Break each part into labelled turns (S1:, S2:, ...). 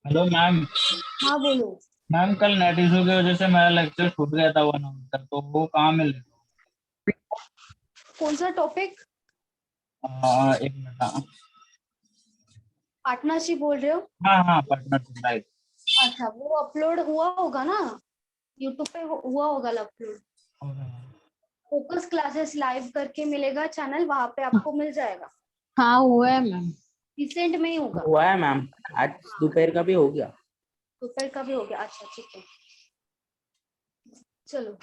S1: Hello ma'am.
S2: हाँ बोलो।
S1: Ma'am कल नेट इशू की वजह से मेरा लेक्चर छूट गया था 1 आवर तक, तो वो कहाँ मिलेगा?
S2: कौन सा टॉपिक?
S1: एक मिनट। हाँ
S2: पार्टनरशिप बोल रहे हो?
S1: हाँ हाँ, पार्टनरशिप, राइट।
S2: अच्छा, वो अपलोड हुआ होगा ना, यूट्यूब पे हुआ होगा अपलोड। फोकस क्लासेस लाइव करके मिलेगा चैनल, वहां पे आपको मिल जाएगा।
S3: हाँ हुआ है मैम।
S2: रिसेंट में ही होगा।
S4: हुआ है मैम, आज दोपहर का भी हो गया।
S2: दोपहर का भी हो गया, अच्छा ठीक है। चलो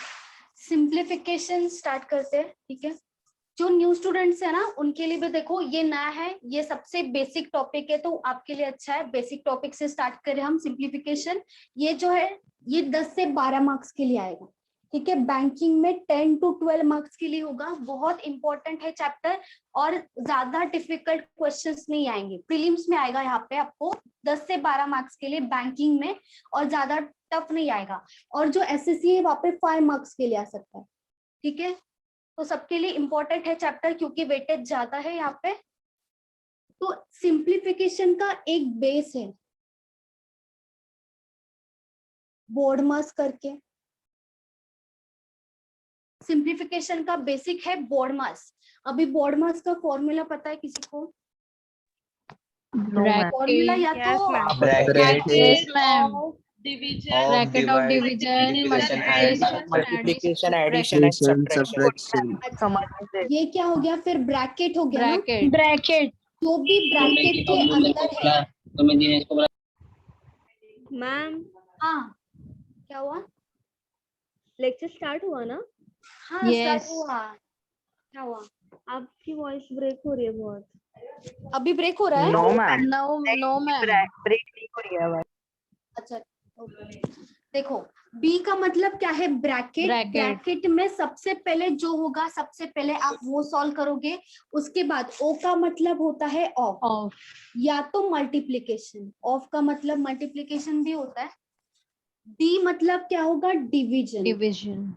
S2: सिंप्लीफिकेशन स्टार्ट करते हैं, ठीक है। जो न्यू स्टूडेंट्स है ना, उनके लिए भी देखो ये नया है, ये सबसे बेसिक टॉपिक है, तो आपके लिए अच्छा है। बेसिक टॉपिक से स्टार्ट करें हम सिंप्लीफिकेशन। ये जो है ये 10 से 12 मार्क्स के लिए आएगा, ठीक है। बैंकिंग में 10 to 12 मार्क्स के लिए होगा। बहुत इंपॉर्टेंट है चैप्टर, और ज्यादा डिफिकल्ट क्वेश्चंस नहीं आएंगे। प्रीलिम्स में आएगा यहाँ पे आपको 10 से 12 मार्क्स के लिए बैंकिंग में, और ज्यादा टफ नहीं आएगा। और जो एसएससी है वहाँ पे 5 मार्क्स के लिए आ सकता है, ठीक है। तो सबके लिए इंपॉर्टेंट है चैप्टर, क्योंकि वेटेज ज्यादा है यहाँ पे। तो सिंप्लीफिकेशन का एक बेस है बोर्डमास करके। सिंप्लीफिकेशन का बेसिक है बोर्डमास। अभी बोर्डमास का फॉर्मूला पता है किसी को? फॉर्मूला या तो
S4: bracket
S3: ma'am, bracket of
S4: divide
S3: division,
S4: multiplication addition and
S5: Addition,
S4: subtraction.
S2: अच्छा, ये क्या हो गया फिर? ब्रैकेट हो गया ना।
S3: ब्रैकेट।
S2: जो भी ब्रैकेट के अंदर है।
S6: मैम
S2: हाँ, क्या हुआ?
S6: लेक्चर स्टार्ट हुआ ना?
S2: हाँ
S3: Yes.
S2: स्टार्ट हुआ। क्या हुआ?
S6: आपकी वॉइस ब्रेक हो रही है बहुत।
S2: अभी ब्रेक हो रहा है?
S4: No ma'am,
S3: no ma'am.
S4: Break नहीं हो रही है आवाज।
S2: अच्छा okay. देखो, बी का मतलब क्या है? ब्रैकेट। ब्रैकेट में सबसे पहले जो होगा, सबसे पहले आप वो सॉल्व करोगे। उसके बाद ओ का मतलब होता है ऑफ, या तो मल्टीप्लिकेशन। ऑफ का मतलब मल्टीप्लिकेशन भी होता है। डी मतलब क्या होगा? डिवीजन।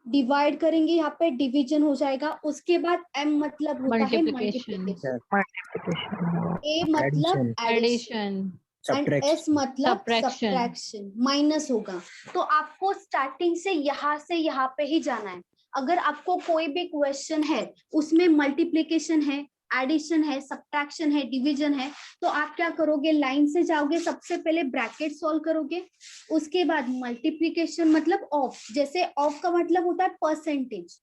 S2: डिवाइड करेंगे, यहाँ पे डिवीजन हो जाएगा। उसके बाद एम मतलब होता है मल्टीप्लिकेशन। ए मतलब एडिशन, एंड एस मतलब सब्ट्रैक्शन, माइनस होगा। तो आपको स्टार्टिंग से यहाँ पे ही जाना है। अगर आपको कोई भी क्वेश्चन है, उसमें मल्टीप्लिकेशन है, एडिशन है, सब्ट्रैक्शन है, डिवीजन है, तो आप क्या करोगे? लाइन से जाओगे, सबसे पहले ब्रैकेट सॉल्व करोगे। उसके बाद मल्टीप्लिकेशन मतलब ऑफ। जैसे ऑफ का मतलब होता है परसेंटेज,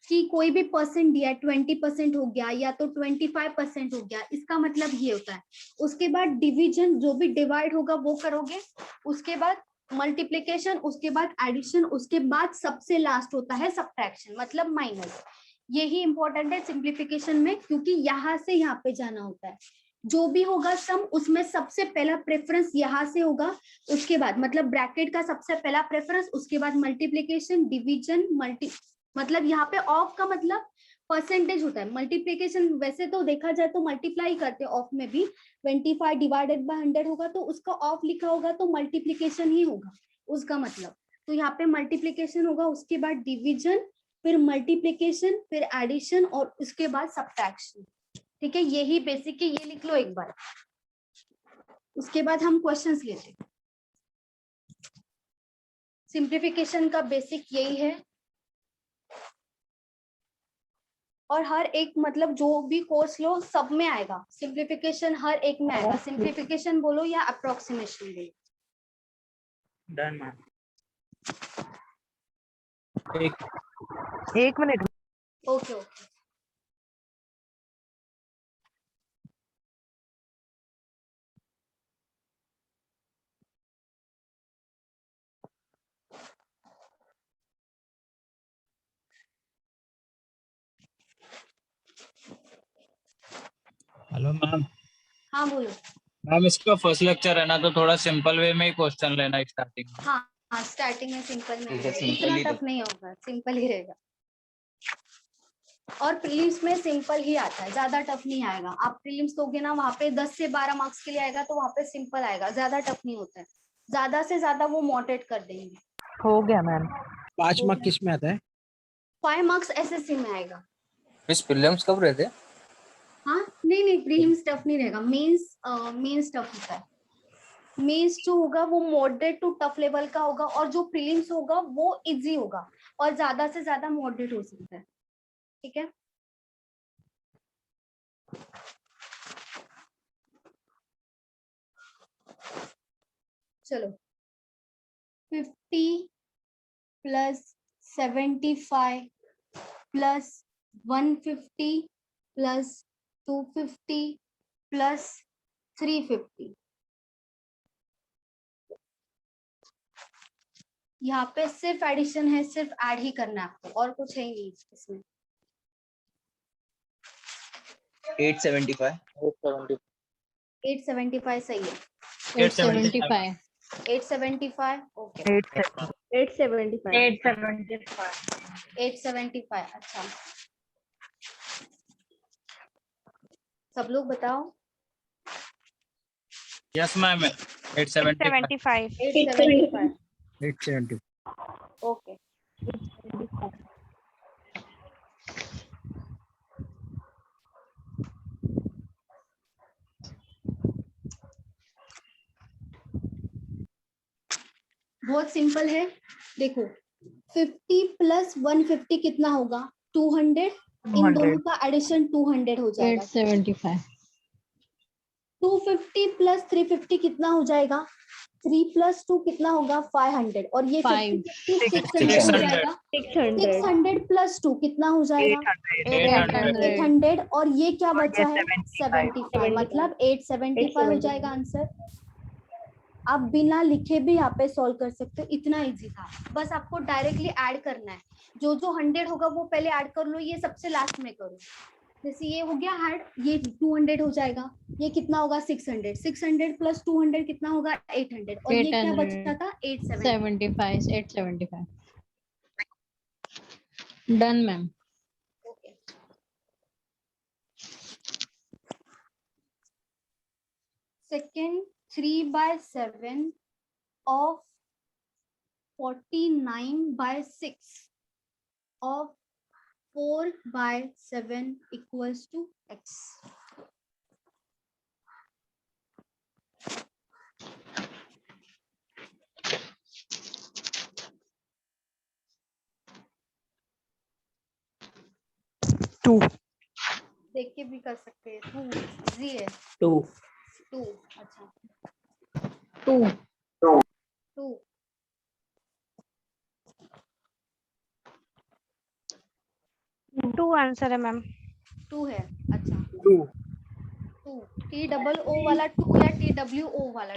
S2: कि कोई भी परसेंट दिया है, 20% हो गया या तो 25% हो गया, इसका मतलब ये होता है। उसके बाद डिवीजन, जो भी डिवाइड होगा वो करोगे। उसके बाद मल्टीप्लिकेशन, उसके बाद एडिशन, उसके बाद सबसे लास्ट होता है सब्ट्रैक्शन मतलब माइनस। यही इंपॉर्टेंट है सिंप्लीफिकेशन में, क्योंकि यहाँ से यहाँ पे जाना होता है। जो भी होगा सम, उसमें सबसे पहला प्रेफरेंस यहाँ से होगा। उसके बाद मतलब ब्रैकेट का सबसे पहला प्रेफरेंस, उसके बाद मल्टीप्लिकेशन, डिवीजन, मतलब यहाँ पे ऑफ का मतलब परसेंटेज होता है। मल्टीप्लिकेशन वैसे तो देखा जाए तो मल्टीप्लाई करते हैं ऑफ में भी। 25 डिवाइडेड बाय 100 होगा तो उसका ऑफ लिखा होगा, तो मल्टीप्लिकेशन ही होगा उसका मतलब। तो यहाँ पे मल्टीप्लिकेशन होगा, उसके बाद डिवीजन, फिर मल्टीप्लिकेशन, फिर एडिशन, और उसके बाद सब्ट्रैक्शन। ठीक है, यही बेसिक है, ये लिख लो एक बार। उसके बाद हम क्वेश्चंस लेते हैं। सिंप्लीफिकेशन का बेसिक यही है, और हर एक मतलब जो भी कोर्स लो सब में आएगा सिंप्लीफिकेशन, हर एक में आएगा। सिंप्लीफिकेशन बोलो या अप्रोक्सीमेशन बोलो।
S4: Done ma'am.
S5: एक minute.
S2: Okay okay.
S1: Hello ma'am.
S2: हाँ बोलो।
S1: मैम इसका फर्स्ट लेक्चर है ना, तो थोड़ा सिंपल वे में ही क्वेश्चन लेना स्टार्टिंग में।
S2: हाँ हाँ, स्टार्टिंग में सिंपल में
S4: ठीक है,
S2: रहेगा,
S4: simple
S2: इतना
S4: ही
S2: टफ नहीं होगा, सिंपल ही रहेगा। और प्रीलिम्स में सिंपल ही आता है, ज्यादा टफ नहीं आएगा। आप प्रीलिम्स दोगे ना, वहाँ पे 10 से 12 मार्क्स के लिए आएगा, तो वहाँ पे सिंपल आएगा, ज्यादा टफ नहीं होता है। ज्यादा से ज्यादा वो मॉडरेट कर देंगे।
S5: हो गया मैम।
S7: 5 मार्क किस में आता है?
S2: 5 मार्क्स एसएससी में आएगा।
S4: मिस प्रीलिम्स कब रहते हैं?
S2: हाँ नहीं नहीं, प्रीलिम्स टफ नहीं रहेगा, मेंस मेंस टफ होता है। मेंस जो होगा वो मॉडरेट टू टफ लेवल का होगा, और जो प्रीलिम्स होगा वो इजी होगा, और ज्यादा से ज्यादा मॉडरेट हो सकता है। ठीक है, चलो 50 प्लस 75 प्लस 150 प्लस 250 प्लस 350, यहाँ पे सिर्फ एडिशन है, सिर्फ ऐड ही करना है आपको, और कुछ है ही नहीं इसमें।
S4: 875
S2: 875 सही है।
S3: 875
S2: 875 ओके।
S6: 875
S2: 875 अच्छा, सब लोग बताओ।
S1: Yes ma'am 875
S2: 875
S7: 870
S2: okay. बहुत सिंपल है, देखो 50 प्लस 150 कितना होगा 200, इन दोनों का एडिशन 200 हो जाएगा।
S3: 875
S2: 250 प्लस 350 कितना हो जाएगा, 3 प्लस 2 कितना होगा 500, और ये
S3: 5
S2: 600 हो जाएगा। 600 प्लस 2 कितना हो जाएगा 800, और ये क्या बचा है 75, मतलब 875 हो जाएगा आंसर। आप बिना लिखे भी यहाँ पे सॉल्व कर सकते हो, इतना इजी था। बस आपको डायरेक्टली ऐड करना है, जो जो 100 होगा वो पहले ऐड कर लो, ये सबसे लास्ट में करो। जैसे ये हो गया ऐड, ये 200 हो जाएगा, ये कितना होगा 600, 600 प्लस 200 कितना होगा 800, और ये क्या
S3: 800
S2: बचता था 875।
S3: 875 done ma'am.
S2: Okay, second 3/7 of 49/6 of 4/7 equals to x. देख के भी कर सकते हैं, 2 इजी है।
S4: 2
S2: अच्छा
S3: 2
S2: 2
S5: 2 आंसर है मैम।
S2: 2 है। अच्छा
S7: 2
S2: 2 TOO वाला 2 या TWO वाला 2?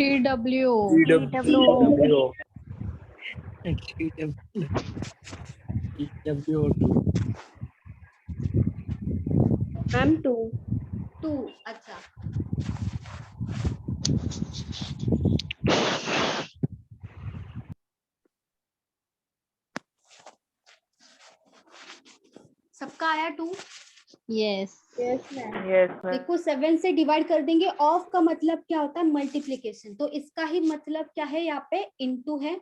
S3: TWO
S6: मैम 2
S2: 2 अच्छा, सबका आया 2?
S3: यस
S2: देखो 7 से डिवाइड कर देंगे, ऑफ का मतलब क्या होता है मल्टीप्लीकेशन, तो इसका ही मतलब क्या है यहाँ पे इनटू है,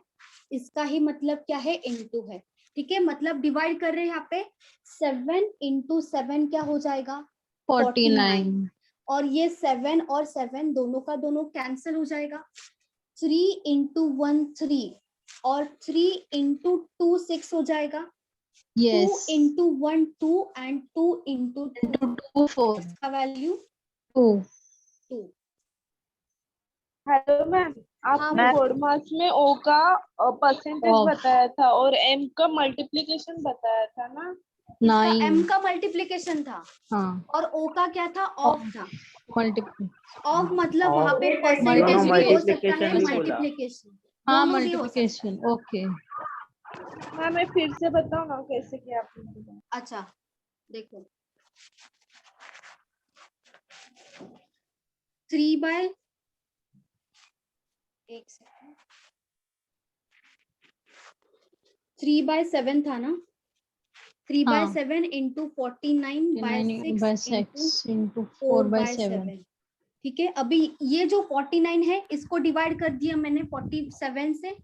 S2: इसका ही मतलब क्या है इनटू है। ठीक है, मतलब डिवाइड कर रहे हैं यहाँ पे 7 × 7 क्या हो जाएगा
S3: 49
S2: और ये 7 और 7 दोनों का दोनों कैंसिल हो जाएगा। 3 × 1 3 और 3 × 2 6 हो जाएगा।
S3: यस
S2: 2 × 1 2 and 2 × 2
S3: 4
S2: का वैल्यू
S3: 2
S2: 2।
S8: हेलो मैम,
S2: हाँ,
S8: आपने बोर्ड मार्क्स में ओ का परसेंटेज
S3: Of.
S8: बताया था और एम का मल्टीप्लिकेशन बताया था ना।
S2: इसका m
S3: 9
S2: का मल्टीप्लिकेशन था
S3: हाँ
S2: और o का क्या था ऑफ था।
S3: मल्टीप्ल
S2: ऑफ मतलब वहां पे
S4: दोनों
S2: परसेंटेज भी हो सकता है
S4: multiplication भी बोला।
S2: मल्टीप्लिकेशन,
S3: हाँ
S2: दोनों भी हो सकता है।
S3: Multiplication okay.
S8: मैम मैं फिर से बताओ ना कैसे किया आपने।
S2: अच्छा देखो 3 by 7 था ना, 3/7 into 49/6 into 4/7। ठीक है, अभी ये जो 49 है इसको डिवाइड कर दिया मैंने 47 से,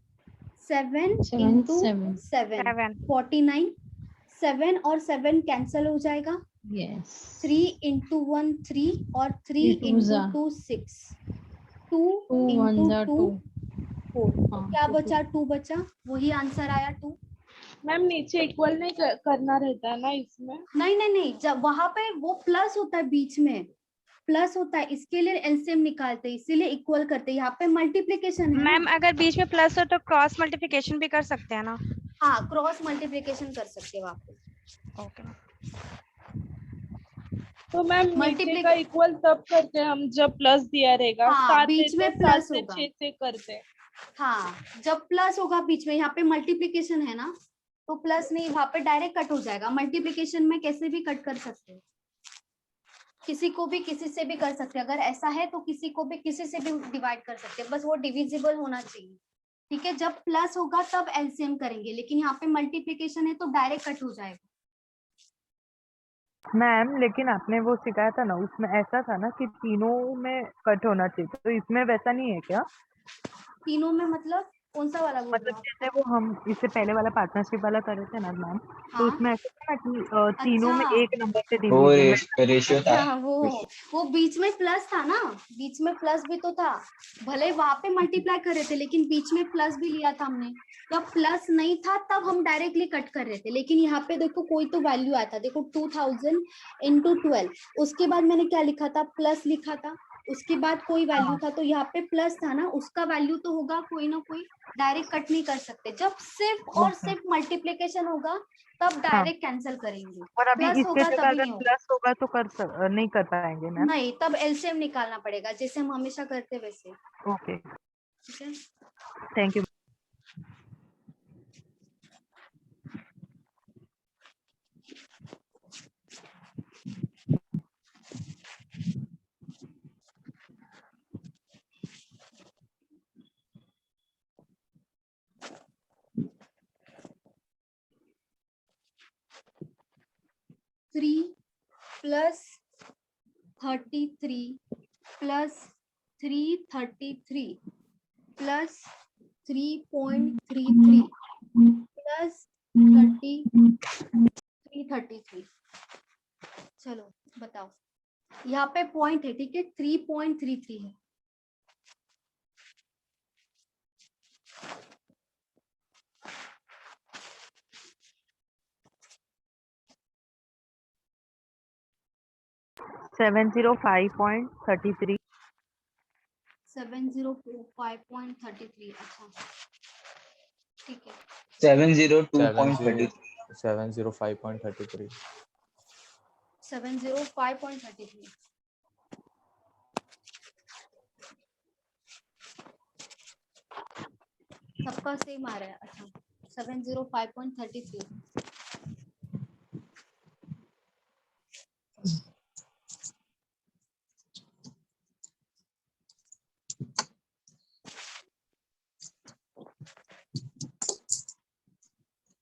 S2: 7 into 7 49, 7 और 7 कैंसल हो जाएगा।
S3: यस
S2: 3 × 1 3 और 3
S3: 3
S2: × 2 6, 2
S3: 2 1
S2: into
S3: जा
S2: 2
S3: 2
S2: 4
S3: हाँ
S2: क्या
S3: 2
S2: बचा 2 बचा वही आंसर आया 2
S8: मैम नीचे इक्वल नहीं करना रहता है ना इसमें?
S2: नहीं नहीं नहीं जब वहां पे वो प्लस होता है बीच में प्लस होता है इसके लिए एलसीएम निकालते हैं इसीलिए इक्वल करते हैं यहाँ पे मल्टीप्लिकेशन है
S5: मैम
S2: ना
S5: अगर बीच में प्लस हो तो क्रॉस मल्टीप्लिकेशन भी कर सकते हैं ना?
S2: हाँ क्रॉस मल्टीप्लिकेशन कर सकते हैं वहाँ पे
S5: ओके।
S8: तो मैम नीचे
S2: Multiply-
S8: का इक्वल तब करते हैं हम जब प्लस दिया रहेगा।
S2: हाँ,
S8: 7
S2: बीच में
S8: तो
S2: plus
S8: 7 से
S2: होगा।
S8: 6 से करते हैं।
S2: हाँ जब प्लस होगा बीच में यहाँ पे मल्टीप्लिकेशन है ना तो प्लस नहीं वहां पे डायरेक्ट कट हो जाएगा मल्टीप्लिकेशन में कैसे भी कट कर सकते हैं किसी को भी किसी से भी कर सकते हैं अगर ऐसा है तो किसी को भी किसी से भी डिवाइड कर सकते हैं बस वो डिविजिबल होना चाहिए ठीक है जब प्लस होगा तब एलसीएम करेंगे लेकिन यहाँ पे मल्टीप्लिकेशन है तो डायरेक्ट कट हो जाएगा
S9: मैम लेकिन आपने वो सिखाया था ना उसमें ऐसा था ना कि तीनों में कट होना चाहिए तो इसमें वैसा नहीं है क्या?
S2: तीनों में मतलब कौन सा वाला बोल रहे
S9: मतलब
S2: हो आप?
S9: जैसे वो हम इससे पहले वाला पार्टनरशिप वाला कर रहे थे ना मैम तो
S2: हाँ
S9: उसमें ऐसा था ना कि तीनों में
S2: अच्छा।
S9: एक नंबर से
S4: वो
S9: डिवीजन
S4: रेशियो था।
S2: अच्छा वो बीच में प्लस था ना बीच में प्लस भी तो था भले वहां पे मल्टीप्लाई कर रहे थे लेकिन बीच में प्लस भी लिया था हमने जब प्लस नहीं था तब हम डायरेक्टली कट कर रहे थे लेकिन यहाँ पे देखो कोई तो वैल्यू आया था देखो 2000 into 12 उसके बाद मैंने क्या लिखा था प्लस लिखा था उसके बाद कोई वैल्यू था तो यहाँ पे प्लस था ना उसका वैल्यू तो होगा कोई ना कोई डायरेक्ट कट नहीं कर सकते जब सिर्फ और सिर्फ मल्टीप्लिकेशन होगा तब डायरेक्ट कैंसिल करेंगे
S9: और अभी
S2: प्लस
S9: इसके
S2: होगा
S9: जगह
S2: तभी
S9: अगर
S2: नहीं होगा
S9: प्लस होगा तो नहीं कर पाएंगे मैम?
S2: नहीं तब एलसीएम निकालना पड़ेगा जैसे हम हमेशा करते वैसे
S9: ओके
S2: ठीक है
S9: thank you.
S2: 3 plus 33 plus 333 plus 3.33 plus 333 चलो बताओ यहाँ पे पॉइंट है ठीक है 3.33 है
S9: सेवन 705.33
S2: 705.33 अच्छा ठीक है
S4: 702.33
S10: 705.33
S2: 705.33 सबका सेम आ रहा है अच्छा 705.33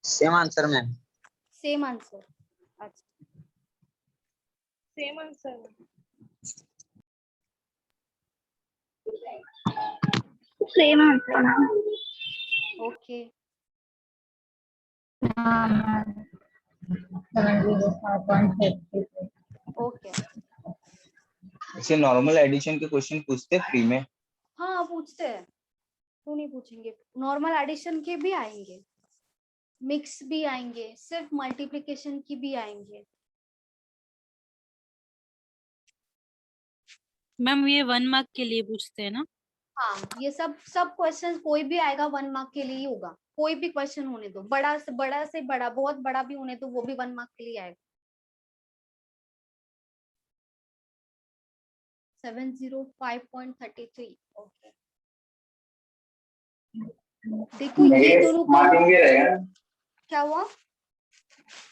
S4: same answer ma'am.
S2: Same answer अच्छा
S8: same answer.
S6: Same answer
S2: okay okay
S4: इसे नॉर्मल एडिशन के क्वेश्चन पूछते फ्री में।
S2: हाँ पूछते हैं क्यों नहीं पूछेंगे नॉर्मल एडिशन के भी आएंगे मिक्स भी आएंगे सिर्फ मल्टीप्लिकेशन की भी आएंगे
S11: मैम ये 1 मार्क के लिए पूछते हैं ना?
S2: हाँ ये सब क्वेश्चन कोई भी आएगा 1 मार्क के लिए ही होगा कोई भी क्वेश्चन होने दो बड़ा से बड़ा बहुत बड़ा भी होने दो वो भी 1 मार्क के लिए आएगा 705.33 ओके देखो ये दोनों
S12: मार्किंग भी रहेगा
S2: क्या हुआ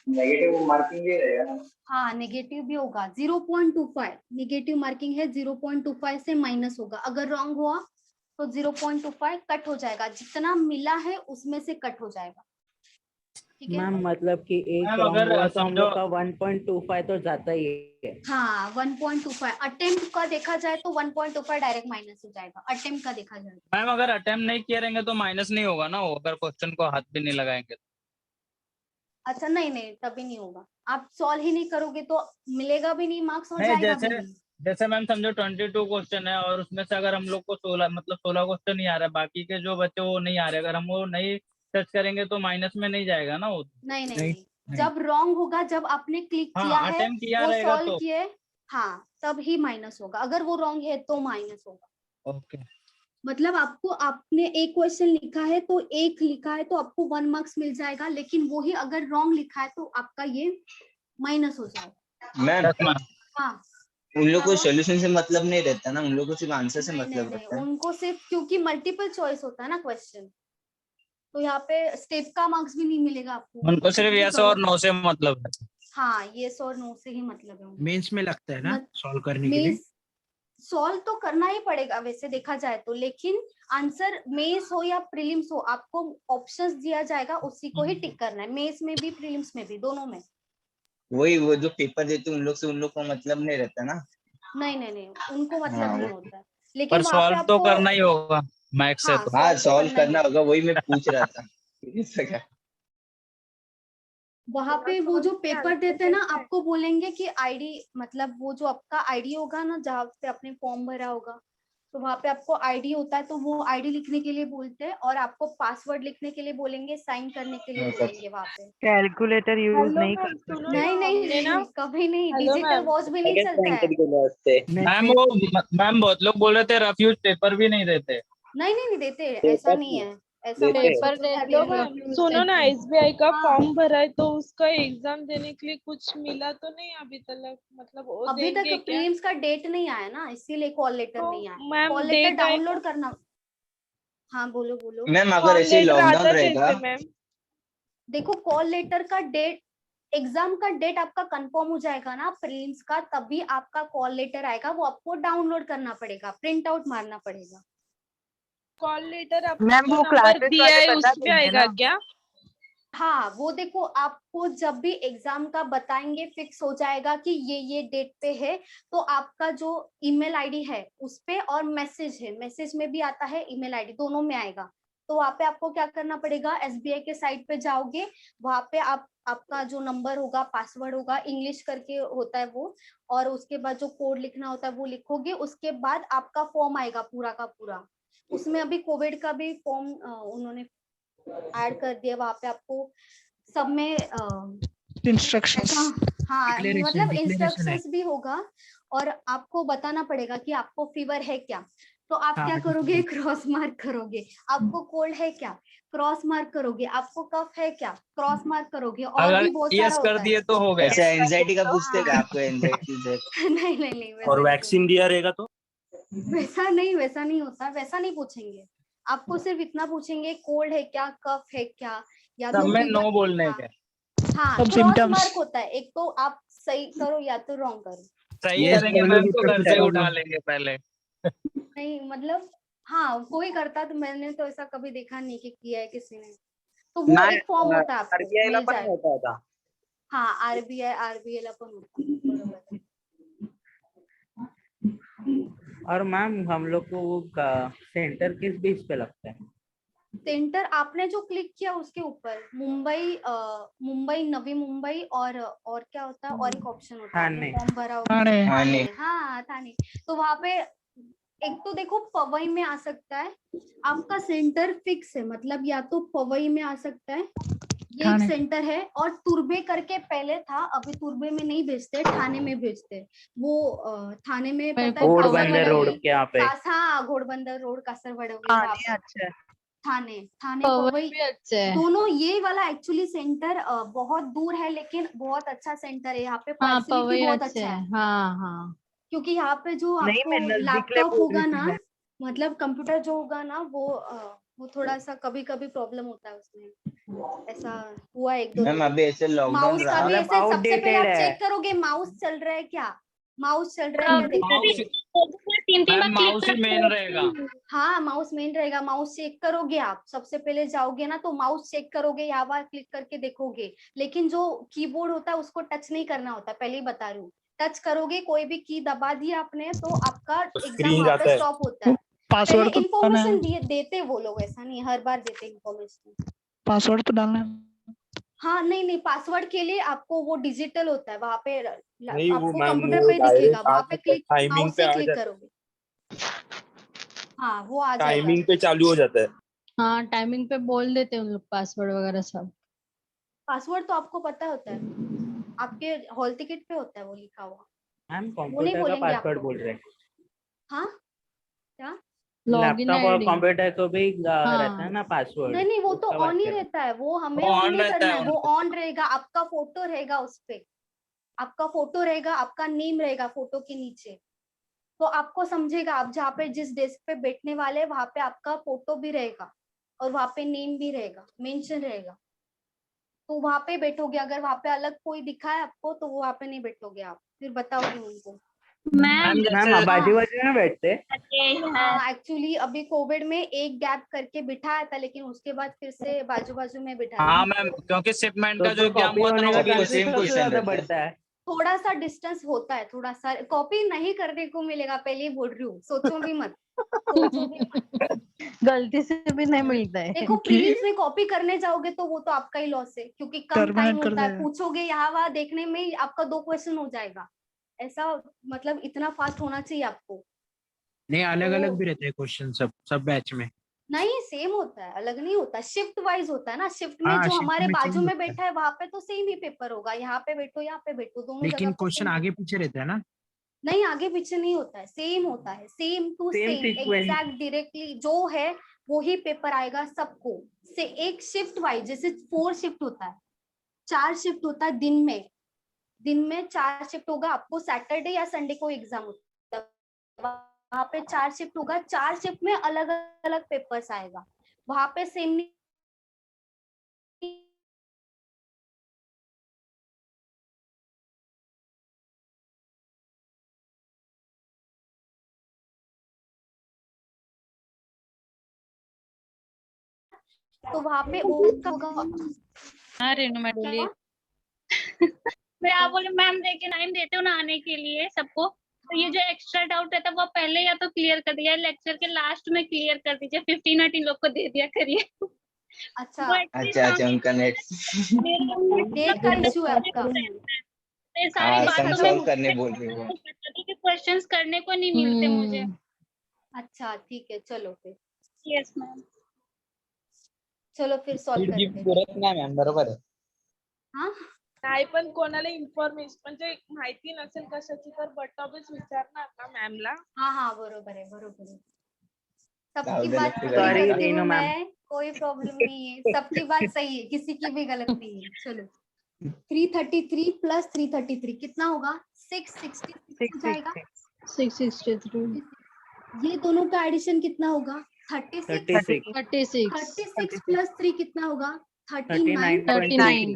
S12: नेगेटिव मार्किंग भी रहेगा
S2: हाँ नेगेटिव भी होगा 0.25 नेगेटिव मार्किंग है 0.25 से माइनस होगा अगर रॉन्ग हुआ तो 0.25 कट हो जाएगा जितना मिला है उसमें से कट हो जाएगा ठीक है
S13: मैम मतलब कि एक
S1: मैम,
S13: रॉन्ग
S1: अगर
S13: हुआ तो हम
S1: समझो-
S13: लोग का 1.25 तो जाता ही है।
S2: हाँ 1.25 अटेम्प्ट का देखा जाए तो 1.25 डायरेक्ट माइनस हो जाएगा अटेम्प्ट का देखा जाए
S1: मैम अगर अटेम्प्ट नहीं किए रहेंगे तो माइनस नहीं होगा ना वो अगर क्वेश्चन को हाथ भी नहीं लगाएंगे तो।
S2: अच्छा नहीं तभी नहीं होगा आप सॉल्व ही नहीं करोगे तो मिलेगा भी नहीं मार्क्स और
S1: नहीं
S2: जाएगा भी
S1: जैसे
S2: नहीं
S1: जैसे मैम समझो 22 क्वेश्चन है और उसमें से अगर हम लोग को 16 क्वेश्चन नहीं आ रहा है, बाकी के जो बच्चे वो नहीं आ रहे, अगर हम वो नहीं सर्च करेंगे तो माइनस में नहीं जाएगा ना वो?
S2: नहीं नहीं नहीं, जब रॉन्ग होगा, जब आपने क्लिक
S1: हाँ,
S2: किया है
S1: अटेम्प्ट किया
S2: वो
S1: रहेगा
S2: सॉल्व
S1: तो।
S2: किए, हाँ तब ही माइनस होगा, अगर वो रॉन्ग है तो माइनस होगा।
S1: ओके।
S2: मतलब आपको, आपने एक क्वेश्चन लिखा है तो एक लिखा है तो आपको 1 मार्क्स मिल जाएगा, लेकिन वो ही अगर रॉन्ग लिखा है तो आपका ये माइनस हो जाएगा।
S4: मैम
S2: हाँ
S4: उन लोग को सॉल्यूशन से मतलब नहीं रहता ना, उन लोग को सिर्फ आंसर से
S2: नहीं,
S4: मतलब
S2: नहीं,
S4: रहता है।
S2: उनको सिर्फ, क्योंकि मल्टीपल चॉइस होता है ना क्वेश्चन, तो यहाँ पे स्टेप का मार्क्स भी नहीं मिलेगा आपको।
S1: उनको सिर्फ यस और नो से मतलब है।
S2: हाँ, यस और नो से ही मतलब है।
S7: मेंस में लगता है ना सॉल्व करने के लिए?
S2: सॉल्व तो करना ही पड़ेगा वैसे देखा जाए तो, लेकिन आंसर मेंस हो या प्रीलिम्स हो, आपको ऑप्शंस दिया जाएगा, उसी को ही टिक करना है, मेंस में भी प्रीलिम्स में भी, दोनों में।
S4: वही वो जो पेपर देते हैं उन लोग से उन लोग को मतलब नहीं रहता ना।
S2: नहीं नहीं नहीं, उनको मतलब
S4: हाँ,
S2: नहीं होता है, लेकिन
S1: पर
S2: वहाँ पे
S1: सॉल्व तो
S2: आपको
S1: करना ही होगा मैक्स से तो।
S4: हाँ सॉल्व
S2: तो
S4: करना होगा, वही मैं पूछ रहा था।
S2: वहाँ पे वो जो पेपर देते हैं ना, आपको बोलेंगे कि आईडी, मतलब वो जो आपका आईडी होगा ना जहाँ पे आपने फॉर्म भरा होगा, तो वहाँ पे आपको आईडी होता है, तो वो आईडी लिखने के लिए बोलते हैं, और आपको पासवर्ड लिखने के लिए बोलेंगे, साइन करने के लिए बोलेंगे वहाँ पे।
S9: कैलकुलेटर यूज नहीं कर सकते?
S2: नहीं नहीं, कभी नहीं,
S8: हेलो
S2: डिजिटल
S8: मैम।
S2: वॉच भी नहीं चलता है।
S1: मैम बहुत लोग बोल रहे थे रफ्यूज पेपर भी नहीं देते।
S2: नहीं नहीं देते, ऐसा नहीं है, ऐसा
S3: पेपर
S8: हेलो मैम, सुनो ना, SBI का फॉर्म भरा है तो उसका एग्जाम देने के लिए कुछ मिला तो नहीं अभी तक? मतलब वो
S2: अभी तक
S8: देंगे क्या?
S2: प्रीलिम्स का डेट नहीं आया ना, इसीलिए कॉल लेटर
S8: तो
S2: नहीं आया।
S8: Ma'am
S2: call letter
S8: date
S2: download करना। हाँ बोलो बोलो।
S4: मैम अगर
S8: कॉल
S4: ऐसे
S8: लेटर
S4: लॉकडाउन
S8: आता
S4: रहेगा,
S8: कैसे मैम?
S2: देखो कॉल लेटर का डेट, एग्जाम का डेट आपका कंफर्म हो जाएगा ना प्रीलिम्स का, तभी आपका कॉल लेटर आएगा, वो आपको डाउनलोड करना पड़ेगा, प्रिंट आउट मारना पड़ेगा।
S8: कॉल लेटर
S9: मैम
S8: आपको
S9: वो
S8: नंबर
S9: क्लासेस
S8: दिया
S9: वाले
S8: है
S9: बता
S8: उसमें
S9: देंगे
S8: आएगा
S9: ना?
S8: क्या?
S2: हाँ वो देखो, आपको जब भी एग्जाम का बताएंगे, फिक्स हो जाएगा कि ये डेट पे है, तो आपका जो ईमेल आईडी है उस पे, और मैसेज है, मैसेज में भी आता है, ईमेल आईडी दोनों में आएगा। तो वहाँ पे आपको क्या करना पड़ेगा, SBI के साइट पे जाओगे, वहाँ पे आपका जो नंबर होगा, पासवर्ड होगा, इंग्लिश करके होता है वो, और उसके बाद जो कोड लिखना होता है वो लिखोगे, उसके बाद आपका फॉर्म आएगा पूरा का पूरा। उसमें अभी कोविड का भी फॉर्म उन्होंने ऐड कर दिया, वहाँ पे आपको सब में
S7: इंस्ट्रक्शंस,
S2: हाँ
S7: Declaration,
S2: मतलब
S7: declaration
S2: इंस्ट्रक्शंस भी होगा, और आपको बताना पड़ेगा कि आपको फीवर है क्या, तो आप
S7: हाँ,
S2: क्या करोगे, क्रॉस मार्क करोगे। आपको कोल्ड है क्या, क्रॉस मार्क करोगे। आपको कफ है क्या, क्रॉस मार्क करोगे। और
S1: अगर
S2: भी बहुत
S1: यस
S2: सारा
S1: कर
S2: होता
S1: दिए
S2: है।
S1: तो हो गया।
S4: ऐसा एंजाइटी का पूछते हैं क्या आपको? एंजाइटी
S2: नहीं नहीं नहीं, वैसा
S12: और
S2: नहीं
S12: वैक्सीन दिया रहेगा तो?
S2: वैसा नहीं होता, वैसा नहीं पूछेंगे। आपको सिर्फ इतना पूछेंगे, कोल्ड है क्या, कफ है क्या, या
S1: सब
S2: तो
S1: में
S2: fever
S1: नो
S2: है
S1: बोलने
S2: क्या।
S1: के।
S2: हाँ
S7: सब
S2: क्रॉस
S7: symptoms।
S2: मार्क होता है, एक तो आप सही करो या तो रॉन्ग करो।
S1: सही
S12: Yes,
S1: करेंगे मैम तो घर से उठा लेंगे पहले।
S2: नहीं मतलब, हाँ कोई करता, तो मैंने तो ऐसा कभी देखा नहीं कि किया है किसी ने। तो वो एक फॉर्म होता है, आपको मिल जाएगा। हाँ RBI ला पण होता है, बरोबर।
S13: और मैम हम लोग को वो सेंटर किस बेस पे लगता है?
S2: सेंटर आपने जो क्लिक किया उसके ऊपर, मुंबई, नवी मुंबई, और क्या होता है, और एक ऑप्शन होता है,
S13: थाने।
S2: फॉर्म भरा होगा
S7: थाने।
S2: थाने, हाँ थाने। तो वहाँ पे एक तो देखो पवई में आ सकता है, आपका सेंटर फिक्स है, मतलब या तो पवई में आ सकता है, ये एक सेंटर है, और तुर्बे करके पहले था, अभी तुर्बे में नहीं भेजते, थाने में भेजते। वो थाने में पता है,
S13: घोड़बंदर रोड के यहाँ पे।
S2: हाँ घोड़बंदर रोड, कासरवड़े,
S9: अच्छा
S2: थाने पवई
S3: भी अच्छा है।
S2: दोनों। ये वाला एक्चुअली सेंटर बहुत दूर है, लेकिन बहुत अच्छा सेंटर है, यहाँ पे
S3: हाँ
S2: फैसिलिटी
S3: पवई
S2: बहुत
S3: अच्छे
S2: अच्छा
S3: है।
S2: है,
S3: हाँ हाँ
S2: क्योंकि यहाँ पे जो
S9: नहीं, मैं
S2: आपको
S9: नजदीक ले
S2: लैपटॉप
S9: बोल
S2: होगा
S9: रही थी
S2: ना,
S9: मैं।
S2: मतलब कंप्यूटर जो होगा ना, वो थोड़ा सा कभी कभी प्रॉब्लम होता है उसमें, ऐसा हुआ एक दो
S4: मैम अभी ऐसे लॉकडाउन
S2: माउस का
S4: रहा।
S2: भी ऐसे, सबसे पहले आप
S13: outdated है।
S2: चेक करोगे माउस चल रहा है क्या, माउस चल रहा है क्या देखोगे।
S1: मैम माउस ही मेन रहेगा।
S2: हाँ माउस मेन रहेगा, माउस चेक करोगे आप, सबसे पहले जाओगे ना तो माउस चेक करोगे, यहाँ बार क्लिक करके देखोगे, लेकिन जो कीबोर्ड होता है उसको टच नहीं करना होता, पहले ही बता रही हूँ। टच करोगे, कोई भी की दबा दिया आपने, तो आपका एग्जाम वहाँ पे स्टॉप होता है।
S7: पासवर्ड तो
S2: इन्फॉर्मेशन देते वो लोग, ऐसा नहीं हर बार देते इन्फॉर्मेशन।
S7: पासवर्ड तो डालना है।
S2: हाँ नहीं नहीं, पासवर्ड के लिए आपको वो डिजिटल होता है वहां पे,
S14: नहीं वो
S2: आपको
S14: मैम
S2: कंप्यूटर
S14: वो
S2: पे दिखेगा,
S14: डायरेक्ट आ
S2: वहां पे
S14: जाता है,
S2: क्लिक,
S14: टाइमिंग
S2: माउस
S14: पे
S2: से
S14: आ
S2: क्लिक
S14: जाता
S2: करोगे, हाँ वो आ
S14: है,
S2: जाएगा।
S14: टाइमिंग पे चालू हो जाता है।
S3: हाँ टाइमिंग पे बोल देते हैं उन लोग पासवर्ड वगैरह सब।
S2: पासवर्ड तो आपको पता होता है, आपके हॉल टिकट पे होता है वो लिखा हुआ,
S13: मैम
S2: वो नहीं
S13: कंप्यूटर का
S2: बोलेंगे
S13: पासवर्ड
S2: आपको।
S13: बोल रहे हैं।
S2: हाँ क्या?
S3: लॉगिन
S13: लैपटॉप और
S3: आईडी।
S13: कंप्यूटर को भी रहता है
S3: हाँ
S13: ना पासवर्ड,
S2: नहीं नहीं, वो तो
S13: उसका बात
S2: ऑन ही
S13: कर रहे हैं।
S2: रहता है, वो हमें
S1: वो
S2: ऑन
S1: ऑन
S2: नहीं
S1: रहता
S2: करना
S1: है
S2: है, वो ऑन रहेगा, आपका फोटो रहेगा उस पे, आपका फोटो रहेगा, आपका नेम रहेगा फोटो के नीचे, तो आपको समझेगा, आप जहाँ पे जिस डेस्क पे बैठने वाले वहां पे आपका फोटो भी रहेगा और वहां पे नेम भी रहेगा, मेंशन रहेगा, तो वहां पे बैठोगे। अगर वहां पे अलग कोई दिखा है आपको तो वहां पे नहीं बैठोगे आप, फिर बताओगे उनको।
S11: मैम
S13: मैम आप बाजू बाजू में बैठते?
S2: हाँ एक्चुअली अभी कोविड में एक गैप करके बिठाया था, लेकिन उसके बाद फिर से बाजू बाजू में बिठाया।
S1: हाँ मैम, क्योंकि शिपमेंट
S13: तो
S1: का जो एग्जाम
S13: कॉपी
S1: हुआ था
S13: होने
S1: ना
S13: का
S1: वो भी
S4: सबको
S13: चांसेस
S4: सेम
S13: सबसे
S4: क्वेश्चन
S13: ज्यादा
S4: रहता है।
S13: बढ़ता है।
S2: थोड़ा सा डिस्टेंस होता है, थोड़ा सा कॉपी नहीं करने को मिलेगा, पहले ही बोल रही हूँ, सोचो भी मत, सोचो भी मत।
S3: गलती से भी नहीं मिलता है।
S2: देखो प्रीलिम्स में कॉपी करने जाओगे तो वो तो आपका ही लॉस है, क्योंकि कम टाइम
S7: टर्मिनेट कर
S2: होता है,
S7: देगा।
S2: पूछोगे यहाँ वहाँ देखने में ही आपका 2 क्वेश्चन हो जाएगा, ऐसा मतलब इतना फास्ट होना चाहिए आपको।
S7: नहीं अलग अलग
S2: तो
S7: भी रहते हैं क्वेश्चन सब बैच में।
S2: नहीं सेम होता है, अलग नहीं होता, शिफ्ट वाइज होता है ना, शिफ्ट में
S7: हाँ
S2: जो
S7: शिफ्ट
S2: हमारे
S7: में चेंज
S2: बाजू में
S7: होता है,
S2: बैठा है वहां पे तो सेम ही पेपर होगा, यहाँ पे बैठो यहाँ पे बैठो, दोनों जगह
S7: लेकिन
S2: पे
S7: क्वेश्चन
S2: सेम।
S7: आगे पीछे रहता है ना।
S2: नहीं आगे पीछे नहीं होता है, सेम होता है, same to
S13: same
S2: same,
S13: sequence.
S2: Exact directly जो है वो ही पेपर आएगा सबको, से एक शिफ्ट वाइज, जैसे 4 शिफ्ट होता है, 4 शिफ्ट होता है दिन में 4 शिफ्ट होगा, आपको सैटरडे या संडे को एग्जाम होता है, वहां पे 4 शिफ्ट होगा, 4 शिफ्ट में अलग अलग पेपर्स आएगा, वहां पे सेम नहीं। तो वहां पे उसका होगा।
S11: हाँ रेनू मैम बोलिए। मैं आप बोले मैम देखिए टाइम देते हो ना आने के लिए सबको, तो ये जो एक्स्ट्रा डाउट रहता है वो पहले या तो क्लियर कर दिया, लेक्चर के लास्ट में क्लियर कर दीजिए, 15 इन लोग को दे दिया करिए।
S2: अच्छा
S4: अच्छा उनका नेट
S2: नेट का इशू है आपका।
S11: सारी
S4: हाँ सम
S11: बातों
S4: सॉल्व
S11: में
S4: करने बोल रही हो।
S11: क्वेश्चंस करने को नहीं मिलते मुझे।
S2: अच्छा ठीक है, चलो फिर
S11: यस मैम।
S2: चलो फिर सॉल्व करते हैं।
S1: पुरत नाही मॅम, बरोबर आहे।
S2: हाँ
S8: नाही पण कोणाला इन्फॉर्मेशन म्हणजे माहिती नसेल कशाची तर बटाबीच विचारणार का मॅमला?
S2: हाँ हाँ बरोबर है, बरोबर है, सबकी
S4: उधर
S2: बात
S4: लगती
S2: पूरी
S4: है।
S2: करती हूँ मैं, कोई प्रॉब्लम नहीं है, सबकी बात सही है, किसी की भी गलत नहीं है। चलो 333 प्लस 333 कितना होगा? 666 हो जाएगा।
S3: 663।
S2: ये दोनों का एडिशन कितना होगा? 36 प्लस 3 कितना होगा? 39.33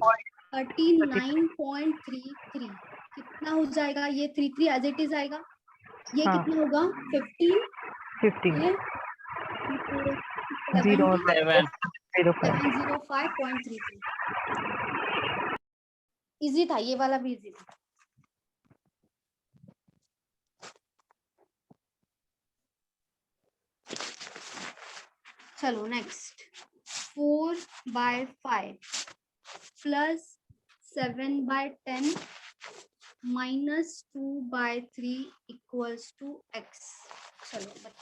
S2: कितना हो जाएगा? ये 33 एज इट इज आएगा। ये
S9: हाँ।
S2: कितना होगा? 15 705.33। इजी था, ये वाला भी इजी था। चलो next, 4/5 plus 7/10 minus 2/3 equals to x। चलो बताओ।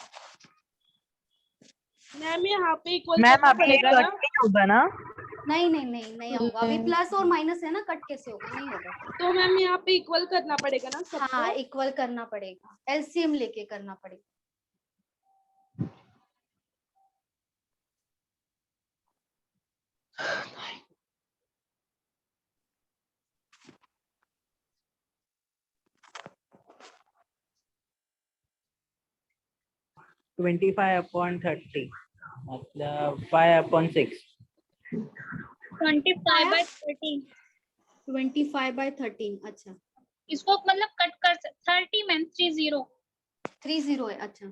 S8: मैम यहाँ पे इक्वल
S9: मैम
S8: करना
S9: आपके
S8: पड़ेगा ना?
S9: कट नहीं होगा ना?
S2: नहीं होगा, अभी प्लस और माइनस है ना, कट कैसे होगा? नहीं होगा।
S8: तो मैम यहाँ पे इक्वल करना पड़ेगा ना सबको?
S2: हाँ इक्वल करना पड़ेगा, एलसीएम लेके करना पड़ेगा।
S13: तो 25/30 मतलब 5/6।
S11: 25/13।
S2: 25/13 अच्छा,
S11: इसको मतलब कट कर 30 मैम 30
S2: है। अच्छा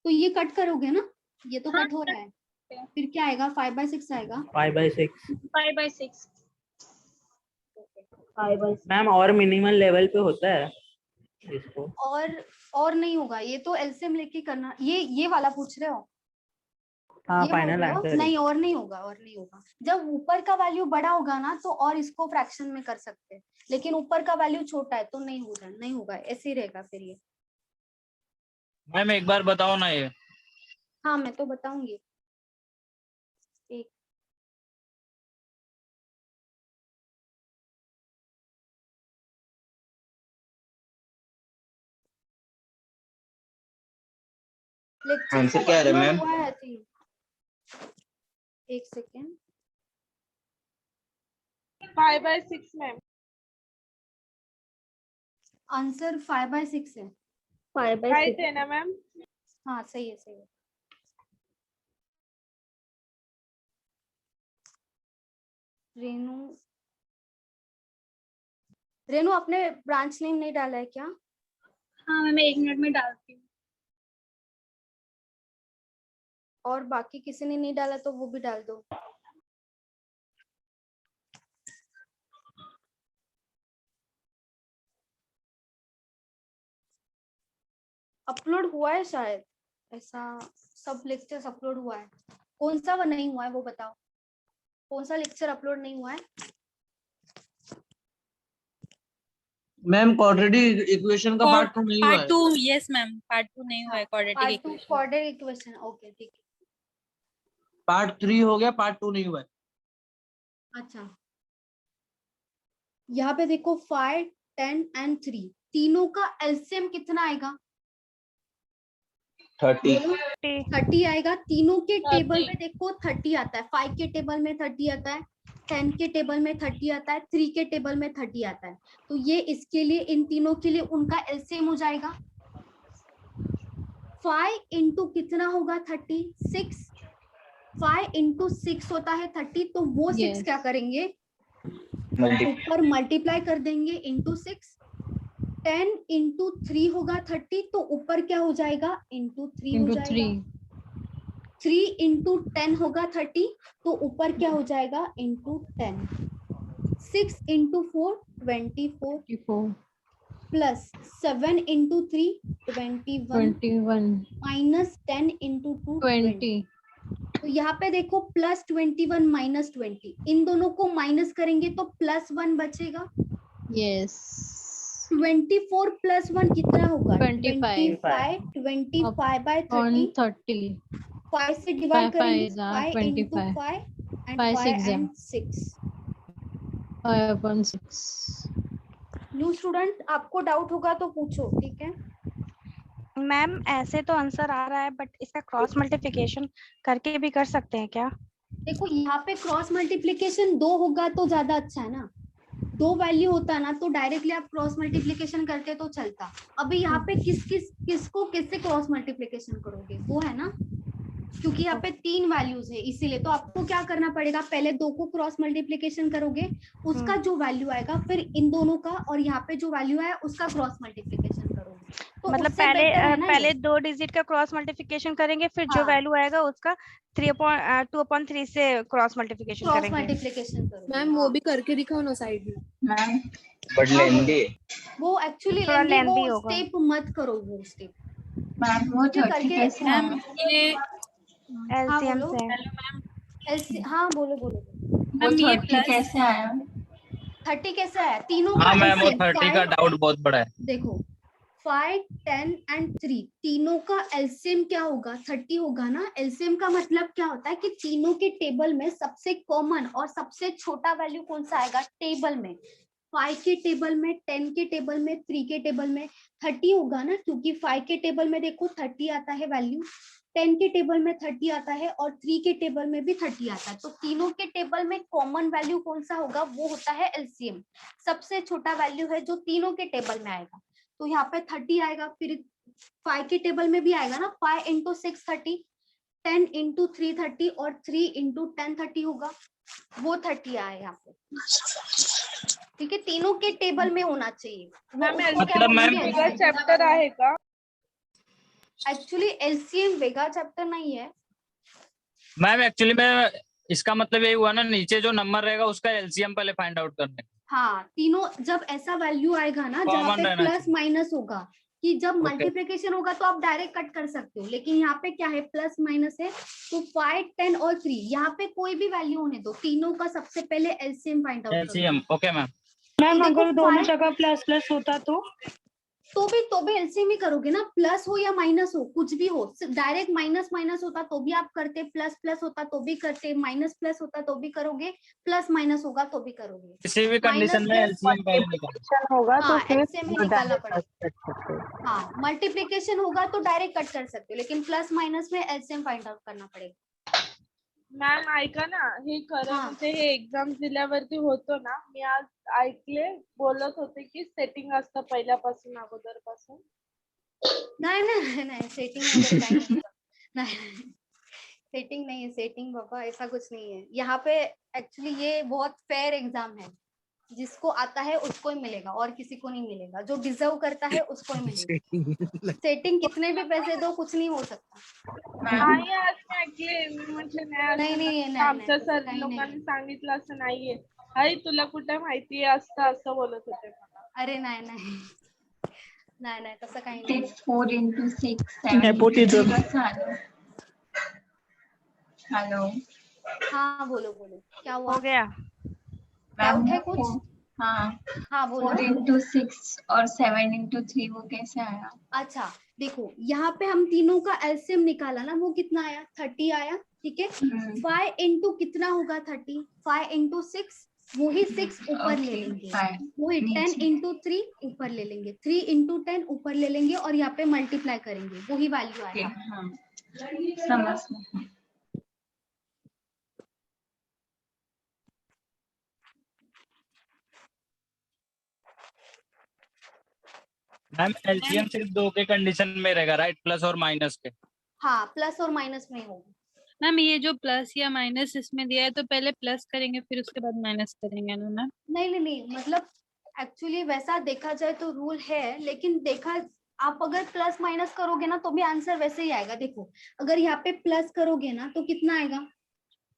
S2: तो ये कट करोगे ना, ये तो
S11: हाँ,
S2: कट हो रहा है, फिर क्या आएगा? 5/6 आएगा।
S13: 5/6
S11: 5/6।
S13: मैम और मिनिमल लेवल पे होता है इसको?
S2: और नहीं होगा, ये तो एलसीएम लेके करना। ये वाला पूछ रहे हो?
S13: हाँ
S2: ये हो
S13: फाइनल
S2: गया।
S13: आंसर।
S2: नहीं और नहीं होगा, और नहीं होगा। जब ऊपर का वैल्यू बड़ा होगा ना तो और इसको फ्रैक्शन में कर सकते हैं, लेकिन ऊपर का वैल्यू छोटा है तो नहीं होगा, नहीं होगा, ऐसे ही रहेगा फिर ये।
S1: मैम एक बार बताओ ना ये।
S2: हाँ मैं तो बताऊंगी। एक लेक्चर
S4: आंसर क्या है रे मैम?
S2: हुआ है आई थिंक। एक सेकेंड।
S8: 5/6 मैम।
S2: आंसर 5/6 है।
S6: 5/6
S8: राइट है ना मैम?
S2: हाँ सही है, सही है। रेनू, रेनू आपने ब्रांच नेम नहीं डाला है क्या?
S11: हाँ मैं 1 मिनट में डालती हूँ।
S2: और बाकी किसी ने नहीं डाला तो वो भी डाल दो। अपलोड हुआ है शायद, ऐसा सब लेक्चर्स अपलोड हुआ है। कौन सा वो नहीं हुआ है वो बताओ, कौन सा लेक्चर अपलोड नहीं हुआ है?
S14: मैम क्वाड्रेटिक इक्वेशन का पार्ट 2 नहीं हुआ है।
S15: पार्ट 2 यस मैम, पार्ट 2 नहीं हुआ है quadratic
S2: part 2
S15: equation.
S2: Quadratic equation, okay ठीक है।
S14: पार्ट 3 हो गया, पार्ट 2 नहीं हुआ है।
S2: अच्छा यहाँ पे देखो 5, 10 एंड 3 तीनों का एलसीएम कितना आएगा? 30 आएगा। तीनों के टेबल में देखो 30 आता है, 5 के टेबल में 30 आता है, 10 के टेबल में 30 आता है, 3 के टेबल में 30 आता है। तो ये इसके लिए, इन तीनों के लिए उनका एलसीएम हो जाएगा 5 इंटू कितना होगा 36, 5 इंटू 6 होता है 30, तो वो 6 क्या करेंगे ऊपर मल्टीप्लाई कर देंगे इंटू 6। 10 इंटू 3 होगा 30, तो ऊपर क्या हो जाएगा इंटू 3 हो जाएगा। 3 इंटू 10 होगा 30, तो ऊपर क्या हो जाएगा into 10। 6 into 4 24 plus 7 into 3 21 minus 10 into 2 20। तो यहाँ पे देखो प्लस 21 माइनस 20, इन दोनों को माइनस करेंगे तो प्लस 1 बचेगा।
S3: यस
S2: 24 प्लस 1 कितना होगा
S3: 25
S2: 25/30 5 से डिवाइड करेंगे 5 into 5 and 5 and 6
S3: 5/6।
S2: New student आपको डाउट होगा तो पूछो, ठीक है?
S5: मैम ऐसे तो आंसर आ रहा है, बट इसका क्रॉस मल्टीप्लिकेशन करके भी कर सकते हैं क्या?
S2: देखो यहाँ पे क्रॉस मल्टीप्लिकेशन 2 होगा तो ज्यादा अच्छा है ना, 2 वैल्यू होता ना तो डायरेक्टली आप क्रॉस मल्टीप्लिकेशन करते तो चलता। अभी यहाँ पे किसको किससे क्रॉस मल्टीप्लिकेशन करोगे वो है ना, क्योंकि यहाँ पे 3 वैल्यूज है इसीलिए। तो आपको क्या करना पड़ेगा, पहले 2 को क्रॉस मल्टीप्लिकेशन करोगे, उसका जो वैल्यू आएगा फिर इन दोनों का, और यहाँ पे जो वैल्यू है उसका क्रॉस मल्टीप्लिकेशन करोगे। तो
S5: मतलब पहले 2 डिजिट का क्रॉस मल्टीप्लिकेशन करेंगे, फिर जो वैल्यू आएगा उसका 2/3 से क्रॉस मल्टीप्लिकेशन करेंगे।
S2: मल्टीप्लिकेशन करोगे।
S16: मैम वो भी करके दिखाओ ना साइड में।
S4: मैम बट लेंदी
S2: वो एक्चुअली
S5: थोड़ा लेंदी
S2: वो
S5: होगा।
S2: स्टेप मत करो, वो स्टेप
S15: मैम वो 30 कैसे है?
S5: एलसीएम से।
S2: हाँ बोलो बोलो।
S15: मैम ये 30 कैसे आया?
S2: 30 कैसे आया? तीनों
S1: हाँ मैम वो
S2: LCM
S1: 30 का डाउट बहुत बड़ा है।
S2: देखो 5, 10 एंड 3 तीनों का एलसीएम क्या होगा 30 होगा ना। एलसीएम का मतलब क्या होता है कि तीनों के टेबल में सबसे कॉमन और सबसे छोटा वैल्यू कौन सा आएगा टेबल में। 5 के टेबल में, 10 के टेबल में, 3 के टेबल में 30 होगा ना, क्योंकि 5 के टेबल में देखो 30 आता है वैल्यू, 10 के टेबल में 30 आता है और 3 के टेबल में भी 30 आता है। तो तीनों के टेबल में कॉमन वैल्यू कौन सा होगा वो होता है एलसीएम। सबसे छोटा वैल्यू है जो तीनों के टेबल में आएगा, तो यहाँ पे 30 आएगा। फिर 5 के टेबल में भी आएगा ना, 5 इंटू 6 30, 10 इंटू 3 30 और 3 इंटू 10 30 होगा, वो 30 आया यहाँ पे। ठीक है, तीनों के टेबल में होना चाहिए।
S8: चैप्टर आएगा
S2: एक्चुअली एलसीएम वेगा चैप्टर नहीं है
S1: मैम। एक्चुअली मैं इसका मतलब यही हुआ ना, नीचे जो नंबर रहेगा उसका एलसीएम पहले फाइंड आउट करने।
S2: हाँ, तीनों जब ऐसा वैल्यू आएगा ना जहाँ पे प्लस माइनस होगा, कि जब मल्टीप्लिकेशन होगा तो आप डायरेक्ट कट कर सकते हो, लेकिन यहाँ पे क्या है प्लस माइनस है, तो 5, 10 और 3 यहाँ पे कोई भी वैल्यू होने दो, तीनों का सबसे पहले एलसीएम फाइंड आउट करो।
S1: LCM okay ma'am.
S6: मैम अगर दोनों जगह प्लस प्लस होता तो
S2: भी एलसीएम ही करोगे ना, प्लस हो या माइनस हो, कुछ भी हो, डायरेक्ट माइनस माइनस होता तो भी आप करते, प्लस प्लस होता तो भी करते, माइनस प्लस होता तो भी करोगे, प्लस माइनस होगा तो भी करोगे।
S1: किसी भी कंडीशन में एलसीएम पहले निकालो।
S9: होगा तो फिर
S2: एलसीएम ही निकालना
S9: direct
S2: पड़ेगा।
S9: कट सकते हो।
S2: हाँ, मल्टीप्लिकेशन होगा तो डायरेक्ट कट कर सकते हो, लेकिन प्लस माइनस में एलसीएम फाइंड आउट करना पड़ेगा।
S8: मॅम ऐका ना, हे खरं म्हणजे हे एक्झाम दिल्यावरती होतो ना, मी आज ऐकले बोलत होते की सेटिंग असतं पहिल्यापासून अगोदरपासून.
S2: नहीं सेटिंग नहीं, सेटिंग नहीं है, सेटिंग बाबा ऐसा कुछ नहीं है यहाँ पे। एक्चुअली ये बहुत फेयर एग्जाम है, जिसको आता है उसको ही मिलेगा और किसी को नहीं मिलेगा, जो डिजर्व करता है उसको ही मिलेगा। सेटिंग कितने भी पैसे दो कुछ नहीं हो सकता।
S8: नाही आज मी ऐकले, मी म्हटलं नाही आमच्या सर लोकांनी सांगितलं असं नाहीये. आई तुला कुठे माहितीये असतं असं बोलत होते मला.
S2: अरे नाही तसं काही नाही।
S15: 4 into 6 7 हेलो
S2: हाँ बोलो क्या हुआ?
S5: हो गया
S2: डाउट है कुछ?
S15: हाँ
S2: बोलो।
S15: 4 into 6 और 7 into 3 वो कैसे आया?
S2: अच्छा देखो, यहाँ पे हम तीनों का एलसीएम निकाला ना, वो कितना आया? 30 आया, ठीक है। 5 into कितना होगा 30? 5 into 6, वही 6 ऊपर ले लेंगे, वही 10 into 3 ऊपर ले लेंगे, 3 into 10 ऊपर ले लेंगे और यहाँ पे मल्टीप्लाई करेंगे, वही वैल्यू आएगा।
S15: समझ में।
S1: मैम एलसीएम सिर्फ 2 के कंडीशन में रहेगा राइट, प्लस और माइनस के।
S2: हाँ प्लस और माइनस में होगा।
S15: मैम ये जो प्लस या माइनस इसमें दिया है तो पहले प्लस करेंगे फिर उसके बाद माइनस करेंगे ना मैम?
S2: नहीं मतलब एक्चुअली वैसा देखा जाए तो रूल है, लेकिन देखा आप अगर प्लस माइनस करोगे ना तो भी आंसर वैसे ही आएगा। देखो अगर यहाँ पे प्लस करोगे ना तो कितना आएगा?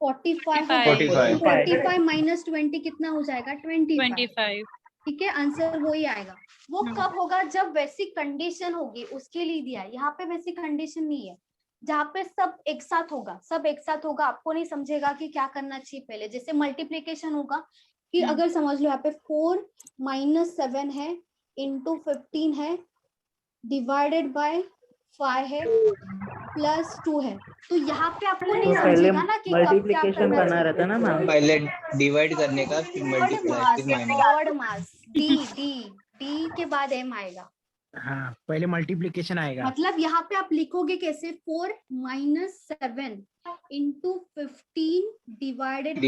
S2: 45 माइनस 20 कितना हो जाएगा? 25। ठीक है, आंसर वो ही आएगा। वो कब होगा? जब वैसी कंडीशन होगी उसके लिए दिया है। यहाँ पे वैसी कंडीशन नहीं है, जहाँ पे सब एक साथ होगा, आपको नहीं समझेगा कि क्या करना चाहिए पहले। जैसे मल्टीप्लिकेशन होगा कि अगर समझ लो यहाँ पे 4 - 7 है इंटू 15 है डिवाइडेड बाय 5 है प्लस 2 है, तो यहाँ पे आपको नहीं समझेगा ना कि
S13: मल्टीप्लिकेशन करना रहता ना मैम,
S4: पहले डिवाइड करने का फिर मल्टीप्लाई फिर माइनस।
S2: थर्ड मास डी के बाद एम आएगा।
S7: हाँ पहले मल्टीप्लिकेशन आएगा।
S2: मतलब यहाँ पे आप लिखोगे कैसे? 4 - 7 इंटू 15 डिवाइडेड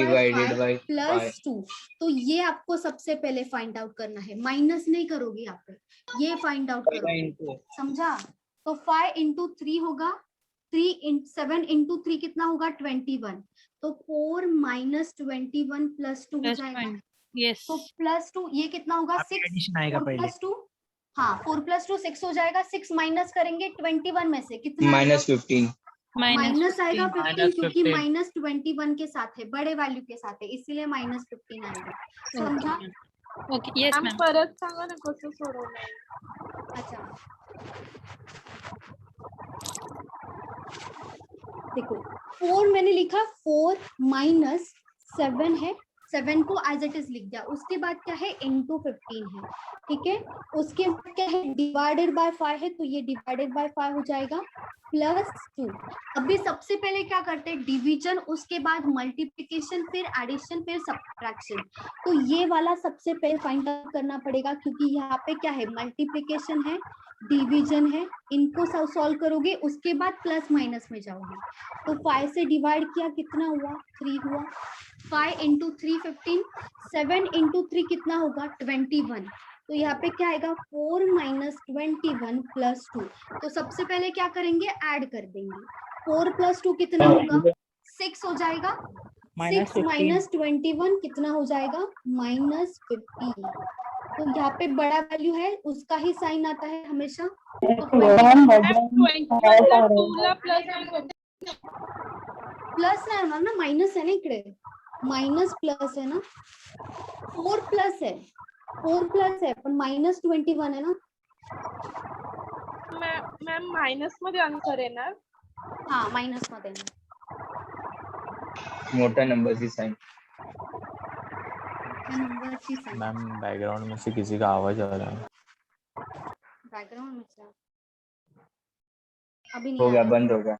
S2: बाय प्लस 2। तो ये आपको सबसे पहले फाइंड आउट करना है, माइनस नहीं करोगे यहाँ पे, ये फाइंड आउट करोगे, समझा? तो 5 into 3 होगा, 7 into 3 कितना होगा? 21। तो 4 - 21 प्लस 2 हो जाएगा।
S15: यस।
S2: तो प्लस 2 ये कितना होगा? 6 प्लस 2, हाँ 4 + 2 6 हो जाएगा। 6 माइनस करेंगे 21 में से कितना?
S4: -15
S2: माइनस आएगा 15, क्योंकि -21 के साथ है, बड़े वैल्यू के साथ है, इसीलिए -15 आएगा। समझा?
S15: Okay yes ma'am.
S8: परत सांगा ना कसं सोडवलं.
S2: अच्छा देखो 4 मैंने लिखा, 4 - 7 है, 7 को एज इट इज लिख दिया। उसके बाद क्या है? इंटू 15 है, ठीक है। उसके बाद क्या है? डिवाइडेड बाय 5 है, तो ये डिवाइडेड बाय 5 हो जाएगा प्लस 2। अभी सबसे पहले क्या करते हैं? डिवीजन, उसके बाद मल्टीप्लिकेशन, फिर एडिशन, फिर सब्ट्रैक्शन। तो ये वाला सबसे पहले फाइंड आउट करना पड़ेगा, क्योंकि यहाँ पे क्या है? मल्टीप्लिकेशन है, डिवीजन है, इनको सॉल्व करोगे, उसके बाद प्लस माइनस में जाओगे। तो 5 से डिवाइड किया, कितना हुआ? 3 हुआ। 5 into 3 15, 7 into 3 कितना होगा? 21। तो यहाँ पे क्या आएगा? 4 - 21 प्लस 2। तो सबसे पहले क्या करेंगे? ऐड कर देंगे। 4 + 2 कितना होगा? 6 हो जाएगा। 6 - 21 कितना हो जाएगा? -15। तो यहाँ पे बड़ा वैल्यू है, उसका ही साइन आता है हमेशा। तो प्लस नाही होणार ना, माइनस है ना इकडे, माइनस प्लस है ना, 4 प्लस है, 4 प्लस है पण -21 है ना।
S8: मॅम मायनस मध्ये आन्सर येणार.
S2: हाँ माइनस मध्ये
S4: मोठा नंबरची साइन.
S2: नंबरची साइन
S10: मैम बैकग्राउंड में से किसी का आवाज आ रहा है.
S2: बैकग्राउंड में से अभी नहीं
S4: हो
S2: आ
S4: गया,
S2: रहा.
S4: बंद हो गया.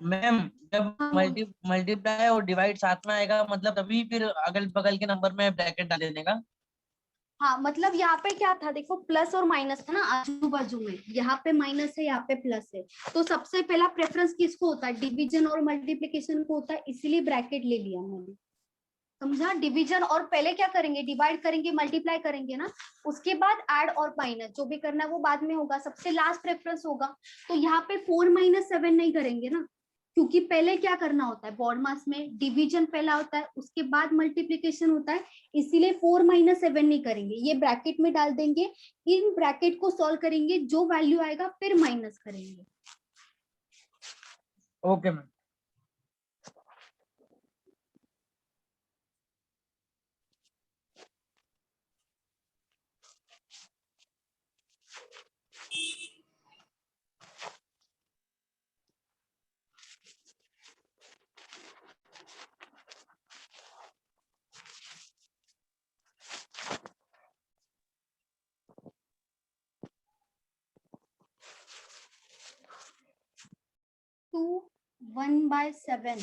S14: मैम जब मल्टीप्लाई और डिवाइड साथ में आएगा मतलब तभी फिर अगल बगल के नंबर में ब्रैकेट डाल देने का.
S2: हाँ मतलब यहाँ पे क्या था देखो, प्लस और माइनस था ना आजू बाजू में, यहाँ पे माइनस है यहाँ पे प्लस है, तो सबसे पहला प्रेफरेंस किसको होता है, डिवीजन और मल्टीप्लिकेशन को होता है, इसीलिए ब्रैकेट ले लिया मैंने. समझा. डिवीजन और पहले क्या करेंगे, डिवाइड करेंगे, मल्टीप्लाई करेंगे ना, उसके बाद ऐड और माइनस जो भी करना है वो बाद में होगा, सबसे लास्ट प्रेफरेंस होगा. तो यहाँ पे 4 - 7 नहीं करेंगे ना, क्योंकि पहले क्या करना होता है, बॉड मास में डिवीजन पहला होता है, उसके बाद मल्टीप्लिकेशन होता है, इसीलिए 4 - 7 नहीं करेंगे, ये ब्रैकेट में डाल देंगे. इन ब्रैकेट को सॉल्व करेंगे, जो वैल्यू आएगा फिर माइनस करेंगे.
S14: Okay ma'am.
S2: Two 1/7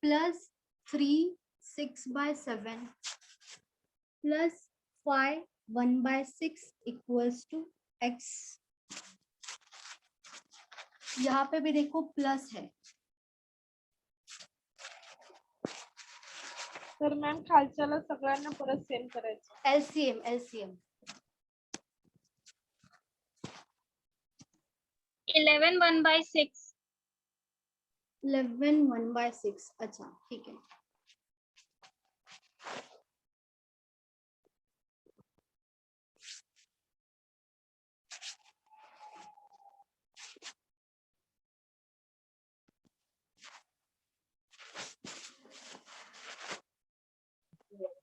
S2: plus 3 6/7 plus 5 1/6 equals to x. यहाँ पे भी देखो प्लस है.
S8: तर मॅम खालच्याला सगळ्यांना परत सेम करायचं.
S2: एलसीएम
S11: 11 1/6.
S2: 11 1/6. अच्छा ठीक है.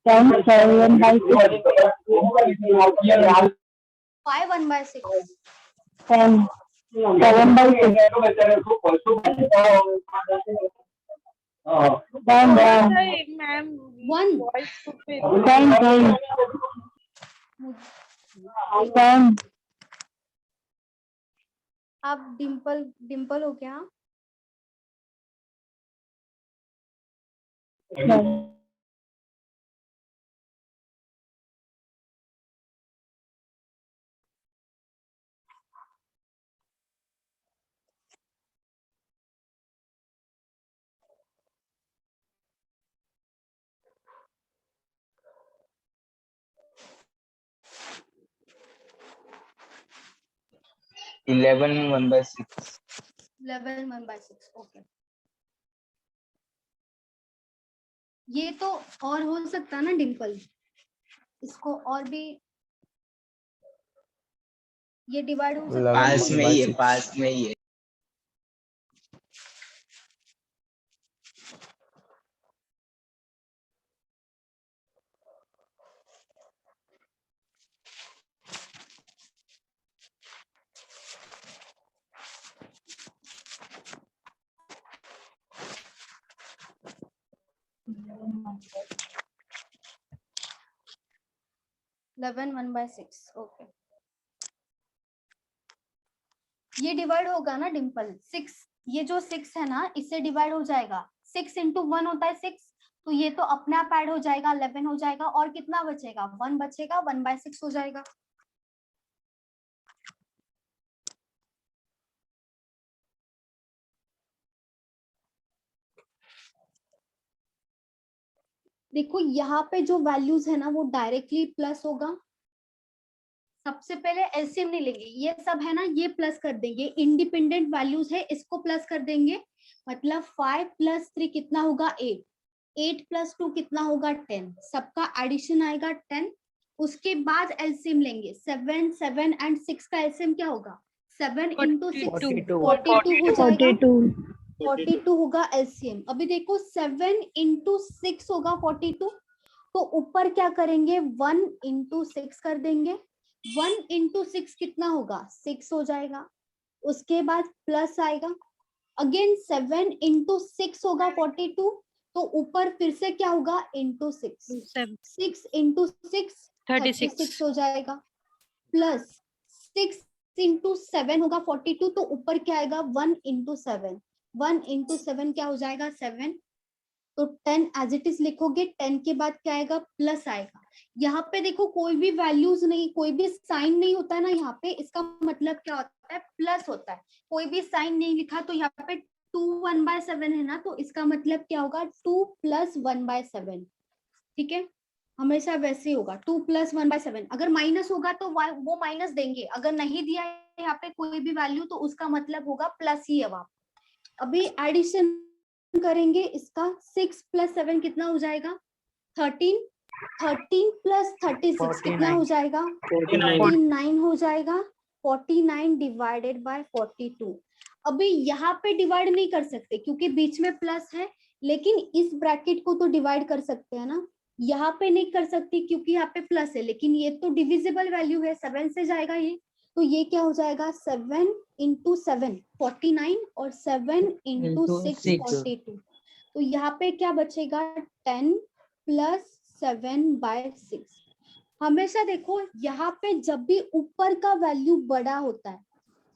S9: Ten 7/6.
S2: 5 1/6.
S9: 10 7/6. 10
S8: मॅम
S2: 1
S8: वॉइस खूप
S9: 10 10.
S2: आप डिम्पल हो क्या.
S4: इलेवन 1/6.
S2: 11 1/6. ओके. ये तो और हो सकता ना डिम्पल, इसको और भी ये डिवाइड हो सकता है.
S4: पास में ही है, पास में ही है.
S2: इलेवन 1/6. ओके. ये डिवाइड होगा ना डिम्पल, 6, ये जो 6 है ना इससे डिवाइड हो जाएगा. 6 × 1 होता है 6, तो ये तो अपने आप ऐड हो जाएगा, 11 हो जाएगा, और कितना बचेगा, 1 बचेगा, 1/6 हो जाएगा. देखो यहाँ पे जो वैल्यूज है ना वो डायरेक्टली प्लस होगा. सबसे पहले एलसीएम नहीं लेंगे, ये सब है ना ये प्लस कर देंगे, इंडिपेंडेंट वैल्यूज है इसको प्लस कर देंगे. मतलब 5 + 3 कितना होगा 8, 8 + 2 कितना होगा 10, सबका एडिशन आएगा 10. उसके बाद एलसीएम लेंगे, 7 7 एंड 6 का एलसीएम क्या होगा, 7 × 6 42 हो जाएगा. 42 होगा एलसीएम. अभी देखो 7 × 6 होगा 42, तो ऊपर क्या करेंगे 1 × 6 कर देंगे, 1 इंटू 6 कितना होगा 6 हो जाएगा। उसके बाद प्लस आएगा, अगेन 7 इंटू 6 होगा 42, तो ऊपर फिर से क्या होगा इंटू 6, 6 इंटू 6 36 हो जाएगा, प्लस 6 इंटू 7 होगा 42, तो ऊपर क्या आएगा 1 इंटू 7, 1 इंटू 7 क्या हो जाएगा 7, तो 10 एज इट इज लिखोगे, 10 के बाद क्या आएगा प्लस आएगा। यहाँ पे देखो कोई भी वैल्यूज नहीं, कोई भी साइन नहीं होता है ना यहाँ पे, इसका मतलब क्या होता है प्लस होता है। कोई भी साइन नहीं लिखा तो यहाँ पे 2 1/7 है ना, तो इसका मतलब क्या होगा 2 + 1/7। ठीक है, हमेशा वैसे ही होगा 2 + 1/7। अगर माइनस होगा तो वो माइनस देंगे, अगर नहीं दिया है यहाँ पे कोई भी वैल्यू तो उसका मतलब होगा प्लस ही है वहां। अभी एडिशन करेंगे इसका, 6 + 7 कितना हो जाएगा 13, 13 + 36 कितना हो जाएगा 49 हो जाएगा, 49 डिवाइडेड बाय 42। अभी यहाँ पे डिवाइड नहीं कर सकते क्योंकि बीच में प्लस है, लेकिन इस ब्रैकेट को तो डिवाइड कर सकते हैं ना, यहाँ पे नहीं कर सकती क्योंकि यहाँ पे प्लस है, लेकिन ये तो डिविजिबल वैल्यू है, 7 से जाएगा ये, तो ये क्या हो जाएगा 7 इंटू 7 49 और 7 इंटू 6 42, तो यहाँ पे क्या बचेगा 10 + 7/6। हमेशा देखो यहाँ पे जब भी ऊपर का वैल्यू बड़ा होता है,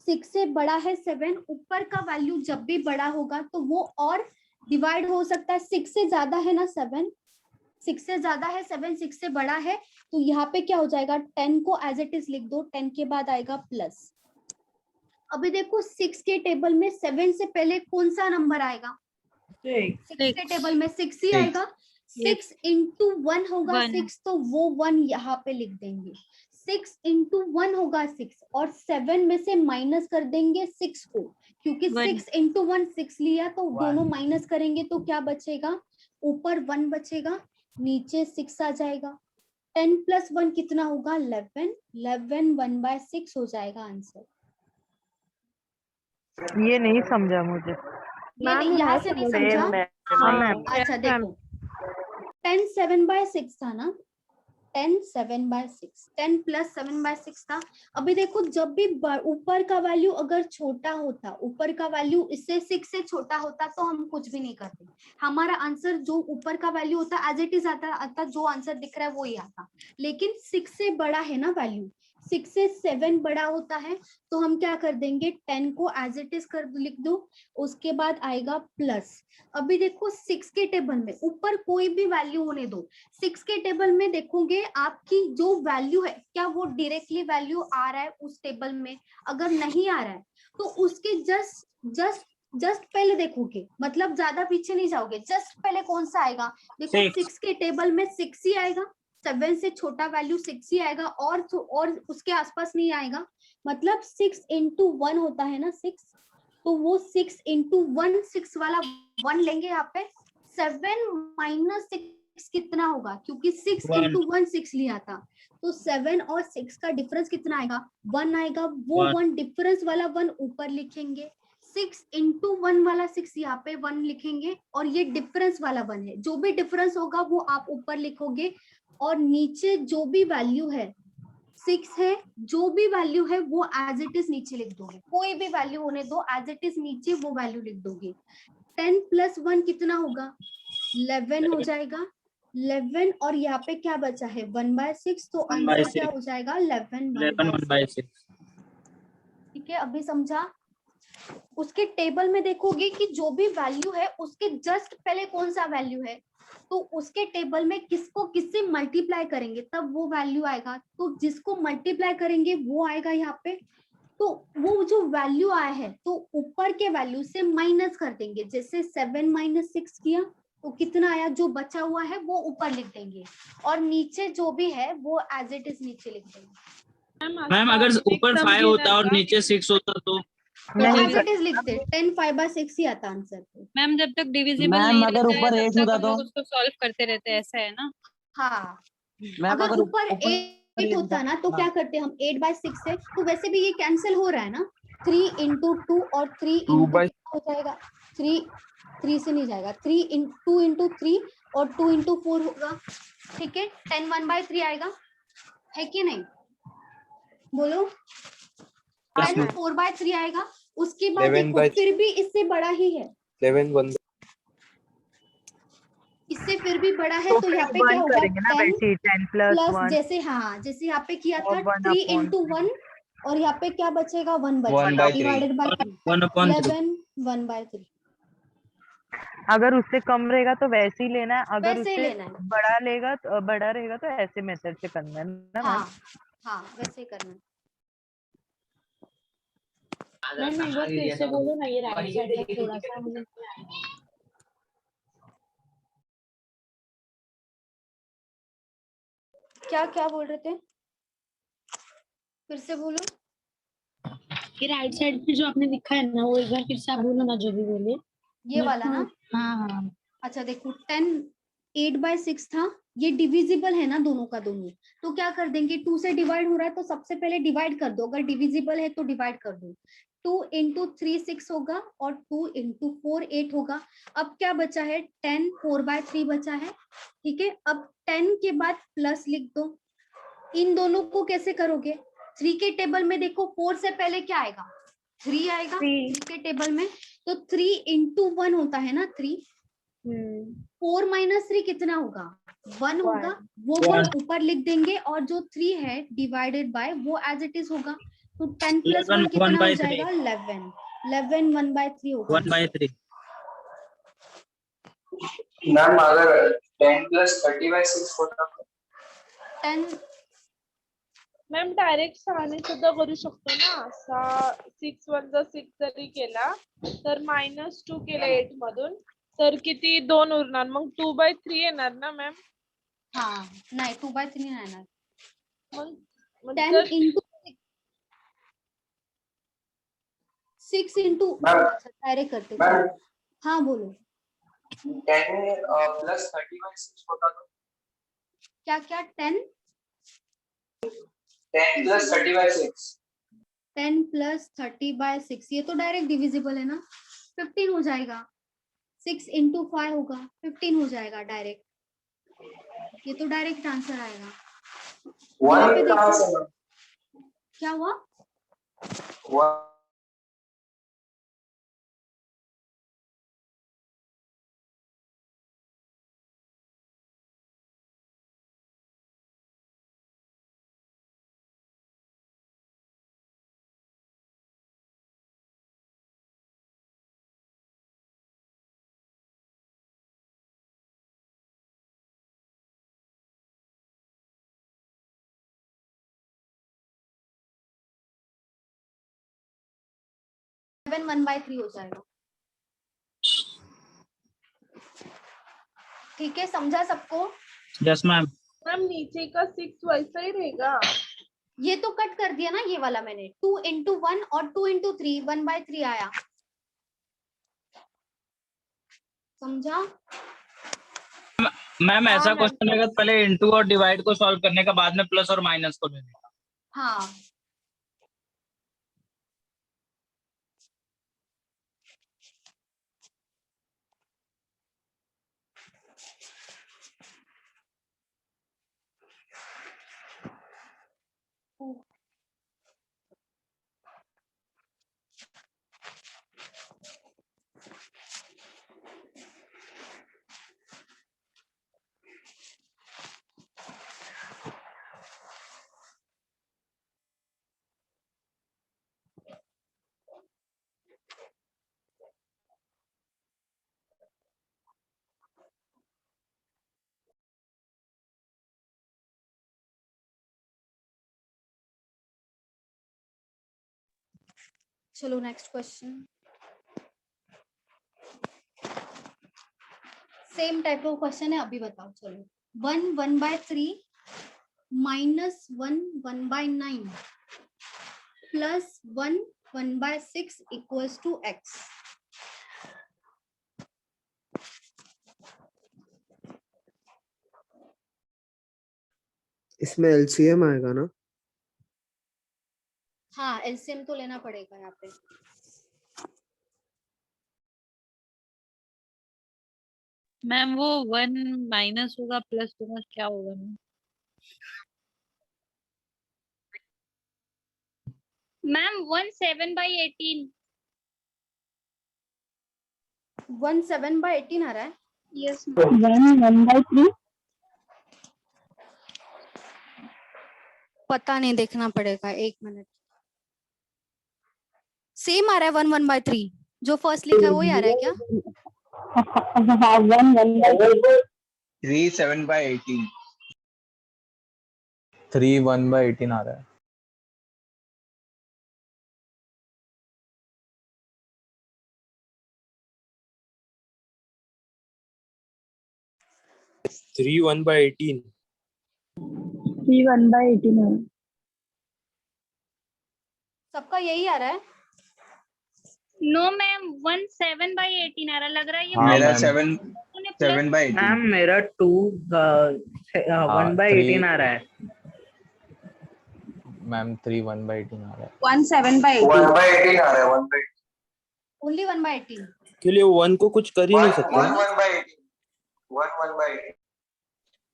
S2: 6 से बड़ा है 7, ऊपर का वैल्यू जब भी बड़ा होगा तो वो और डिवाइड हो सकता है। 6 से ज्यादा है ना 7, 6 से ज्यादा है 7, 6 से बड़ा है, तो यहाँ पे क्या हो जाएगा 10 को एज इट इज लिख दो, 10 के बाद आएगा प्लस। अभी देखो 6 के टेबल में 7 से पहले कौन सा नंबर आएगा 6 के टेबल में 6 ही आएगा, 6 इंटू 1 होगा 6, तो वो 1 यहाँ पे लिख देंगे, 6 इंटू 1 होगा 6, और 7 में से माइनस कर देंगे 6 को, क्योंकि 6 इंटू 1 6 लिया, तो दोनों माइनस करेंगे तो क्या बचेगा ऊपर 1 बचेगा, नीचे 6 आ जाएगा। 10 + 1 कितना होगा 11, 11 1/6 हो जाएगा आंसर।
S9: ये नहीं समझा मुझे।
S2: ये नहीं, यहाँ से नहीं समझा। हाँ, अच्छा देखो 10 7/6 था ना, 10 7/6, 10 + 7/6 था। अभी देखो जब भी ऊपर का वैल्यू अगर छोटा होता, ऊपर का वैल्यू इससे 6 से छोटा होता तो हम कुछ भी नहीं करते, हमारा आंसर जो ऊपर का वैल्यू होता एज इट इज आता, जो आंसर दिख रहा है वो ही आता। लेकिन 6 से बड़ा है ना वैल्यू, 6 से 7 बड़ा होता है, तो हम क्या कर देंगे 10 को एज इट इज कर लिख दो, उसके बाद आएगा प्लस। अभी देखो 6 के टेबल में ऊपर कोई भी वैल्यू होने दो, 6 के टेबल में देखोगे आपकी जो वैल्यू है क्या वो डायरेक्टली वैल्यू आ रहा है उस टेबल में, अगर नहीं आ रहा है तो उसके जस्ट पहले देखोगे, मतलब ज्यादा पीछे नहीं जाओगे, जस्ट पहले कौन सा आएगा देखो 6 के टेबल में 6 ही आएगा, 7 से छोटा वैल्यू 6 ही आएगा, और उसके आसपास नहीं आएगा, मतलब 6 इंटू 1 होता है ना 6, तो वो 6 इंटू 1 6 वाला 1 लेंगे यहाँ पे। 7 - 6 कितना होगा, क्योंकि 6 इंटू 1 6 लिया था, तो 7 और 6 का डिफरेंस कितना आएगा 1 आएगा, वो 1 डिफरेंस वाला 1 ऊपर लिखेंगे, 6 इंटू 1 वाला 6 यहाँ पे 1 लिखेंगे, और ये डिफरेंस वाला 1 है, जो भी डिफरेंस होगा वो आप ऊपर लिखोगे, और नीचे जो भी वैल्यू है 6 है, जो भी वैल्यू है वो एज इट इज नीचे लिख दोगे, कोई भी वैल्यू होने दो एज इट इज नीचे वो वैल्यू लिख दोगे। 10 + 1 कितना होगा 11 हो जाएगा, 11, और यहाँ पे क्या बचा है 1/6, तो आंसर क्या हो जाएगा 11/6। ठीक है, अभी समझा। उसके टेबल में देखोगे कि जो भी वैल्यू है उसके जस्ट पहले कौन सा वैल्यू है, तो उसके टेबल में किसको किससे मल्टीप्लाई करेंगे तब वो वैल्यू आएगा, तो जिसको मल्टीप्लाई करेंगे वो आएगा यहाँ पे, तो वो जो वैल्यू आया है तो ऊपर के वैल्यू से माइनस कर देंगे, जैसे 7 - 6 किया तो कितना आया, जो बचा हुआ है वो ऊपर लिख देंगे, और नीचे जो भी है वो एज इट इज नीचे लिख देंगे।
S1: मैम अगर ऊपर 5 होता और नीचे 6 होता तो
S2: एज इट इज लिखते, 10 5/6 ही आता आंसर।
S15: मैम जब तक डिविजिबल
S14: मैम
S15: नहीं
S14: अगर
S15: रहता
S14: ऊपर
S15: है
S14: 8
S15: तब
S14: होता
S15: तक
S14: तो
S15: हम लोग उसको सॉल्व करते रहते हैं, ऐसा है ना।
S2: हाँ,
S14: मैम
S2: अगर ऊपर 8 होता ना तो क्या करते हम 8/6 से, तो वैसे भी ये कैंसिल हो रहा है ना, 3 × 2 और 3 × हो जाएगा 3 से नहीं जाएगा, 2 × 3 और 2 × 4 होगा। ठीक है, 10 1/3 आएगा, है कि नहीं। बोलो।
S1: Yes,
S2: 10
S1: ma'am.
S2: 4/3 आएगा। उसके बाद
S12: 11
S2: देखो
S12: by-
S2: फिर भी इससे बड़ा ही है,
S12: 11 1
S2: इससे फिर भी बड़ा है,
S9: तो
S2: तो
S9: फिर
S2: यहाँ पे क्या
S9: 1
S2: होगा,
S9: करेंगे ना
S2: 10
S9: वैसे 10 प्लस
S2: प्लस
S9: 1
S2: जैसे, हाँ जैसे यहाँ पे किया
S9: और
S2: था
S9: 1
S2: 3
S9: अपॉन
S2: इंटू 1, और यहाँ पे क्या बचेगा, 1 बचेगा
S4: 1/3
S2: डिवाइडेड बाय 3,
S1: 1/3
S2: 11 1/3
S9: अगर उससे कम रहेगा तो वैसे ही लेना है, अगर
S2: वैसे ही
S9: उससे
S2: लेना है।
S9: बड़ा लेगा तो बड़ा रहेगा तो ऐसे मेथड से करना है ना
S2: हाँ
S9: मैम।
S2: हाँ वैसे ही करना है।
S8: मैम एक बार फिर से बोलो ना, ये राइट साइड का थोड़ा सा मुझे नहीं आया।
S2: क्या क्या बोल रहे थे, फिर से बोलो।
S15: ये राइट साइड पे जो आपने लिखा है ना, वो एक बार फिर से आप बोलो ना, जो भी बोले।
S2: ये वाला ना,
S15: हाँ हाँ।
S2: अच्छा देखो 10 8/6 था, ये डिविजिबल है ना दोनों का दोनों, तो क्या कर देंगे, 2 से डिवाइड हो रहा है तो सबसे पहले डिवाइड कर दो, अगर डिविजिबल है तो डिवाइड कर दो। 2 इंटू 3 6 होगा और 2 इंटू 4 8 होगा। अब क्या बचा है, 10 4/3 बचा है, ठीक है। अब 10 के बाद प्लस लिख दो। इन दोनों को कैसे करोगे, 3 के टेबल में देखो 4 से पहले क्या आएगा, 3 आएगा 3 के टेबल में, तो 3 इंटू 1 होता है ना 3, 4 माइनस 3 कितना होगा, 1 होगा, वो 1 ऊपर लिख देंगे, और जो 3 है डिवाइडेड बाय वो एज इट इज होगा, तो 10 प्लस 1 कितना हो जाएगा, 11 11 1/3 होगा।
S1: 1/3
S12: मैम अगर 10 प्लस 30/6 होता तो
S2: 10
S8: मॅम डायरेक्ट 6 ने सुद्धा करू शकतो ना, 6 1 जा 6 जरी केला तर -2 केला 8 मधून, तर किती 2 उरणार, मग 2/3 येणार ना मॅम।
S2: हाँ नहीं 2/3 नहीं आना,
S8: मग
S2: 10 इंटू 6 इंटू, अच्छा डायरेक्ट करते चलो। हाँ बोलो
S12: 10 प्लस 30/6 होता तो
S2: क्या क्या, 10
S12: प्लस 30/6
S2: 10 प्लस 30/6, ये तो डायरेक्ट डिविजिबल है ना, 15 हो जाएगा। 6 इंटू 5 होगा, 15 हो जाएगा डायरेक्ट, ये तो डायरेक्ट आंसर आएगा। यहाँ पे
S12: 1 कहाँ से
S2: देखो क्या हुआ,
S12: 1
S2: 7 1/3 हो जाएगा। ठीक है, समझा सबको।
S1: Yes ma'am.
S8: मैम नीचे का 6 वैसा ही रहेगा,
S2: ये तो कट कर दिया ना, ये वाला मैंने 2 इंटू 1 और 2 इंटू 3 1/3 आया, समझा।
S1: मैम ऐसा क्वेश्चन रहेगा तो पहले इंटू और डिवाइड को सॉल्व करने का, बाद में प्लस और माइनस को लेने का।
S2: हाँ चलो next question, same type of question है, अभी बताओ। चलो 1 1/3 minus 1 1/9 plus 1 1/6 equals to x।
S17: इसमें एलसीएम आएगा ना,
S2: हाँ एलसीएम तो लेना पड़ेगा यहाँ पे।
S15: मैम वो 1 माइनस होगा प्लस होगा, क्या होगा मैम?
S11: मैम 17/18।
S2: 17/18 आ रहा है।
S11: यस
S6: 1/3।
S2: पता नहीं, देखना पड़ेगा, 1 मिनट। सेम आ रहा है 1/3 जो फर्स्ट लिखा है, वही आ रहा है क्या?
S4: 3 7/18।
S10: 3 1/18 आ रहा है।
S17: 3 1/18।
S6: 3 1/18 है।
S2: सबका यही आ रहा है।
S11: नो मैम 17/18 आ रहा, लग रहा है ये
S10: हाँ,
S4: मेरा
S10: मैम।
S4: 7/18।
S13: मैम मेरा 1/18 आ रहा है।
S10: मैम 3 1/18 आ रहा है।
S12: 1/18 आ रहा है 1/18।
S2: ओनली 1/18।
S17: के लिए 1 को कुछ कर ही नहीं सकते।
S12: 1/18। 1/18।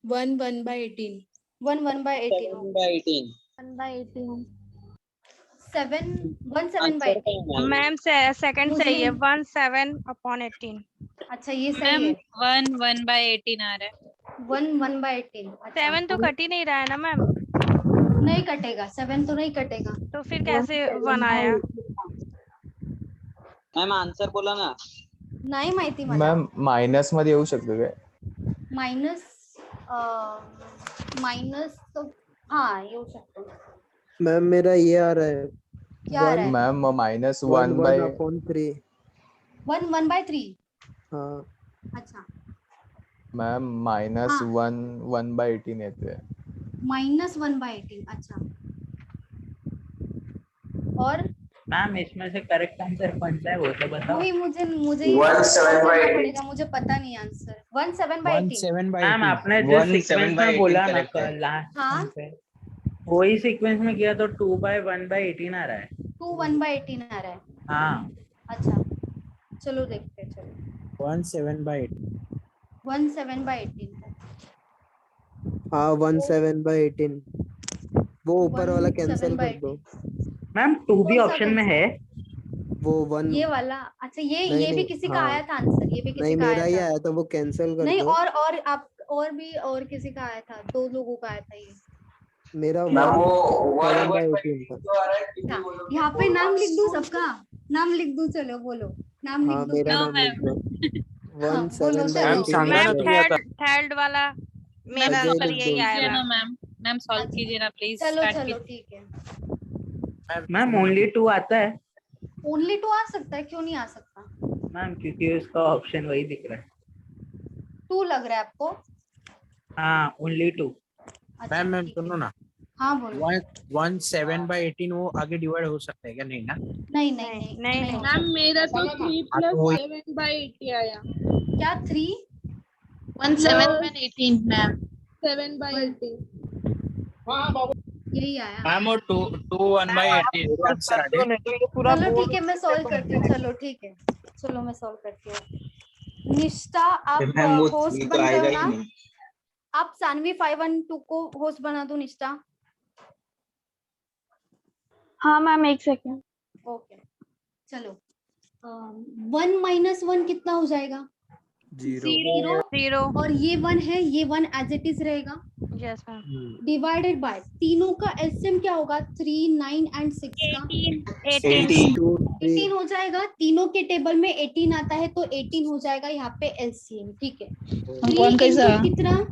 S16: 1/18।
S2: 1/18
S14: 1/18।
S2: 1/18 7 1/7/18।
S5: मैम सेकंड सही है 17/18।
S2: अच्छा ये सही
S15: मैम
S2: है।
S15: 1/18 आ रहा है।
S2: 1/18।
S5: 7 तो कट ही नहीं रहा है ना मैम।
S2: नहीं कटेगा, 7 तो नहीं कटेगा।
S5: तो फिर कैसे 1 आया?
S14: मैम आंसर बोला ना।
S2: नाही माहिती मला।
S10: मॅम मायनस मध्ये येऊ शकतो काय?
S2: माइनस तो हाँ येऊ शकतो।
S18: मैम मेरा ये आ रहा है।
S2: क्या आ रहा है?
S10: मैम -1/3।
S2: 1/3।
S18: हाँ
S2: अच्छा
S10: मैम -1/18 येते।
S2: -1/18। अच्छा और
S13: मैम इसमें से करेक्ट आंसर कौन सा है वो तो बताओ।
S2: वही मुझे
S12: 1/7/18
S2: पड़ेगा, मुझे पता नहीं आंसर। 1/7/18।
S13: मैम आपने जो सीक्वेंस में बोला ना लास्ट
S2: हाँ
S13: पे वही सीक्वेंस में किया तो 2/1/18 आ रहा है।
S2: 2/1/18 आ रहा है।
S13: हाँ
S2: अच्छा चलो देखते हैं। चलो
S7: 1/7/18।
S2: 1/7/18।
S18: हाँ 1/7/18। वो ऊपर वाला कैंसिल कर दो।
S13: मैम 2 भी
S2: कौन सा
S13: ऑप्शन में है।
S18: वो 1
S2: ये वाला। अच्छा ये
S18: नहीं,
S2: भी
S18: नहीं,
S2: किसी का
S18: हाँ।
S2: आया था आंसर, ये भी किसी
S18: नहीं
S2: का
S18: मेरा
S2: आया
S18: ही
S2: था।
S18: आया था, वो कैंसिल कर
S2: नहीं
S18: दो।
S2: और आप और किसी का आया था, 2 लोगों का आया था ये।
S18: मेरा
S12: मैम वो
S18: 1/7/18 था।
S12: तो आ रहा है क्योंकि वो लोग
S2: यहाँ पे नाम लिख दूं सबका? नाम लिख दूं? चलो बोलो नाम लिख
S18: हाँ
S2: दूं।
S18: मेरा
S15: नो
S18: नाम लिख दो।
S2: हाँ, बोलो,
S18: 1/7/18
S5: मैम
S18: है।
S5: थर्ड वाला मेरा
S18: अजय
S5: आंसर
S18: लिख
S5: यही
S18: दो
S5: आया
S18: उसमें।
S5: था।
S15: मैम सॉल्व कीजिए ना प्लीज।
S2: चलो चलो ठीक है।
S13: मैम ओनली 2 आता है
S2: ओनली 2 आ सकता है, क्यों नहीं आ सकता?
S13: मैम क्योंकि उसका ऑप्शन वही दिख रहा है।
S2: 2 लग रहा है आपको?
S13: हाँ ओनली 2।
S2: अच्छा
S7: मैम सुनो ना।
S2: हाँ बोलो।
S7: 1/7/18 वो आगे डिवाइड हो सकता है क्या? नहीं ना।
S2: नहीं नहीं नहीं नहीं
S8: मैम मेरा तो 3
S7: हाँ, तो वही-
S8: 7/80 आया।
S2: क्या 3
S15: 1/7/18 मैम।
S8: 7/80।
S2: यही आया।
S1: मैम वो 2 1/18
S7: आंसर आ गया।
S2: चलो ठीक है मैं सॉल्व करती हूँ। चलो ठीक है, चलो मैं सॉल्व करती हूँ। निष्ठा आप
S4: मैम वो
S2: होस्ट
S4: 3
S2: बन
S4: तो
S2: रहे
S4: आएगा
S2: हो
S4: ही
S2: ना?
S4: नहीं।
S2: आप सानवी 5 1 2 को होस्ट बना दो निष्ठा।
S5: हाँ मैम एक सेकेंड।
S2: ओके चलो 1 - 1 कितना हो जाएगा?
S13: 0।
S2: और ये 1 है, ये 1 एज इट इज रहेगा।
S5: Yes ma'am.
S2: डिवाइडेड बाय तीनों का एलसीएम क्या होगा? 3 9 एंड 6 का 18 हो जाएगा। तीनों के टेबल में 18 आता है तो 18 हो जाएगा यहाँ पे एलसीएम। ठीक है 3
S15: कैसा?
S2: into कितना?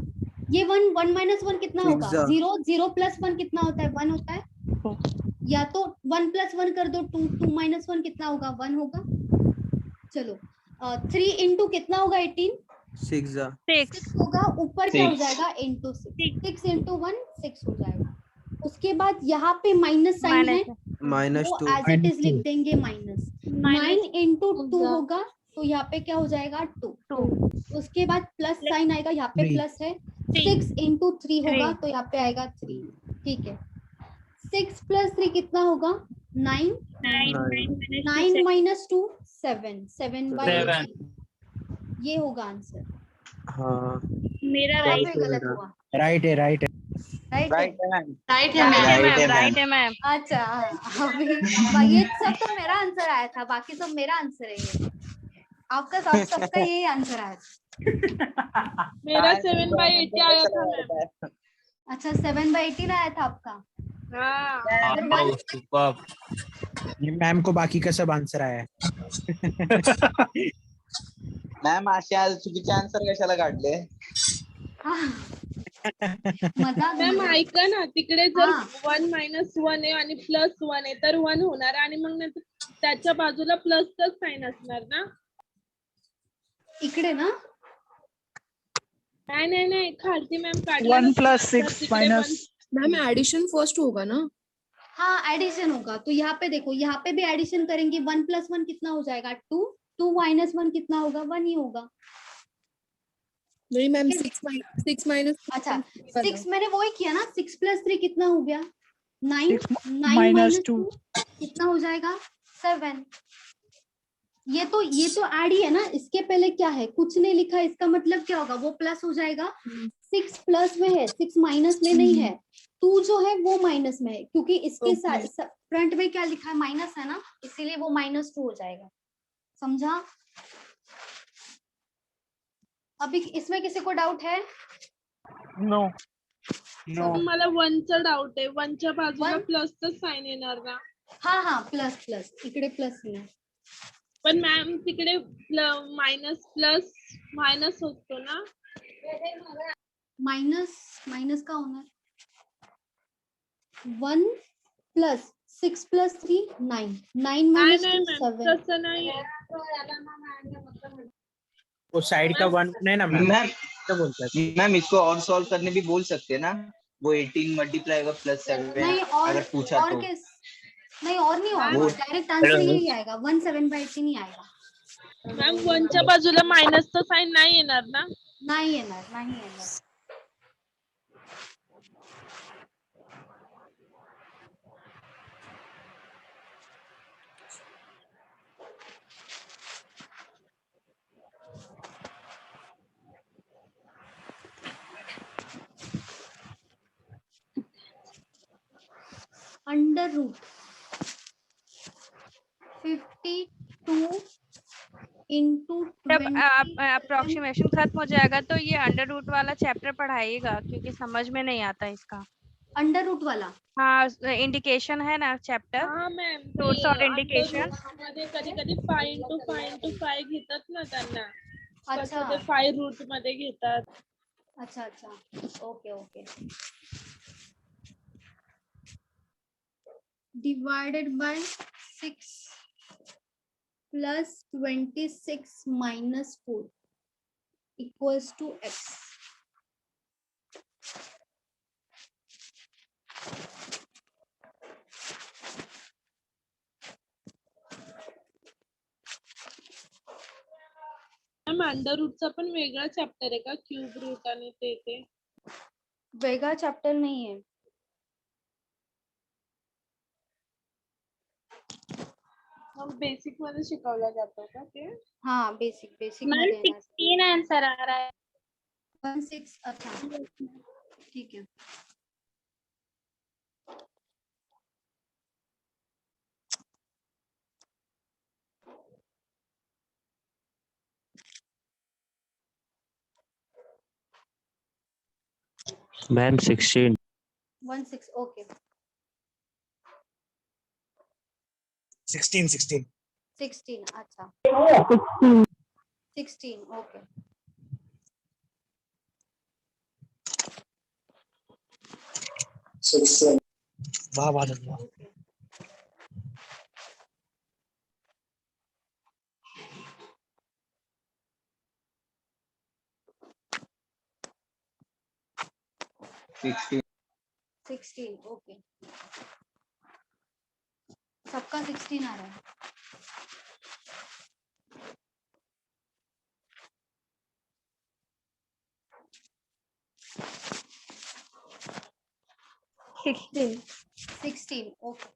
S2: ये 1 1 - 1 कितना होगा?
S18: 6
S2: 0 0 + 1 कितना होता है? 1 होता है। या तो 1 + 1 कर दो, 2 2 - 1 कितना होगा? 1 होगा। चलो 3 into कितना होगा? 18 6 होगा। ऊपर क्या हो जाएगा? into 6 6 into 1 6 हो जाएगा। उसके बाद यहाँ पे माइनस साइन है, वो
S18: -2
S2: एज इट इज लिख देंगे माइनस। 9 into 2 होगा तो यहाँ पे क्या हो जाएगा? 2। उसके बाद प्लस साइन आएगा, यहाँ पे प्लस है। 6 into 3 होगा तो यहाँ पे आएगा 3। ठीक है 6 + 3 कितना होगा? 9 9 - 2 7 7/18 ये होगा आंसर।
S18: हाँ
S11: मेरा
S2: या
S11: राइट
S2: फिर गलत हुआ?
S7: राइट है।
S2: राइट
S12: राइट है मैम।
S11: राइट है
S4: Right
S11: मैम।
S4: है
S5: राइट
S4: मैम।
S5: है मैम।
S2: अच्छा अभी ये सब तो मेरा आंसर आया था, बाकी सब मेरा आंसर है ये। आपका सबका यही आंसर आया था।
S8: मेरा 7/80 आया था मैम।
S2: अच्छा 7/18 आया था आपका।
S8: हाँ
S2: फिर one-
S7: ये मैम को बाकी का सब आंसर आया है.
S4: मॅम असे आज चुकीचे आन्सर कशाला काढले?
S2: मजाक
S8: मॅम
S2: मध्ये.
S8: ऐका ना, तिकडे जर
S2: हा.
S8: 1 - 1 आहे आणि +1 आहे तर 1 होणार आणि मग नंतर त्याच्या बाजूला प्लसच साइन असणार ना.
S2: इकडे ना
S8: नाही नाही खालती मॅम काढलं
S19: 1
S8: ना,
S19: +
S8: तर
S19: 6
S8: तिकडे
S19: -
S8: one-
S16: मैम एडिशन फर्स्ट होगा ना?
S2: हाँ एडिशन होगा, तो यहाँ पे देखो, यहाँ पे भी एडिशन करेंगे। 1 + 1 कितना हो जाएगा? 2। 2 - 1 कितना होगा? 1 ही होगा।
S16: नहीं मैम 6 माइनस
S2: अच्छा 6 मैंने वही किया ना। 6 + 3 कितना हो गया? 9।
S19: 6
S2: 9 -
S19: - 2
S2: 2 कितना हो जाएगा? 7। ये तो ऐड ही है ना, इसके पहले क्या है? कुछ नहीं लिखा, इसका मतलब क्या होगा? वो प्लस हो जाएगा। 6 प्लस में है, 6 माइनस में नहीं है। 2 जो है वो माइनस में है, क्योंकि इसके फ्रंट में क्या लिखा है? माइनस है ना, इसीलिए वो -2 हो जाएगा। समझा? अभी इसमें किसी को डाउट है?
S19: नो
S8: मला 1चा डाऊट आहे. 1च्या बाजूला प्लसच साइन येणार ना.
S2: हाँ प्लस इकडे प्लस येणार।
S8: पण मॅम तिकडे मायनस प्लस मायनस होतो ना.
S2: माइनस का होणार? 1 + 6 + 3 9। 9
S8: नाही
S2: -
S8: नाही
S2: 2
S8: मॅम
S2: 7।
S8: तसं नाही.
S7: वो साइड का 1 है ना मैम.
S4: मैम
S7: क्या बोलता है?
S4: मैम इसको और सॉल्व करने भी बोल सकते हैं ना, वो 18 मल्टीप्लाई होगा +7
S2: नहीं
S4: अगर पूछा
S2: और
S4: तो।
S2: नहीं और नहीं होगा,
S4: वो
S2: डायरेक्ट आंसर यही आएगा। 1 7/18 ही आएगा।
S8: मॅम 1च्या बाजूला मायनसचं साइन नाही येणार ना.
S2: नहीं येणार। √52 ×
S5: जब
S2: 20
S5: अप्रोक्सीमेशन खत्म हो जाएगा तो ये अंडर रूट वाला चैप्टर पढ़ाइएगा, क्योंकि समझ में नहीं आता इसका।
S2: अंडर रूट वाला?
S5: हाँ इंडिकेशन है ना चैप्टर,
S8: हा मॅम
S5: सोर्स ऑफ इंडिकेशन।
S8: मध्ये कधी कधी 5 × 5 × 5 घेतात ना त्यांना.
S2: अच्छा
S8: कसं ते 5 रूट मध्ये घेतात.
S2: अच्छा okay. Divided by 6 + 26 - 4 = x।
S8: Ma'am under रूटचा पण वेगळा चॅप्टर आहे का? क्यूब रूट आणि ते
S2: वेगळा चैप्टर नहीं है।
S8: मग बेसिक मध्ये शिकवलं जातं का ते?
S2: हाँ बेसिक
S11: मैम
S2: मध्ये है ना।
S11: 16 आंसर आ रहा है।
S2: 16 अच्छा ठीक है।
S17: Ma'am 16
S2: 16 okay.
S20: 16
S2: अच्छा 16 ओके।
S20: वाह वाह वाह।
S4: Sixteen
S2: 16 okay. सबका 16 आ रहा है।
S3: Sixteen
S2: 16 okay.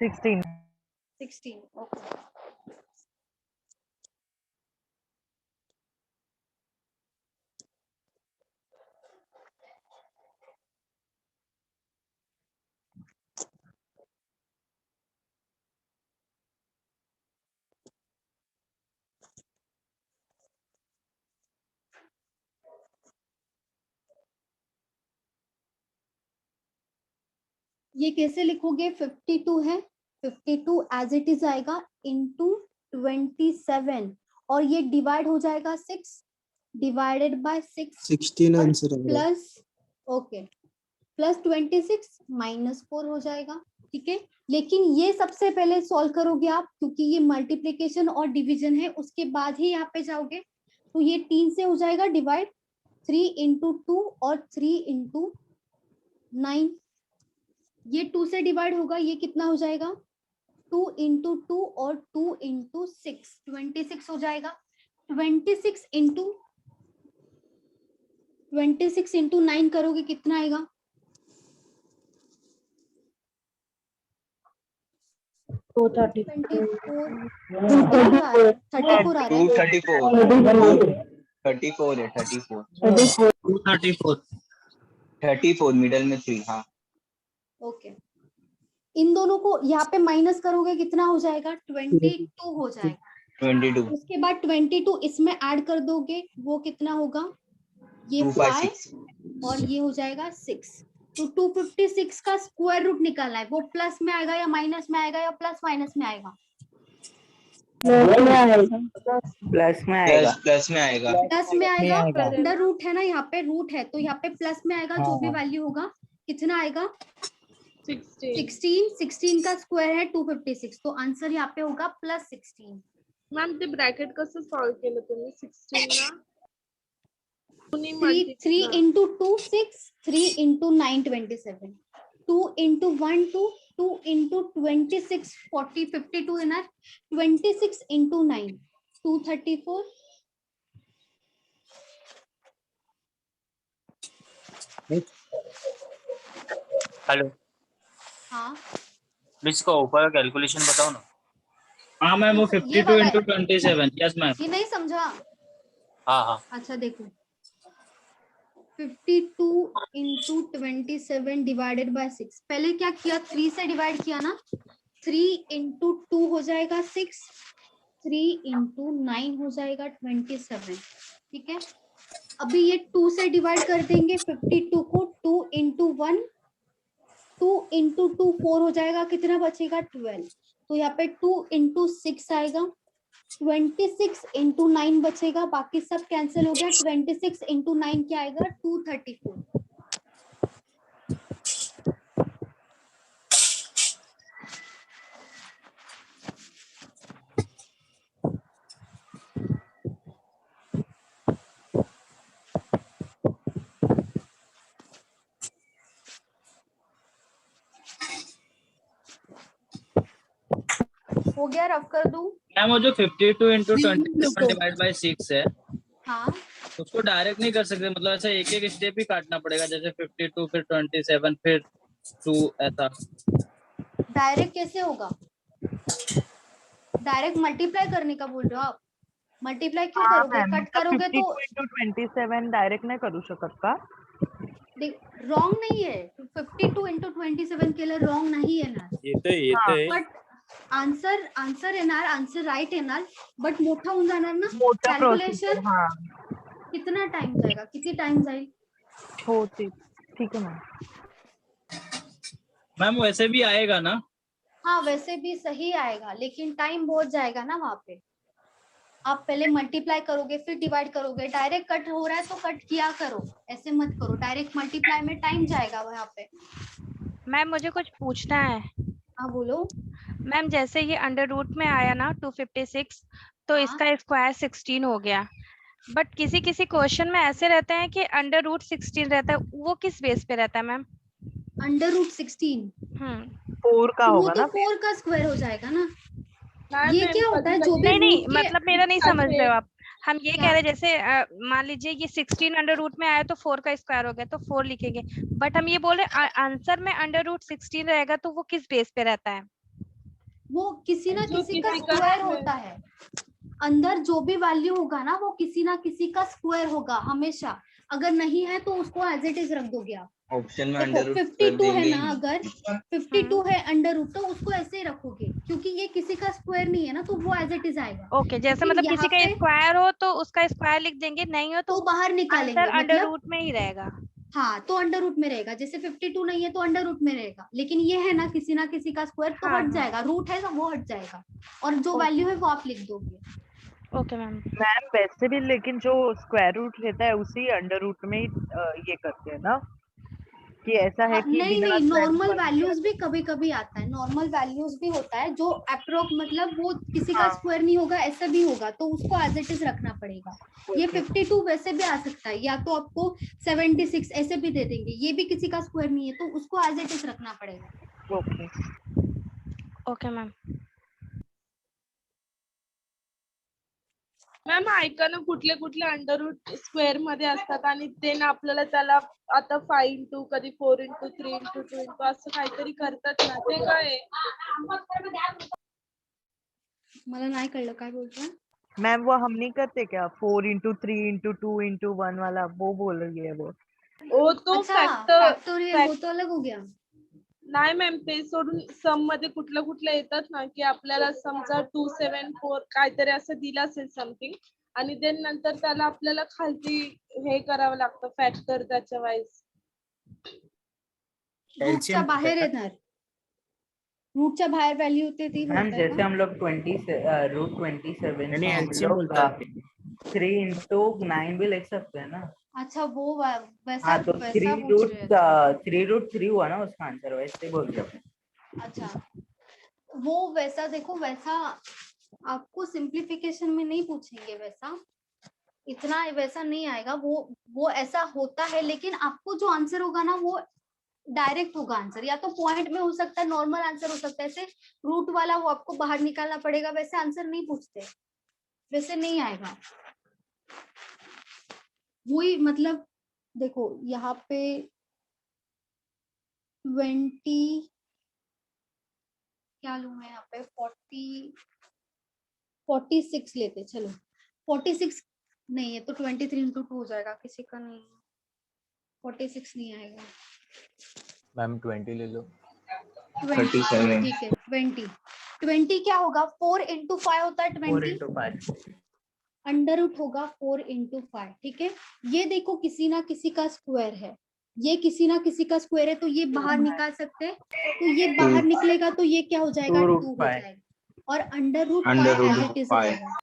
S9: Sixteen
S2: 16 okay. ये कैसे लिखोगे? 52 है, 52 एज इट इज आएगा इनटू 27 और ये डिवाइड हो जाएगा 6 डिवाइडेड बाय 6
S18: 16 आंसर है
S2: प्लस ओके प्लस 26 -4 हो जाएगा। ठीक है, लेकिन ये सबसे पहले सॉल्व करोगे आप, क्योंकि ये मल्टीप्लिकेशन और डिवीजन है, उसके बाद ही यहाँ पे जाओगे। तो ये 3 से हो जाएगा डिवाइड, 3 इंटू 2 और 3 इंटू 9, ये 2 से डिवाइड होगा, ये कितना हो जाएगा? 2 इंटू 2 और 2 इंटू 6 26 हो जाएगा। 26 इंटू 9 करोगे कितना आएगा?
S4: 34 मिडल में 3। हाँ
S2: ओके, इन दोनों को यहाँ पे माइनस करोगे कितना हो जाएगा? 22 हो जाएगा।
S4: 22
S2: उसके बाद 22 इसमें ऐड कर दोगे, वो कितना होगा? ये 5 और ये हो जाएगा 6। तो 256 का स्क्वायर रूट निकालना है, वो प्लस में आएगा या माइनस में आएगा या प्लस माइनस में आएगा?
S13: प्लस में आएगा।
S4: प्लस में आएगा।
S2: प्लस में आएगा। अंडर रूट है ना, यहाँ पे रूट है तो यहाँ पे प्लस में आएगा। जो भी वैल्यू होगा कितना आएगा? 16 का स्क्वायर है 256, तो आंसर यहाँ पे होगा +16।
S8: मॅम ते ब्रॅकेट कसं सॉल्व केलं तुम्ही? 16 ला
S2: 3 into 2 6, 3 into 9 27, 2 into 1 2, 2 into 26 40 52 inner, 26 into 9 234।
S19: Hello
S2: हाँ
S19: प्लीज का ऊपर कैलकुलेशन बताओ ना।
S1: हाँ मैम, वो 52 इंटू 27। Yes ma'am.
S2: ये नहीं समझा?
S19: हाँ हाँ
S2: अच्छा देखो, 52 इंटू 27 डिवाइडेड बाय 6। पहले क्या किया? 3 से डिवाइड किया ना, 3 इंटू 2 हो जाएगा 6, 3 इंटू 9 हो जाएगा 27। ठीक है, अभी ये 2 से डिवाइड कर देंगे 52 को, 2 इंटू 1, 2 इंटू 2 4 हो जाएगा, कितना बचेगा? 12। तो यहाँ पे 2 इंटू 6 आएगा, 26 इंटू 9 बचेगा, बाकी सब कैंसिल हो गया। 26 इंटू 9 क्या आएगा? 234। हो गया? रफ कर दूं?
S1: मैम वो जो 52 इंटू 27 डिवाइड बाय 6 है,
S2: हाँ
S1: उसको डायरेक्ट नहीं कर सकते, मतलब ऐसा एक एक स्टेप ही काटना पड़ेगा, जैसे 52 फिर 27 फिर 2 ऐसा।
S2: डायरेक्ट कैसे होगा? डायरेक्ट मल्टीप्लाई करने का बोल रहे हो आप? मल्टीप्लाई क्यों करोगे? कट करोगे तो
S9: 27 डायरेक्ट नाही करू शकत का?
S2: रॉन्ग नहीं है, 52 इंटू 27 केलं रॉन्ग नाही येणार,
S17: येतंय
S2: बट आन्सर येणार, आन्सर राईट येणार, बट मोठा होऊन जाणार ना
S9: मोठा
S2: कॅल्क्युलेशन।
S9: हाँ
S2: कितना टाइम जाएगा? किती टाइम जाईल?
S9: हो ठीक है मैम।
S1: मैम वैसे भी आएगा ना?
S2: हाँ वैसे भी सही आएगा, लेकिन टाइम बहुत जाएगा ना वहाँ पे। आप पहले मल्टीप्लाई करोगे फिर डिवाइड करोगे। डायरेक्ट कट हो रहा है तो कट किया करो, ऐसे मत करो। डायरेक्ट मल्टीप्लाई में टाइम जाएगा वहाँ पे।
S5: मैम मुझे कुछ पूछना है।
S2: हाँ बोलो।
S5: मैम जैसे ये अंडर रूट में आया ना 256, तो इसका स्क्वायर 16 हो गया, बट किसी किसी क्वेश्चन में ऐसे रहते हैं कि अंडर रूट 16 रहता है, वो किस बेस पे रहता है मैम?
S2: अंडर रूट 16
S9: 4 का होगा ना?
S2: 4 का स्क्वायर हो जाएगा ना। ये क्या होता है? जो भी
S5: नहीं मतलब मेरा नहीं समझ रहे हो आप। हम ये कह रहे जैसे मान लीजिए ये 16 अंडर रूट में आया तो 4 का स्क्वायर हो गया तो 4 लिखेंगे, बट हम ये बोल रहे आंसर में अंडर रूट 16 रहेगा तो वो किस बेस पे रहता है?
S2: वो किसी ना
S8: जो
S2: किसी का
S8: किसी का
S2: स्क्वायर
S8: square-
S2: होता है। अंदर जो भी वैल्यू होगा ना वो किसी ना किसी का स्क्वायर होगा हमेशा। अगर नहीं है तो उसको एज इट इज रख दोगे आप।
S4: ऑप्शन में
S2: देखो
S4: अंडर रूट कर
S2: 52 है
S4: देंगे।
S2: ना, अगर 52 है अंडर रूट तो उसको ऐसे ही रखोगे क्योंकि ये किसी का स्क्वायर नहीं है ना, तो वो एज इट इज आएगा।
S5: ओके, जैसे
S2: लेकिन
S5: मतलब
S2: यहाँ
S5: किसी का
S2: पे
S5: स्क्वायर हो तो उसका स्क्वायर लिख देंगे, नहीं हो
S2: तो बाहर निकालेंगे,
S5: अंदर अंडर
S2: मतलब
S5: रूट में ही रहेगा।
S2: हाँ तो अंडर रूट में रहेगा। जैसे 52 नहीं है तो अंडर रूट में रहेगा, लेकिन ये है ना किसी का स्क्वायर तो
S5: हाँ,
S2: हट
S5: हाँ।
S2: जाएगा। रूट है तो वो हट जाएगा और जो वैल्यू है वो आप लिख दोगे।
S5: Okay ma'am.
S9: मैम वैसे भी लेकिन जो स्क्वायर रूट रहता है उसी अंडर रूट में ही ये करते हैं ना, कि ऐसा है कि
S2: नहीं
S9: बिना
S2: नहीं,
S9: square root
S2: नॉर्मल
S9: वाले भी
S2: वैल्यूज भी कभी कभी आता है। नॉर्मल वैल्यूज भी होता है जो अप्रोक्स, मतलब वो किसी का
S9: हाँ।
S2: स्क्वायर नहीं होगा, ऐसा भी होगा तो उसको एज इट इज रखना पड़ेगा। ये 52 वैसे भी आ सकता है, या तो आपको 76 ऐसे भी दे देंगे, ये भी किसी का स्क्वायर नहीं है तो उसको एज इट इज रखना पड़ेगा।
S9: Okay
S5: okay ma'am.
S8: मॅम ऐका ना, कुठले कुठले अंडर रूट स्क्वेअर मध्ये असतात आणि ते ना आपल्याला त्याला आता 5 इंटू कधी 4 इंटू 3 इंटू 2 इंटू असं काहीतरी करतात ना, ते काय आहे?
S2: मला नाही कळलं काय बोलतोय।
S9: मैम वो हम नहीं करते क्या 4 into 3 into 2 into 1 वाला, वो बोल रही है वो।
S8: ओ तो
S2: अच्छा फैक्टोरियल वो तो अलग हो गया।
S8: नाही मॅम, ते सोडून सम मध्ये कुठलं कुठलं येतात ना, की आपल्याला समजा 274 काहीतरी असं दिलं असेल समथिंग, आणि देन नंतर त्याला आपल्याला खालती हे करावं लागतं फॅक्टर त्याच्या वाईज।
S2: रूटच्या बाहेर येणार, रूटच्या बाहेर व्हॅल्यू होते ती
S13: मैम
S2: बोलताय
S13: जैसे
S2: का?
S13: हम लोग रूट 27
S7: यानी
S13: हम
S7: एलसीएम
S13: लोग
S7: बोलते हैं।
S13: 3 into 9 भी लिख सकते हैं ना।
S2: अच्छा वो वैसा
S13: हाँ तो
S2: वैसा पूछ रहे थे।
S13: 3√3 हुआ ना उसका आंसर, वैसे बोल रहे हैं।
S2: अच्छा वो वैसा देखो, वैसा आपको सिंप्लीफिकेशन में नहीं पूछेंगे, वैसा इतना वैसा नहीं आएगा। वो ऐसा होता है, लेकिन आपको जो आंसर होगा ना वो डायरेक्ट होगा आंसर, या तो पॉइंट में हो सकता है, नॉर्मल आंसर हो सकता है। ऐसे रूट वाला वो आपको बाहर निकालना पड़ेगा, वैसे आंसर नहीं पूछते, वैसे नहीं आएगा। वही मतलब देखो यहाँ पे 20 क्या लूं मैं, यहाँ पे 46 लेते, चलो 46 नहीं है तो 23 into 2 हो जाएगा, किसी का नहीं है, 46 नहीं आएगा।
S10: मैम 20 ले लो।
S2: 27 ठीक है। 20 क्या होगा, 4 into 5 होता है
S13: 4
S2: 20,
S13: into 5
S2: अंडर रूट होगा 4 into 5। ठीक है, ये देखो किसी ना किसी का स्क्वायर है, ये किसी ना किसी का स्क्वायर है तो ये बाहर निकाल सकते हैं, तो ये बाहर निकलेगा तो ये क्या हो जाएगा, 2 हो जाएगा, और under root 5 as it is रहेगा।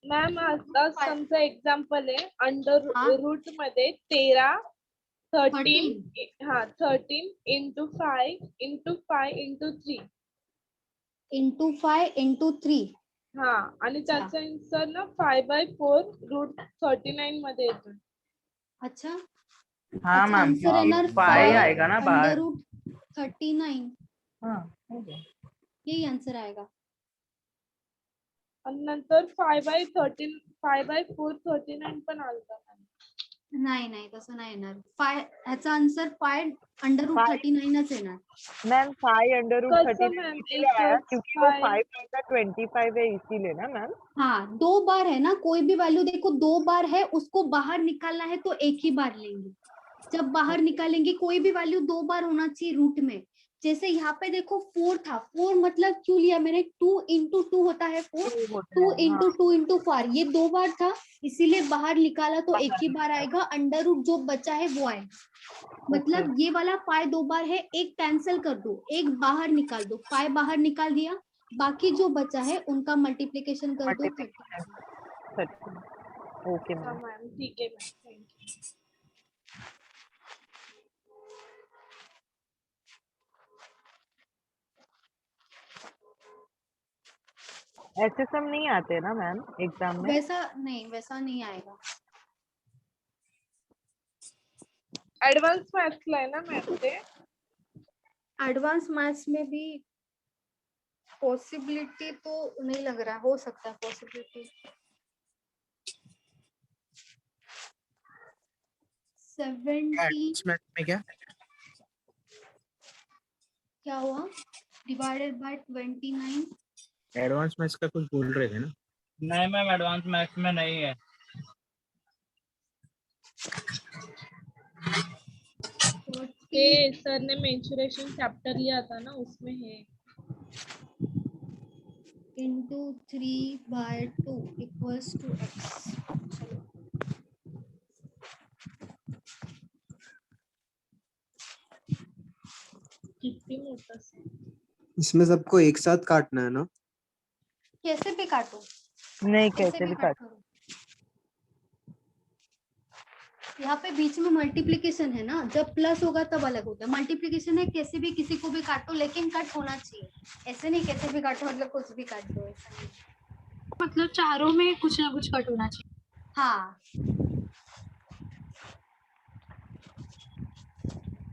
S8: मॅम आता समजा एक्झाम्पल आहे, अंडर रूट मध्ये 13 into 5 into 5 into 3
S2: into 5 into 3
S8: हा, आणि त्याचा आन्सर ना 5/4√39 मध्ये येतो।
S2: अच्छा
S13: हाँ मैम,
S2: आंसर येणार
S13: 5 आएगा ना बाहर।
S2: अंडर रूट 39,
S13: हाँ हो गया।
S2: यही आंसर आएगा।
S8: आणि नंतर 5/439 पण आलता।
S2: नाही नाही तसं नाही येणार, ह्याचा आन्सर 5 अंडर रूट 39च येणार।
S9: मैम 5 अंडर रूट
S8: कसं
S9: 39
S8: मैम,
S9: इसलिए आया
S8: एकच
S9: क्योंकि वो
S8: 5
S9: 5 का 25 है इसीलिए ना मैम।
S2: हाँ 2 बार है ना, कोई भी वैल्यू देखो 2 बार है, उसको बाहर निकालना है तो एक ही बार लेंगे। जब बाहर निकालेंगे कोई भी वैल्यू 2 बार होना चाहिए रूट में। जैसे यहाँ पे देखो 4 था, 4 मतलब क्यों लिया मैंने, 2 into 2 होता है 4, 2 into 2 into 4, ये 2 बार था इसीलिए बाहर निकाला तो एक ही बार आएगा, अंडर रूट जो बचा है वो आएगा। मतलब ये वाला 5 2 बार है, एक कैंसिल कर दो, एक बाहर निकाल दो, 5 बाहर निकाल दिया, बाकी जो बचा है उनका मल्टीप्लिकेशन कर दो 30।
S9: ओके मैम,
S8: ठीक है मैम, थैंक यू।
S9: एचएसएम नहीं आते ना मैम एग्जाम में?
S2: वैसा नहीं आएगा।
S8: एडवांस मैथ्स ला है ना मैम ते?
S2: एडवांस मैथ्स में भी पॉसिबिलिटी तो नहीं लग रहा, हो सकता है पॉसिबिलिटी। 70
S7: में क्या
S2: क्या हुआ? Divided by 29।
S7: एडवांस मैथ्स का कुछ बोल रहे थे ना?
S1: नहीं मैम, एडवांस मैथ्स में नहीं है।
S8: ये सर ने मेंसुरेशन चैप्टर लिया था ना, उसमें है।
S2: into 3/2 equals to x। चलो
S8: कितनी मोटा सा।
S18: इसमें सबको एक साथ काटना है ना?
S2: कैसे भी काटो,
S9: नहीं
S2: कैसे
S9: कैसे
S2: भी
S9: भी
S2: कट
S9: काट।
S2: करो। यहाँ पे बीच में मल्टीप्लिकेशन है ना, जब प्लस होगा तब अलग होता है। मल्टीप्लिकेशन है, कैसे भी किसी को भी काटो, लेकिन कट होना चाहिए। ऐसे नहीं कैसे भी काटो मतलब कुछ भी काट दो, ऐसा नहीं।
S15: मतलब चारों में कुछ ना कुछ कट होना चाहिए।
S2: हाँ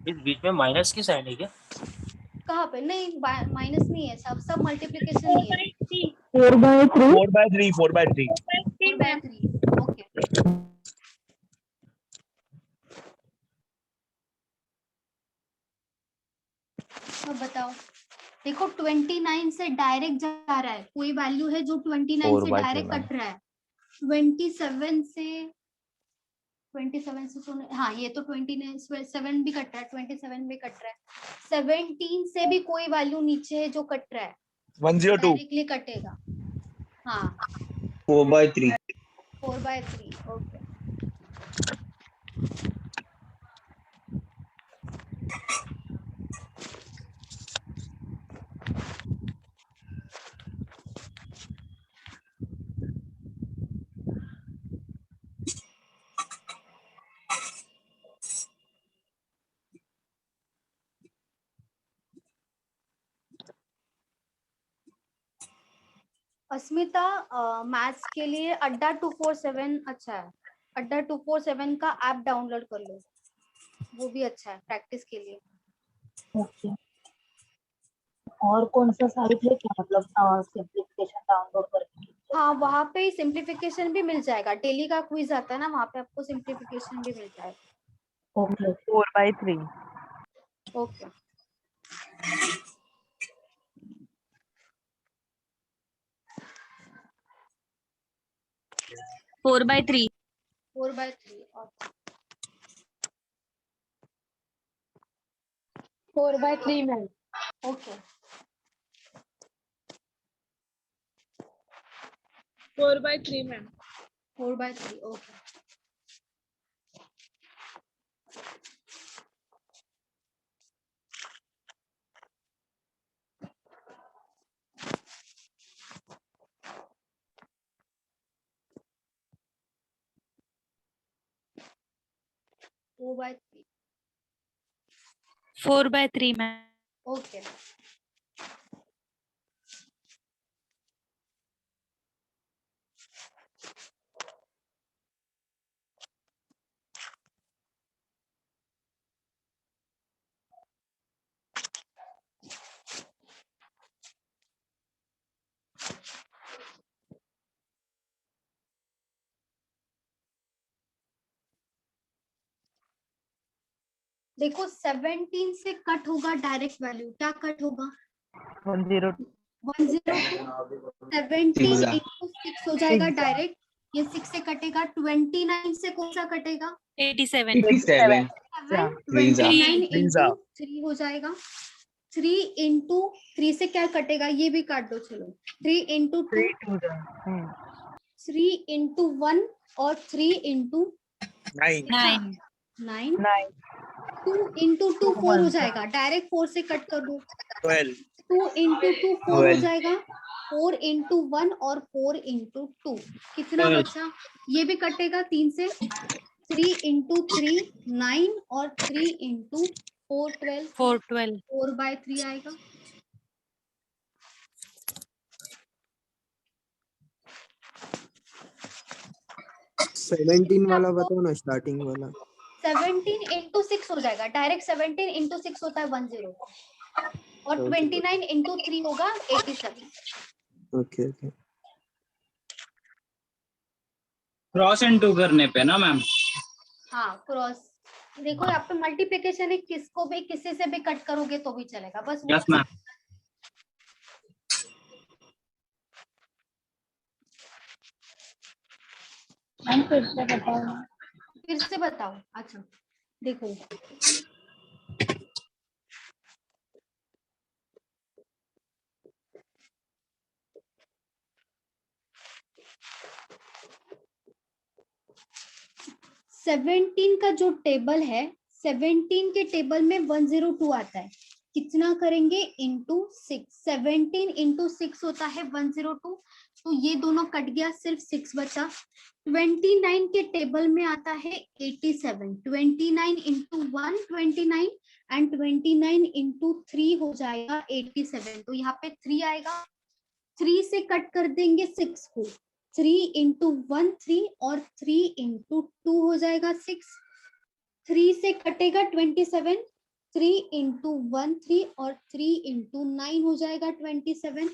S19: इस बीच में माइनस की साइन है क्या?
S2: कहाँ पे? नहीं माइनस नहीं है, सब मल्टीप्लिकेशन ही है।
S20: 4/3 4/3
S2: 4/3 ओके। अब बताओ, देखो 29 से डायरेक्ट जा रहा है, कोई वैल्यू है जो 29 से
S10: 4/3
S2: डायरेक्ट
S10: मैम।
S2: कट रहा है। 27 से सुन, हाँ ये तो 27 भी कट रहा है, 27 भी कट रहा है। 17 से भी कोई वैल्यू नीचे है जो कट रहा है,
S20: 102
S2: डायरेक्टली कटेगा। हाँ
S4: 4/3
S2: 4/3 ओके। अस्मिता, मैथ्स के लिए अड्डा 247 अच्छा है। अड्डा 247 का ऐप डाउनलोड कर लो, वो भी अच्छा है प्रैक्टिस के लिए।
S21: ओके। और कौन सा साइट है क्या, मतलब सिंप्लीफिकेशन डाउनलोड करके?
S2: हाँ वहाँ पे सिंप्लीफिकेशन भी मिल जाएगा, डेली का क्विज आता है ना, वहाँ पे आपको सिंप्लीफिकेशन भी मिल जाएगा।
S21: Okay
S9: 4/3।
S2: Okay
S11: 4/3
S2: 4/3
S6: 4/3 ma'am.
S2: Okay
S8: 4/3 ma'am.
S2: 4/3 okay. Four by
S15: 4/3 ma'am.
S2: Okay देखो 17 से कट होगा डायरेक्ट वैल्यू, क्या कट होगा?
S9: 102।
S2: 102 17 into 6 हो जाएगा डायरेक्ट, ये 6 से कटेगा। 29 से कौन सा कटेगा?
S15: 87
S4: 87
S2: 29 into 3 हो जाएगा। 3 into 3 से क्या कटेगा, ये भी काट दो चलो। 3 into 2 3 into 1 और 3 into 9 2 into 2 4 हो जाएगा, डायरेक्ट 4 से कट कर दो। 2 into 2 4 हो जाएगा, 4 into 1 और 4 into 2 कितना बचा? ये भी कटेगा 3 से। 3 into 3 9 और 3 into 4 12 4/3 आएगा।
S18: सेवेंटीन वाला बताओ ना, स्टार्टिंग वाला।
S2: 17 into 6 हो जाएगा, डायरेक्ट 17 into 6 होता है 10 और 29 into 3 होगा 87।
S18: ओके ओके
S1: क्रॉस इनटू करने पे ना मैम?
S2: हाँ क्रॉस, देखो यहाँ पे मल्टीप्लिकेशन है, किसको भी किसी से भी कट करोगे तो भी चलेगा, बस
S1: यस मैम।
S21: मैम फिर से बताओ।
S2: फिर से बताओ। अच्छा देखो, सेवनटीन का जो टेबल है, 17 के टेबल में 102 आता है। कितना करेंगे? इंटू 6। 17 इंटू 6 होता है 102, तो ये दोनों कट गया, सिर्फ 6 बचा। 29 के टेबल में आता है 87। 29 इंटू 1 29 एंड 29 इंटू 3 हो जाएगा 87, तो यहाँ पे 3 आएगा। 3 से कट कर देंगे 6 को, 3 इंटू 1 3 और 3 इंटू 2 हो जाएगा 6। 3 से कटेगा 27, 3 इंटू 1 3 और 3 इंटू 9 हो जाएगा 27।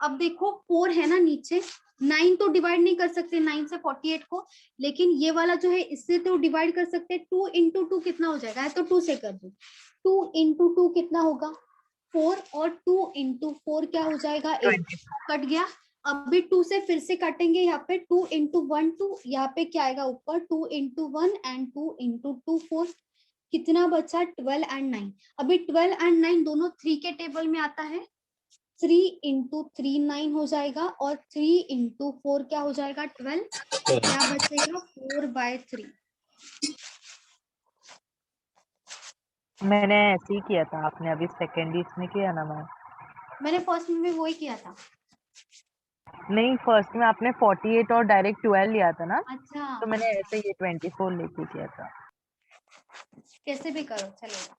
S2: अब देखो 4 है ना नीचे, 9 तो डिवाइड नहीं कर सकते 9 से 48 को, लेकिन ये वाला जो है इससे तो डिवाइड कर सकते। 2 इंटू 2 कितना हो जाएगा? तो 2 से कर दो। 2 इंटू 2 कितना होगा? 4, और 2 इंटू 4 क्या हो जाएगा? 8। कट गया। अभी 2 से फिर से काटेंगे, यहाँ पे 2 इंटू 1 2, यहाँ पे क्या आएगा ऊपर? 2 इंटू 1 एंड 2 इंटू 2 4। कितना बचा? 12 एंड 9। अभी 12 एंड 9 दोनों 3 के टेबल में आता है। 3 इंटू 3 9 हो जाएगा, और 3 इंटू 4 क्या हो जाएगा? 12। क्या बचेगा? 4/3।
S9: मैंने ऐसे ही किया था, आपने अभी सेकेंड इसमें किया ना मैम?
S2: मैंने फर्स्ट में भी वही किया था।
S9: नहीं, फर्स्ट में आपने 48 और डायरेक्ट 12 लिया था ना।
S2: अच्छा,
S9: तो मैंने ऐसे ये 24 लेके किया था।
S2: कैसे भी करो चलेगा।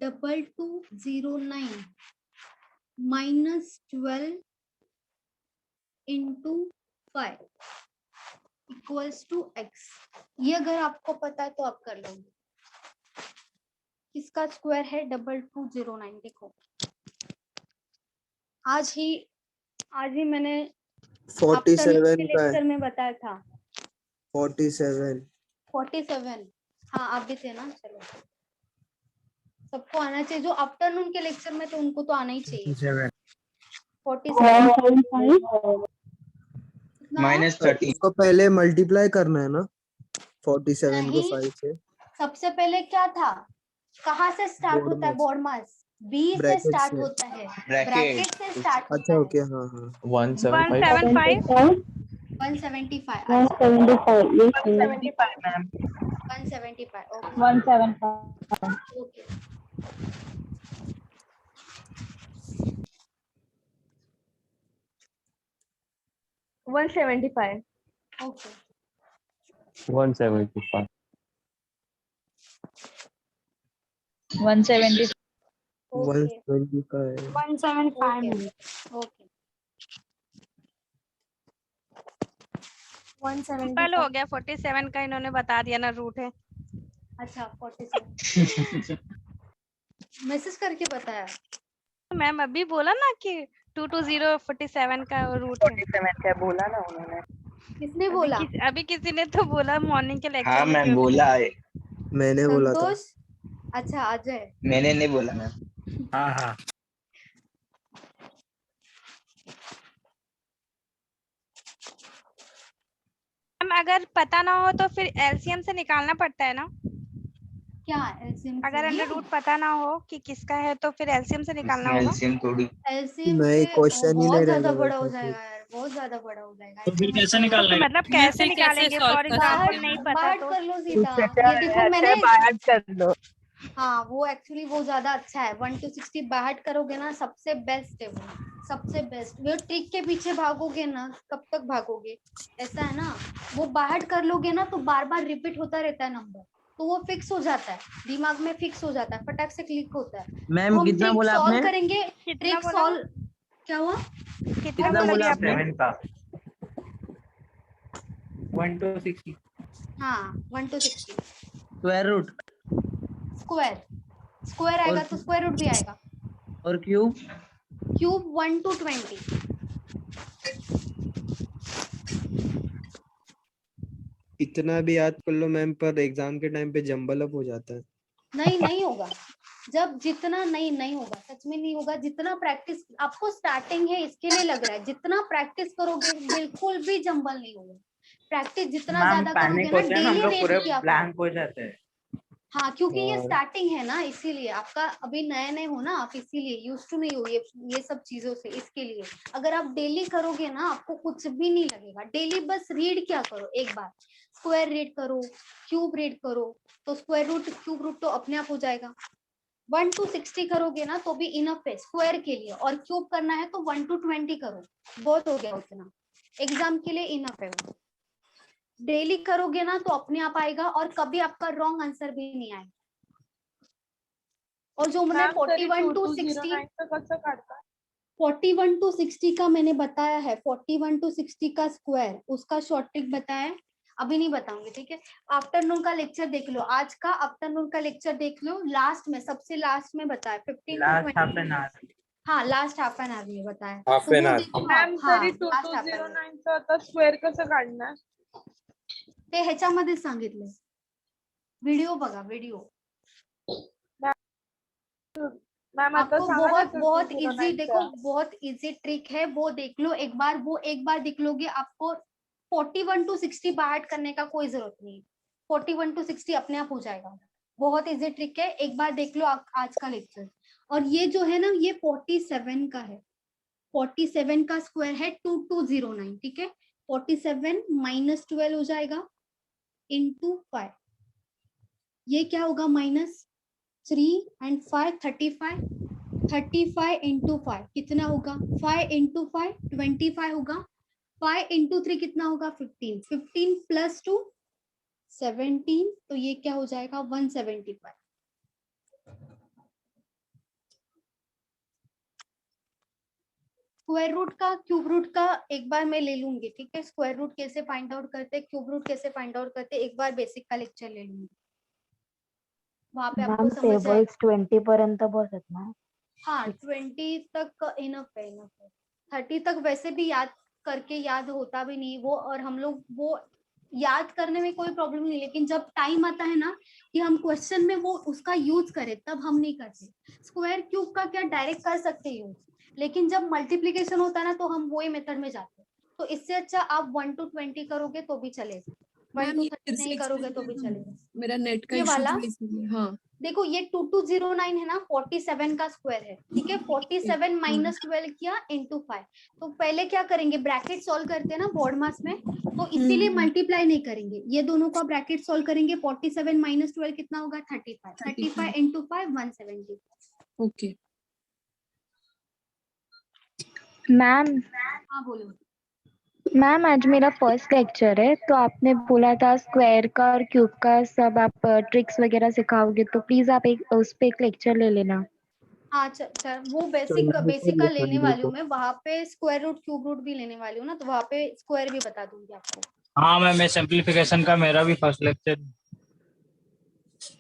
S2: √2209 minus 12 into 5 equals to x। ये अगर आपको पता है तो आप कर लोगे। किसका स्क्वायर है? 2209। देखो आज ही मैंने
S18: 47 का
S2: लेक्चर
S18: है।
S2: में बताया था।
S18: 47
S2: हाँ आप भी थे ना। चलो सबको आना चाहिए, जो आफ्टरनून के लेक्चर में थे उनको तो आना ही चाहिए। 47
S4: -30।
S18: उसको पहले मल्टीप्लाई करना है ना 47 को
S2: नहीं,
S18: 5 से।
S2: सबसे पहले क्या था? कहाँ से स्टार्ट होता है? बोर्ड मास बी से
S18: ब्रैकेट
S2: स्टार्ट
S18: से।
S2: होता है, ब्रैकेट से स्टार्ट होता
S18: अच्छा
S2: है।
S18: ओके, हाँ हाँ।
S5: 175
S2: 175
S9: 175 ma'am.
S2: 175 okay
S21: 175
S2: okay.
S5: One 175
S2: okay
S10: 175
S21: 170
S18: 125
S2: 175 okay 175
S5: simple हो गया। 47 का इन्होंने बता दिया ना रूट है।
S2: अच्छा 47 मैसेज करके बताया।
S5: मैम अभी बोला ना कि 220 47 का रूट है।
S9: 47 का बोला ना उन्होंने।
S2: किसने बोला?
S5: अभी किसी ने तो बोला मॉर्निंग के लेक्चर
S4: हाँ
S5: में।
S4: मैम बोला है।
S18: मैंने बोला था।
S2: संतोष? अच्छा अजय?
S4: मैंने नहीं बोला मैम।
S7: हाँ हाँ।
S5: मैम अगर पता ना हो तो फिर एलसीएम से निकालना पड़ता है ना?
S2: क्या एलसीएम?
S5: अगर अंडर रूट पता ना हो कि किसका है तो फिर एलसीएम से निकालना होगा।
S4: एलसीएम थोड़ी।
S2: एलसीएम
S18: नहीं,
S2: से
S18: क्वेश्चन ही
S2: बहुत
S18: नहीं
S2: ज्यादा
S18: रहेगा
S2: बड़ा हो
S18: वैसा
S2: जाएगा यार, बहुत ज्यादा बड़ा हो जाएगा।
S1: तो फिर कैसे निकालना है?
S5: मतलब कैसे निकालेंगे? फॉर एग्जाम्पल नहीं पता
S2: बाहर
S5: तो
S2: कर लो सीधा। ये देखो मैंने
S9: बाहर कर लो।
S2: हाँ वो एक्चुअली वो ज्यादा अच्छा है। 1 to 60 बाहर करोगे ना, सबसे बेस्ट है वो, सबसे बेस्ट। वो ट्रिक के पीछे भागोगे ना, कब तक भागोगे? ऐसा है ना, वो बाहर कर लोगे ना तो बार बार रिपीट होता रहता है नंबर। तो वो फिक्स हो जाता है, दिमाग में फिक्स हो जाता है, फटाक से क्लिक होता है।
S13: मैम,
S2: तो हम
S13: कितना
S2: ट्रिक
S13: बोला
S2: सॉल्व
S13: आपने?
S2: करेंगे, ट्रिक सॉल्व। क्या हुआ?
S13: कितना बोला आपने?
S7: 7 का 1 to 60
S2: हाँ 1 to 60
S13: square root
S2: square, square आएगा तो स्क्वायर रूट भी आएगा।
S13: और क्यूब?
S2: Cube 1 to 20।
S18: इतना भी याद कर लो मैम, पर एग्जाम के टाइम पे जंबल अप हो जाता है।
S2: नहीं होगा, जब जितना नहीं होगा, सच में नहीं होगा। जितना प्रैक्टिस, आपको स्टार्टिंग है इसके लिए लग रहा है, जितना प्रैक्टिस करोगे बिल्कुल भी जंबल नहीं होगा। प्रैक्टिस जितना
S7: मैम
S2: ज्यादा करोगे
S7: पैनिक
S2: ना,
S7: होते हैं ना हम
S2: डेली
S7: लोग,
S2: रीड
S7: पूरे
S2: किया करो।
S7: ब्लैंक हो जाते हैं।
S2: हाँ, क्योंकि ये
S18: और
S2: स्टार्टिंग है ना, इसीलिए आपका अभी नए हो ना आप, इसीलिए यूज टू नहीं हो ये सब चीजों से। इसके लिए अगर आप डेली करोगे ना, आपको कुछ भी नहीं लगेगा। डेली बस रीड क्या करो, एक बार स्क्वायर रीड करो, क्यूब रीड करो, तो स्क्वायर रूट क्यूब रूट तो अपने आप हो जाएगा। 1 to 60 करोगे ना तो भी इनफ है स्क्वायर के लिए, और क्यूब करना है तो 1 to 20 करो, बहुत हो गया उतना, एग्जाम के लिए इनफ है वो। डेली करोगे ना तो अपने आप आएगा, और कभी आपका रॉन्ग आंसर भी नहीं आएगा। और जो मैंने 41 to 60 41 to 60 का मैंने बताया है, 41 to 60 का स्क्वायर, उसका शॉर्ट ट्रिक बताया है, अभी नहीं बताऊंगी, ठीक है। आफ्टरनून का लेक्चर देख लो, आज का आफ्टरनून का लेक्चर देख लो, लास्ट में, सबसे लास्ट में बताया 15 to 20। हाँ, लास्ट हाफ एन आवर में बताया।
S17: हाफ
S2: तो
S17: एन
S2: वो
S17: आवर।
S2: देखो,
S8: मॅम
S2: हाँ
S8: तरी
S2: लास्ट हाफ एन आवर
S8: 2209 चा आता स्क्वेअर कसं काढणार?
S2: ते ह्याच्यामध्ये सांगितलंय, व्हिडिओ बघा, व्हिडिओ
S8: मॅम आता
S2: आपको
S8: सांगा
S2: बहुत
S8: ना
S2: बहुत
S8: 2209
S2: इजी, देखो बहुत इजी ट्रिक है, वो देख लो एक बार, वो एक बार देख लोगे, आपको 41 to 60 बाहर करने का कोई जरूरत नहीं है, 41 to 60 अपने आप हो जाएगा। बहुत इजी ट्रिक है, एक बार देख लो आज का लेक्चर। और ये जो है ना, ये 47 का है, 47 का स्क्वायर है 2209, ठीक है। 47 - 12 हो जाएगा इंटू 5, ये क्या होगा, -3 and 5 35, 35 into 5 कितना होगा, 5 into 5 25 होगा, 5 into 3 कितना होगा, 15, 15 plus 2 17, तो ये क्या हो जाएगा, 175। स्क्वायर रूट का, क्यूब रूट का एक बार मैं ले लूंगी, ठीक है। स्क्वायर रूट कैसे फाइंड आउट करते हैं, क्यूब रूट कैसे फाइंड आउट करते हैं, एक बार बेसिक का लेक्चर ले लूंगी, वहां पे आपको
S21: मॅम
S2: समझ जाएगा।
S21: टेबल्स 20 पर्यंत बसत ना?
S2: हाँ 20 तक इनफ है, इनफ है। 30 तक वैसे भी याद करके याद होता भी नहीं वो, और हम लोग वो याद करने में कोई प्रॉब्लम नहीं, लेकिन जब टाइम आता है ना कि हम क्वेश्चन में वो उसका यूज करें, तब हम नहीं करते। स्क्वायर क्यूब का क्या डायरेक्ट कर सकते यूज, लेकिन जब मल्टीप्लीकेशन होता है ना तो हम वही मेथड में जाते हैं। तो इससे अच्छा आप 1 to 20 करोगे तो भी चलेगा, 1 to 30 नहीं करोगे तो भी चलेगा।
S16: मेरा नेट का
S2: ये
S16: इशू
S2: वाला
S16: था इसलिए। हाँ
S2: देखो, ये 2209 है ना, 47 का स्क्वायर है, ठीक है। 47 - 12 किया इंटू 5, तो पहले क्या करेंगे, ब्रैकेट सॉल्व करते हैं ना बोर्ड मास में, तो इसीलिए मल्टीप्लाई नहीं करेंगे, ये दोनों का ब्रैकेट सॉल्व करेंगे। 47 - 12 कितना होगा, 35, 35 इंटू 5 170।
S16: Okay
S21: ma'am.
S2: हाँ बोलो।
S21: मैम आज मेरा फर्स्ट लेक्चर है, तो आपने बोला था स्क्वायर का और क्यूब का सब आप ट्रिक्स वगैरह सिखाओगे, तो प्लीज आप उस पे एक लेक्चर ले लेना।
S2: हाँ वो बेसिक का लेने वाली हूँ मैं, वहाँ पे स्क्वायर रूट क्यूब रूट भी लेने वाली हूँ ना, तो वहाँ पे स्क्वायर भी बता दूंगी आपको।
S1: हाँ मैं सिंप्लीफिकेशन का मेरा भी फर्स्ट लेक्चर।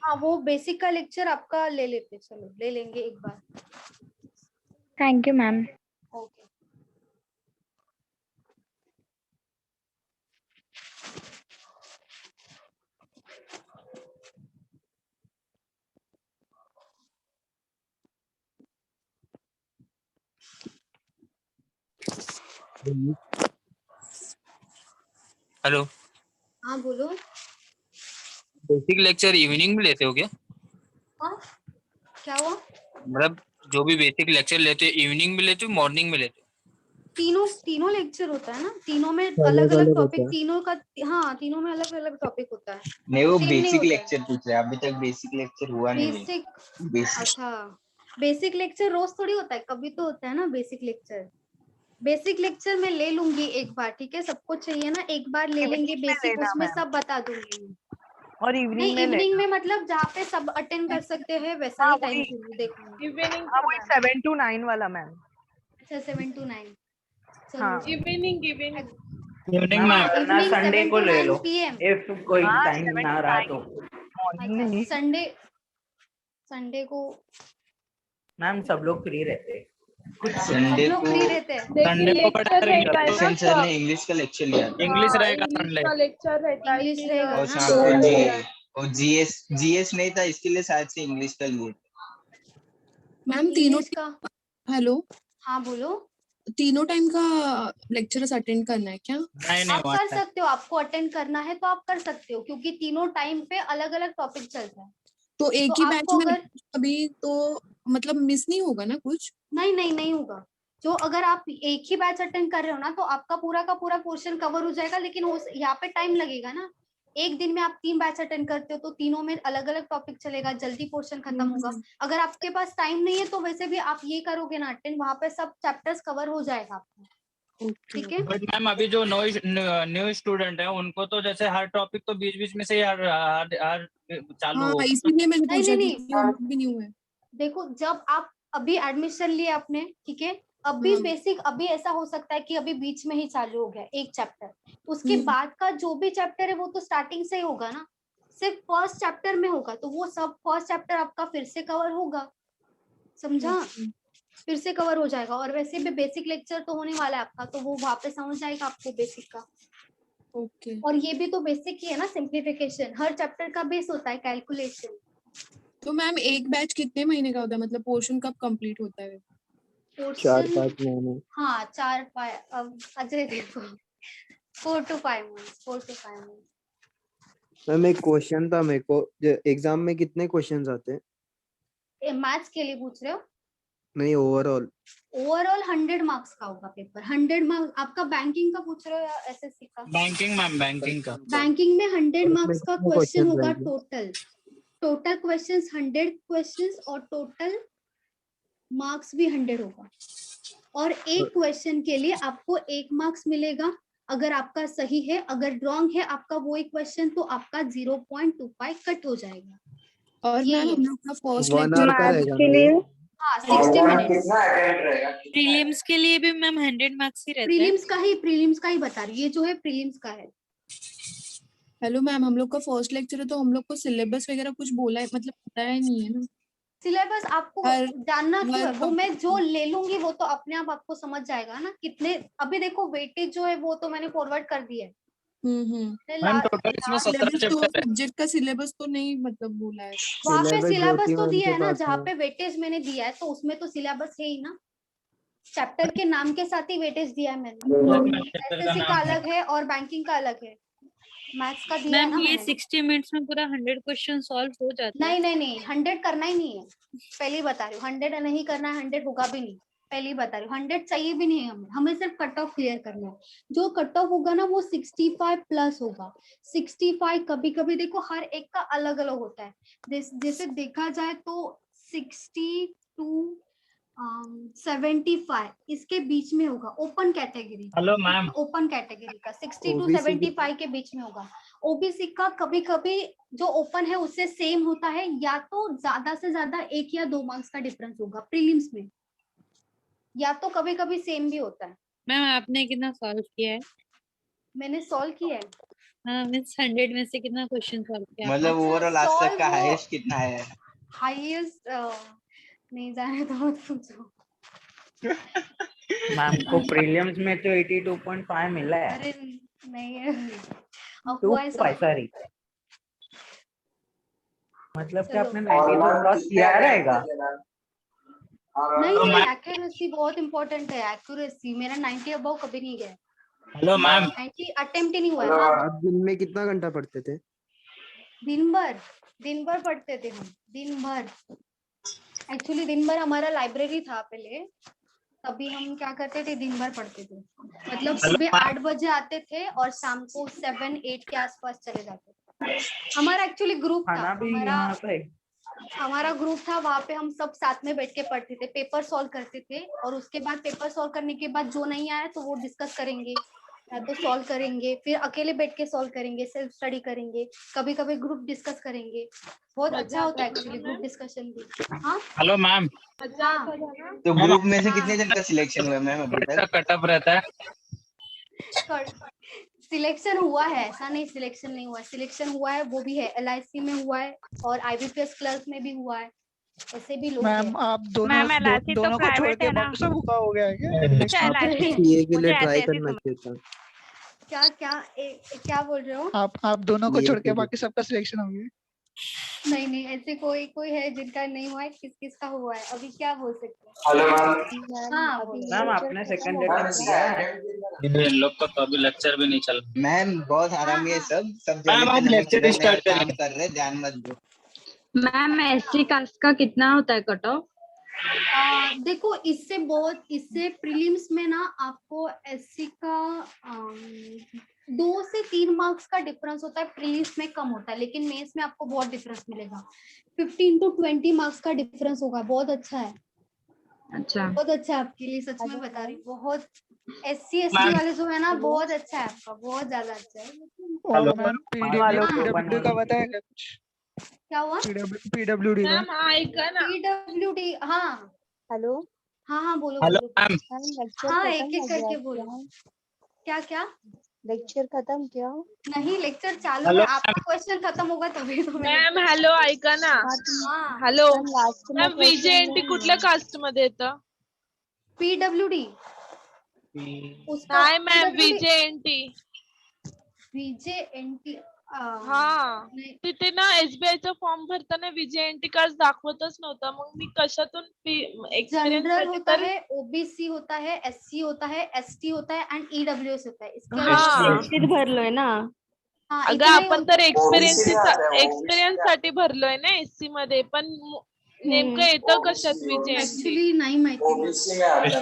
S2: हाँ वो बेसिक का लेक्चर आपका ले लेते, चलो ले लेंगे एक बार।
S21: Thank you ma'am.
S2: Okay
S19: hello,
S2: हाँ बोलो।
S19: बेसिक लेक्चर इवनिंग में लेते हो क्या?
S2: हाँ क्या हुआ?
S19: मतलब जो भी बेसिक लेक्चर लेते हो इवनिंग में लेते हो, मॉर्निंग में लेते हो?
S2: तीनों लेक्चर होता है ना, तीनों में अलग अलग टॉपिक, तीनों का, हाँ तीनों में अलग अलग टॉपिक होता है।
S4: नहीं वो
S2: Same नहीं
S4: बेसिक
S2: होता है।
S4: लेक्चर पूछ रहे हैं, अभी तक बेसिक लेक्चर हुआ नहीं है। बेसिक
S2: अच्छा बेसिक लेक्चर रोज थोड़ी होता है, कभी तो होता है ना बेसिक लेक्चर। बेसिक लेक्चर मैं ले लूंगी एक बार, ठीक है। सबको चाहिए ना, एक बार ले लेंगे बेसिक, उसमें सब बता दूंगी मैं।
S9: और
S2: नहीं
S9: इवनिंग में
S2: इवनिंग
S9: लेना।
S2: में मतलब जहाँ पे सब अटेंड कर सकते हैं वैसा ही टाइम देखो।
S8: इवनिंग
S9: हाँ वही 7 to 9 वाला मैम।
S2: अच्छा 7 to 9
S9: हाँ
S8: इवनिंग
S1: इवनिंग में
S13: वरना संडे को ले लो
S2: PM।
S13: इफ कोई
S9: हाँ,
S13: टाइम
S9: 7
S13: ना
S9: to
S13: रहा
S9: 9
S13: तो।
S9: मॉर्निंग में नहीं।
S2: संडे को
S13: मैम सब लोग फ्री रहते हैं।
S4: संडे
S2: लोग
S4: को
S2: फ्री रहते हैं।
S1: संडे को पढ़ा रहे
S4: किशन सर ने इंग्लिश का लेक्चर लिया था
S1: इंग्लिश रहेगा संडे।
S8: का लेक्चर रहता है
S2: इंग्लिश
S8: फिर
S2: रहेगा
S4: और
S2: ना।
S4: शाम को और जीएस नहीं था, इसके लिए शायद से इंग्लिश का लिए।
S16: मैम तीनों
S2: इंग्लिश का।
S16: हेलो
S2: हाँ बोलो।
S16: तीनों टाइम का लेक्चरस अटेंड करना है क्या?
S1: नहीं
S2: आप कर सकते हो, आपको अटेंड करना है तो आप कर सकते हो क्योंकि तीनों टाइम पे अलग अलग टॉपिक चलता है।
S16: तो एक
S2: तो
S16: ही बैच
S2: आपको
S16: में
S2: अगर
S16: अभी तो मतलब मिस नहीं होगा ना कुछ?
S2: नहीं होगा। जो अगर आप एक ही बैच अटेंड कर रहे हो ना तो आपका पूरा का पूरा पोर्शन कवर हो जाएगा, लेकिन यहाँ पे टाइम लगेगा ना। एक दिन में आप 3 बैच अटेंड करते हो तो तीनों में अलग अलग टॉपिक चलेगा, जल्दी पोर्शन खत्म होगा। अगर आपके पास टाइम नहीं है तो वैसे भी आप ये करोगे ना अटेंड, वहाँ पे सब चैप्टर्स कवर हो जाएगा आपको। ठीक है।
S1: बट मैम अभी जो न्यू स्टूडेंट है उनको तो जैसे हर टॉपिक तो बीच बीच में से हर चालू
S16: हाँ
S1: होगा।
S16: इसलिए मैंने पूछा
S2: नहीं
S16: कि हम लोग भी न्यू है।
S2: देखो जब आप अभी एडमिशन लिए आपने, ठीक है, अभी बेसिक अभी ऐसा हो सकता है कि अभी बीच में ही चालू हो गया एक चैप्टर, उसके बाद का जो भी चैप्टर है वो तो स्टार्टिंग से ही होगा ना। सिर्फ फर्स्ट चैप्टर में होगा तो वो सब फर्स्ट चैप्टर आपका फिर से कवर होगा, समझा? फिर से कवर हो जाएगा। और वैसे भी बेसिक लेक्चर तो होने वाला है आपका, तो वो वहाँ पे समझ जाएगा आपको बेसिक का।
S16: ओके।
S2: और ये भी तो बेसिक ही है ना, सिंप्लीफिकेशन। हर चैप्टर का बेस होता है कैलकुलेशन।
S16: तो मैम एक बैच कितने महीने का होता है, मतलब पोर्शन कब कंप्लीट होता है?
S18: 4-5 महीने।
S2: हाँ 4-5 अब अजय देखो 4 to 5 months।
S18: मैम एक क्वेश्चन था मेरे को, एग्जाम में कितने क्वेश्चंस आते हैं?
S2: मैथ्स के लिए पूछ रहे हो?
S18: नहीं ओवरऑल
S2: 100 मार्क्स का होगा पेपर। 100 मार्क्स आपका बैंकिंग का पूछ रहे हो या एसएससी का?
S1: बैंकिंग मैम बैंकिंग का।
S2: बैंकिंग में 100 मार्क्स का क्वेश्चन होगा
S18: क्वेश्चन
S2: टोटल क्वेश्चंस 100 क्वेश्चंस और टोटल मार्क्स भी 100 होगा। और एक क्वेश्चन के लिए आपको 1 मार्क्स मिलेगा अगर आपका सही है। अगर रॉन्ग है आपका वो एक क्वेश्चन तो आपका 0.25 कट हो जाएगा।
S16: और मैम हम लोग का फर्स्ट
S18: 1 hour का रहेगा
S21: के लिए
S2: हाँ 60 मिनट्स।
S12: कितना अटेम्प्ट रहेगा?
S15: प्रीलिम्स के लिए भी मैम 100 मार्क्स ही रहता है।
S2: प्रीलिम्स का ही बता रही, ये जो है प्रीलिम्स का है।
S16: हेलो मैम, हम लोग का फर्स्ट लेक्चर है तो हम लोग को सिलेबस वगैरह कुछ बोला है, मतलब बताया नहीं है ना।
S2: सिलेबस आपको जानना क्यों है? वो मैं जो ले लूंगी वो तो अपने आप आपको समझ जाएगा ना कितने। अभी देखो वेटेज जो है वो तो मैंने फॉरवर्ड कर दिया है।
S16: सब्जेक्ट का सिलेबस तो नहीं मतलब बोला है।
S2: वहाँ पे सिलेबस तो दिया है ना, जहाँ पे वेटेज मैंने दिया है तो उसमें तो सिलेबस है ही ना। चैप्टर के नाम के साथ ही वेटेज दिया है मैंने। एसएससी का अलग है और बैंकिंग का अलग है। मैथ्स का दिया है ना
S15: ये
S2: मैंने।
S15: 60 मिनट्स में पूरा 100 क्वेश्चन सॉल्व हो जाता है?
S2: नहीं 100 करना ही नहीं है, पहले ही बता रही हूँ। 100 नहीं करना है, 100 होगा भी नहीं, पहले ही बता रही हूँ। 100 चाहिए भी नहीं है हमें सिर्फ कट ऑफ क्लियर करना है। जो कट ऑफ होगा ना वो 65 प्लस होगा। 65 कभी कभी देखो हर एक का अलग अलग होता है। जैसे देखा जाए तो 60 to 75 इसके बीच में होगा open category.
S1: Hello ma'am.
S2: Open category का 60 to 75 के बीच में होगा। ओबीसी का कभी कभी जो ओपन है उससे सेम होता है, या तो ज्यादा से ज्यादा 1 या 2 मार्क्स का डिफरेंस होगा प्रीलिम्स में, या तो कभी कभी सेम भी होता है।
S15: मैम आपने कितना सॉल्व किया है?
S2: मैंने सॉल्व किया है।
S15: हाँ मींस 100 में से कितना क्वेश्चन सॉल्व किया?
S4: मतलब ओवरऑल आज तक का हाईएस्ट कितना है?
S2: हाईएस्ट नहीं जाने तो मत पूछो।
S13: मैम को प्रीलिम्स में तो 82.5 मिला है।
S2: अरे नहीं है
S13: तो सॉरी मतलब कि आपने 92 क्रॉस किया रहेगा।
S2: नहीं एक्यूरेसी बहुत इंपॉर्टेंट है। एक्यूरेसी मेरा 90 अबव कभी नहीं गया।
S1: Hello ma'am.
S2: 90 अटेम्प्ट ही नहीं हुआ है।
S18: आप दिन में कितना घंटा पढ़ते थे?
S2: दिन भर पढ़ते थे हम, दिन भर। एक्चुअली दिन भर हमारा लाइब्रेरी था पहले, तभी हम क्या करते थे दिन भर पढ़ते थे। मतलब सुबह 8 बजे आते थे और शाम को 7-8 के आसपास चले जाते थे। हमारा एक्चुअली ग्रुप था, हमारा ग्रुप था, वहाँ पे हम सब साथ में बैठ के पढ़ते थे, पेपर सॉल्व करते थे और उसके बाद पेपर सॉल्व करने के बाद जो नहीं आया तो वो डिस्कस करेंगे। या तो सॉल्व करेंगे, फिर अकेले बैठ के सॉल्व करेंगे, सेल्फ स्टडी करेंगे, कभी कभी ग्रुप डिस्कस करेंगे। बहुत अच्छा होता है एक्चुअली ग्रुप डिस्कशन भी। हाँ
S1: हेलो मैम,
S4: तो ग्रुप में से कितने जन का सिलेक्शन हुआ मैम अभी तक?
S1: कटअप रहता है।
S2: सिलेक्शन हुआ है, ऐसा नहीं सिलेक्शन नहीं हुआ है, सिलेक्शन हुआ है, वो भी है, LIC में हुआ है और IBPS क्लर्क में भी हुआ है, ऐसे भी लोग
S14: मैम आप दोनों दोनों को छोड़ के बाकी सब हुआ हो गया है क्या?
S18: ये के लिए ट्राई करना चाहिए था।
S2: क्या बोल रहे हो?
S14: आप दोनों को छोड़ के बाकी सबका सिलेक्शन हो गया।
S2: नहीं ऐसे कोई है जिनका नहीं हुआ है, किसका हुआ है, अभी क्या बोल सकते हैं।
S12: हेलो
S2: हाँ
S13: मैम आपने सेकंड अटेम्प्ट किया है?
S1: इन लोग का तो अभी लेक्चर भी नहीं चल रहा।
S4: मैम बहुत आराम है सब
S1: मैम आप लेक्चर स्टार्ट
S4: काम कर रहे, ध्यान मत दो।
S3: मैम SC कास्ट का कितना होता है कट ऑफ?
S2: देखो इससे प्रीलिम्स में ना आपको SC का 2 से 3 मार्क्स का डिफरेंस होता है, प्रीलिम्स में कम होता है, लेकिन मेंस में आपको बहुत डिफरेंस मिलेगा, 15 to 20 मार्क्स का डिफरेंस होगा। बहुत अच्छा है,
S3: अच्छा
S2: बहुत अच्छा है आपके लिए, सच में बता रही हूँ। बहुत SC ST वाले जो है ना, बहुत अच्छा है आपका, बहुत ज्यादा अच्छा है।
S14: और मैम PWD का बताएगा कुछ?
S2: क्या हुआ?
S14: PWD का?
S8: मैम ऐका ना,
S2: PWD हाँ
S22: हेलो
S2: हाँ बोलो
S1: हेलो
S2: बोलो।
S1: मैम,
S22: लेक्चर
S2: हाँ
S22: खत्म
S2: एक
S22: हो
S2: करके
S22: गया
S2: बोलो।
S22: क्या?
S2: क्या
S22: लेक्चर खत्म क्या?
S2: नहीं लेक्चर चालू
S1: हेलो
S2: है, आपका क्वेश्चन खत्म होगा तभी तो
S8: मॅम हॅलो ऐका ना,
S2: हाँ
S8: हॅलो
S22: लास्ट में
S8: मॅम VJNT कुठल्या कास्ट मध्ये येतं?
S2: PWD
S8: नाही मॅम VJNT
S2: VJNT
S8: हा तिथे ना SBI चा फॉर्म भरताना VJNT कास्ट दाखवतच नव्हता, मग मी कशातून एक्सपिरियन्स
S2: जनरल होता
S8: तर
S2: है, OBC होता है, SC होता है, ST होता है एंड EWS होता है। इसके
S8: हा
S3: भरलोय ना।
S2: हाँ,
S8: अगं
S2: इतना ही
S8: आपण
S2: होता
S8: तर
S2: है।
S8: एक्सपिरियन्स साठी भरलोय ना SC मध्ये, पण नेमकं येतं कशात VJNT?
S2: Actually नाही माहिती मला।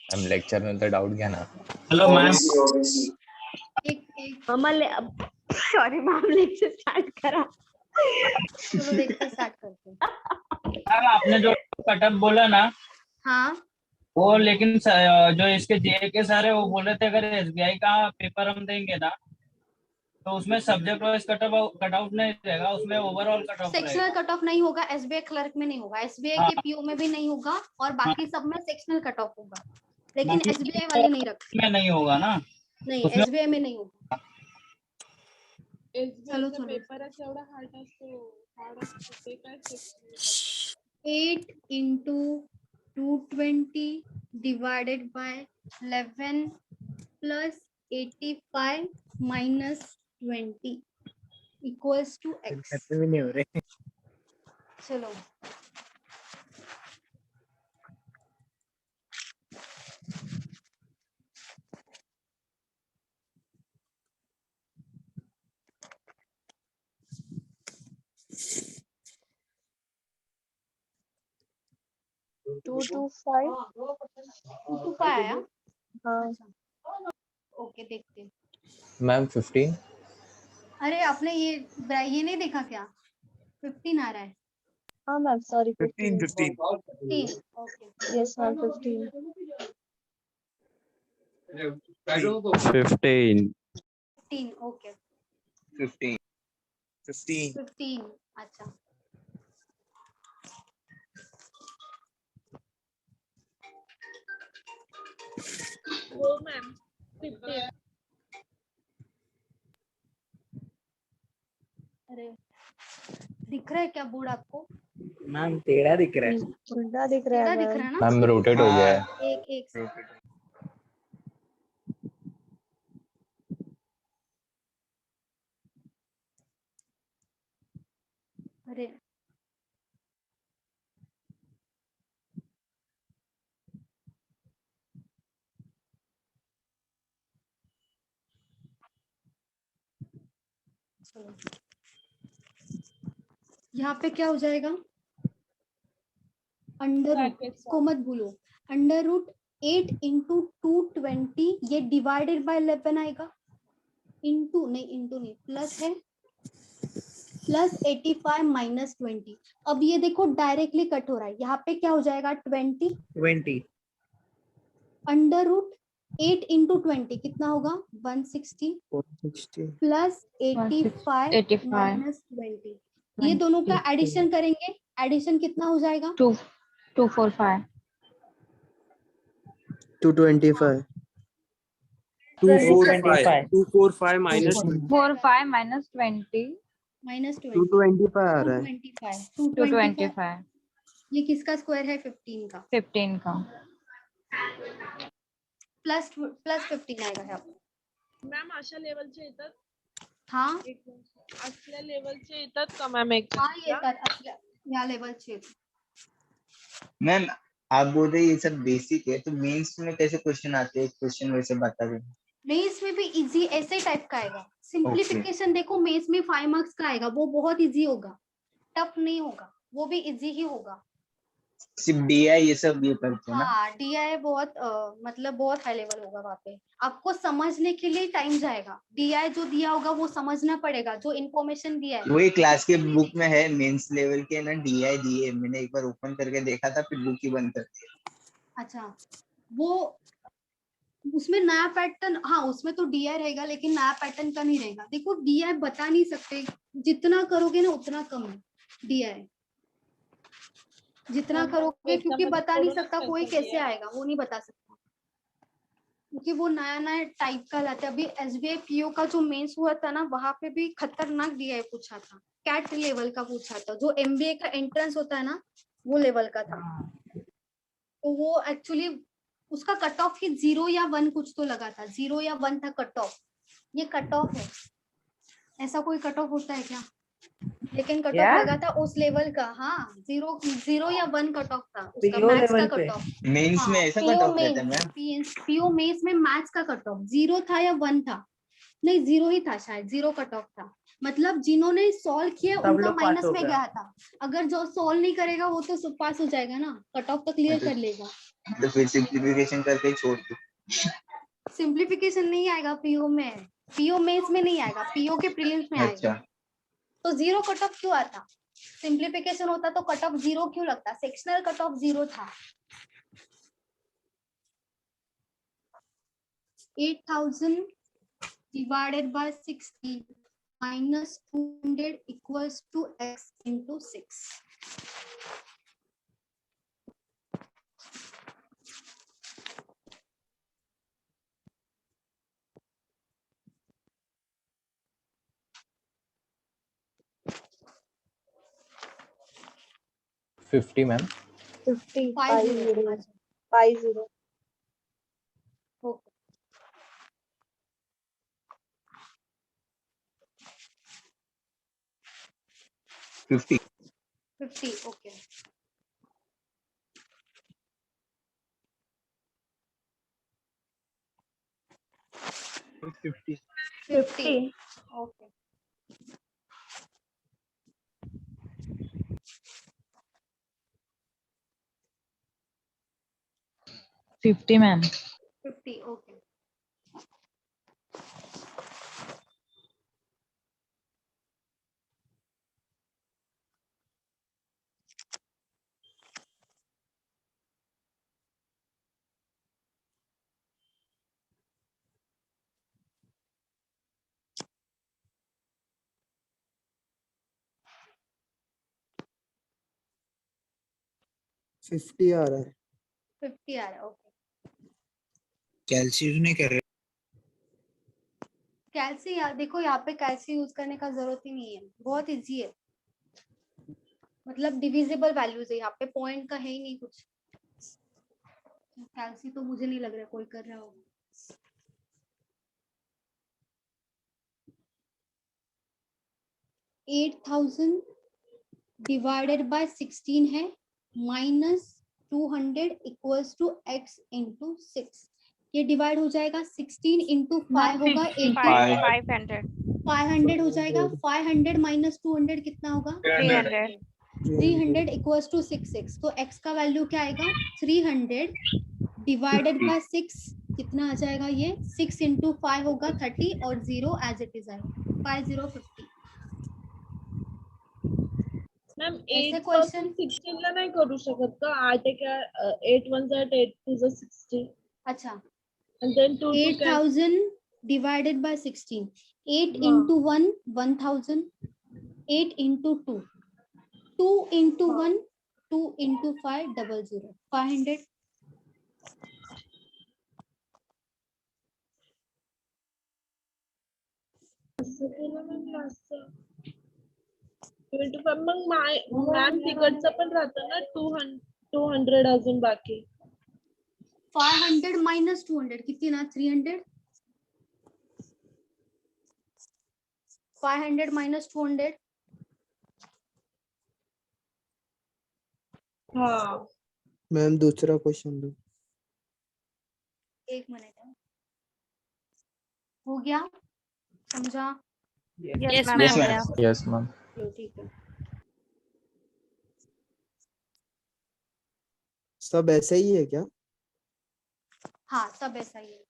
S10: मैम लेक्चर में तो डाउट घ्या ना।
S1: हेलो मैम,
S2: एक सॉरी मैम, लेक्चर स्टार्ट करा। चलो लेक्चर स्टार्ट करते हैं।
S1: मैम आपने जो कटअप बोला ना,
S2: हाँ
S1: वो लेकिन जो इसके JA के सारे वो बोल रहे थे अगर SBI का पेपर हम देंगे ना तो उसमें सब्जेक्ट वाइज कट आउट नहीं रहेगा, उसमें overall cut off
S2: sectional cut off नहीं होगा, SBI क्लर्क में नहीं होगा, SBI के PO में भी नहीं होगा और बाकी सब में सेक्शनल कट ऑफ होगा, लेकिन SBI वाले नहीं रखते।
S1: में नहीं होगा ना?
S2: नहीं SBI में नहीं होगा। चलो
S8: पेपरच एवढा हार्ड असतो ते काय
S2: 8 into 220 divided by 11 plus 85 minus 20 equals to X। चलो
S22: टू टू फाइव
S2: आया।
S22: हाँ
S2: ओके देखते हैं।
S10: मैम 15।
S2: अरे आपने ये नहीं देखा क्या? 15 आ रहा है।
S22: हाँ ma'am sorry
S20: 15
S2: okay
S22: yes ma'am 15
S2: okay 15 अच्छा।
S8: हो मॅम 15।
S2: अरे दिख रहा है क्या बोर्ड आपको?
S13: मैम टेढ़ा दिख रहा है।
S22: उल्टा दिख रहा है
S2: दिख रहा है ना?
S10: मैम रोटेट हो गया है।
S2: एक अरे यहाँ पे क्या हो जाएगा? अंडर रूट को मत भूलो, अंडर रूट 8 into 220 ये डिवाइडेड बाय 11 आएगा, इंटू नहीं प्लस है, प्लस 85 माइनस 20। अब ये देखो डायरेक्टली कट हो रहा है, यहाँ पे क्या हो जाएगा 20
S13: 20
S2: अंडर रूट 8 इंटू 20 कितना होगा? 160
S18: 160
S2: प्लस 85
S3: 85
S2: माइनस 20। ये दोनों का एडिशन करेंगे, एडिशन कितना हो जाएगा?
S3: 245
S18: 225
S17: 245 minus
S3: 45 minus 20
S2: माइनस 20
S18: 225 आ रहा है।
S2: 225 ये किसका स्क्वायर है? 15 का।
S3: 15 का
S2: प्लस 15 आएगा यहाँ पे।
S8: मॅम अशा लेवलचे येतात?
S2: हाँ
S8: असल्या लेवलचे येतात का मॅम एक?
S2: हाँ येतात असल्या या लेवलचे।
S4: मैम आप बोल रहे ये सब बेसिक है, तो मेंस में कैसे क्वेश्चन आते हैं? क्वेश्चन वैसे बता दें।
S2: मेंस में भी इजी ऐसे टाइप का आएगा। सिंप्लीफिकेशन देखो मेंस में 5 मार्क्स का आएगा, वो बहुत इजी होगा, टफ नहीं होगा, वो भी इजी ही होगा।
S4: सिर्फ DI ये सब ये करते हैं ना?
S2: हाँ DI बहुत मतलब बहुत हाई लेवल होगा वहाँ पे, आपको समझने के लिए टाइम जाएगा। DI जो दिया होगा वो समझना पड़ेगा, जो इन्फॉर्मेशन दिया है
S4: वही क्लास के बुक में है, मेंस लेवल के ना DI दिए, मैंने एक बार ओपन करके देखा था, फिर बुक ही बंद कर दिया।
S2: अच्छा वो उसमें नया पैटर्न, हाँ उसमें तो DI रहेगा लेकिन नया पैटर्न का नहीं रहेगा। देखो DI बता नहीं सकते, जितना करोगे ना उतना कम है DI, जितना करोगे, क्योंकि बता नहीं सकता कोई कैसे आएगा, वो नहीं बता सकता, क्योंकि वो नया नया टाइप का लाता है। अभी SBI PO का जो मेंस हुआ था ना, वहां पे भी खतरनाक DI पूछा था, कैट लेवल का पूछा था, जो MBA का एंट्रेंस होता है ना वो लेवल का था। तो वो एक्चुअली उसका कट ऑफ ही 0 या 1 कुछ तो लगा था, 0 या 1 था कट ऑफ। ये कट ऑफ है, ऐसा कोई कट ऑफ होता है क्या? लेकिन कट ऑफ लगा था उस लेवल का। हाँ 0 या 1 कट ऑफ था उसका, मैथ्स का कट ऑफ।
S4: मेंस में ऐसा कट ऑफ रहता है मैम?
S2: PO मेंस में मैथ्स का कट ऑफ 0 था या 1 था? नहीं 0 ही था शायद, 0 कट ऑफ था। मतलब जिन्होंने सॉल्व किया उनका माइनस में गया था, अगर जो सॉल्व नहीं करेगा वो तो पास हो जाएगा ना, कट ऑफ तो क्लियर कर लेगा।
S4: तो फिर सिंप्लीफिकेशन करके छोड़ दो।
S2: सिंप्लीफिकेशन नहीं आएगा PO में, PO मेंस में नहीं आएगा, PO के प्रीलिम्स में आएगा। तो 0 कट ऑफ क्यों आता? सिंप्लीफिकेशन होता तो कट ऑफ 0 क्यों लगता? सेक्शनल कट ऑफ 0 था। 8000 divided by 60 minus 200 equals to x into 6.
S10: $50 ma'am.
S22: 50
S2: 50
S22: 50
S2: okay.
S4: $50
S2: okay. $50 okay.
S3: $50 ma'am.
S2: 50 okay.
S18: $50 आ रहा है।
S2: 50 आ रहा है ओके।
S7: कैल्सी यूज नहीं कर रहे?
S2: कैल्सी यार देखो यहाँ पे कैल्सी यूज करने का जरूरत ही नहीं है, बहुत इजी है, मतलब डिविजिबल वैल्यूज है यहाँ पे, पॉइंट का है ही नहीं कुछ। कैल्सी तो मुझे नहीं लग रहा कोई कर रहा होगा। $8,000 डिवाइडेड बाय 16 है, minus 200 equals to x into 6। ये डिवाइड हो जाएगा, 16 इंटू 5 होगा 500 हो जाएगा। 500 माइनस 200 कितना होगा? 300 इक्वल्स टू 6 तो x का वैल्यू क्या आएगा? 300 डिवाइडेड बाय 6 कितना आ जाएगा? ये 6 इंटू 5 होगा 30 और 0 एज इट इज आएगा 5050।
S8: मॅम 8 पासून 16 ला नाही करू शकत का? 8 1 8 2 16।
S2: अच्छा
S8: And then 2
S2: 8,000 divided by 16. 8 into 1, 1,000. 8 into 2. 2 into 1, 2 into 5, 00. 500.
S8: Mug ma'am तिकडचं पण राहतं ना 200 अजून बाकी.
S2: 500 minus 200 किती ना 300. 500 minus 200.
S8: हाँ.
S18: मैम दूसरा क्वेश्चन दो.
S2: एक मिनट. हो गया? समझा?
S5: यस मैम
S10: Yes,
S5: हो
S10: ma'am.
S5: गया.
S10: Yes, ma'am.
S2: ठीक है.
S18: सब ऐसा ही है क्या?
S2: हाँ सब ऐसा ही है.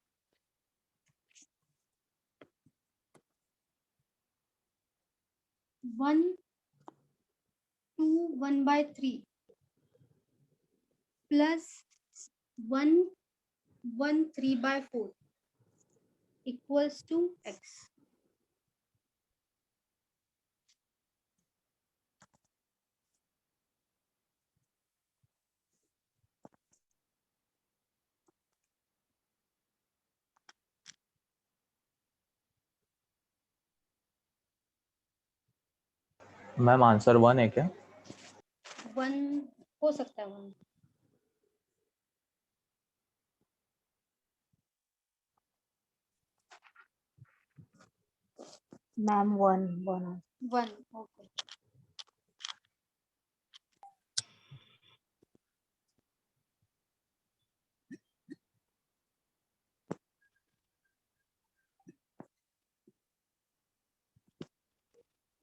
S2: One 2 1/3 plus 1 1 3/4 equals to x.
S10: Ma'am answer 1 है क्या?
S2: 1 हो सकता है 1.
S21: Ma'am 1
S2: 1 okay.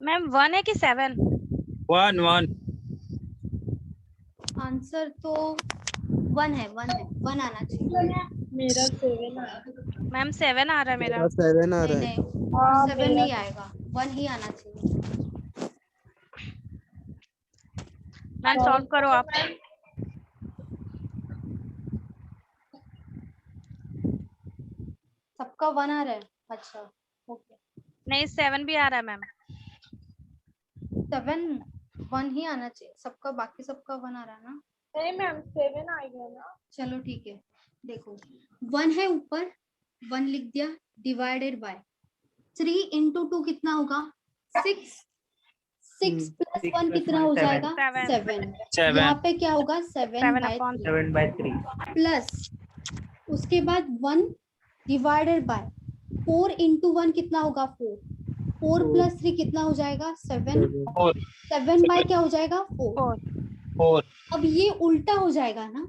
S5: मैम 1 है कि 7?
S1: 1
S2: आंसर तो 1 है 1 आना चाहिए.
S8: मेरा 7 आया.
S5: मैम 7 आ रहा है मेरा.
S18: 7 आ रहा है.
S2: नहीं 7 नहीं आएगा. 1 ही आना चाहिए.
S5: मैम सॉल्व करो आप.
S2: सबका 1 आ रहा है. अच्छा ओके.
S5: नहीं 7 भी आ रहा है मैम.
S2: 7 1 ही आना चाहिए. सबका बाकी सबका 1 आ रहा है ना.
S8: नहीं मैम 7 आएगा ना.
S2: चलो ठीक है. देखो 1 है ऊपर 1 लिख दिया डिवाइडेड बाय 3 into 2 कितना होगा 6. 6 plus 1 कितना हो जाएगा 7. यहाँ पे क्या होगा 7/3 प्लस उसके बाद 1 डिवाइडेड बाय 4 into 1 कितना होगा 4. 4 plus 3 कितना हो जाएगा 7. 7 बाय क्या हो जाएगा 4. अब ये उल्टा हो जाएगा ना.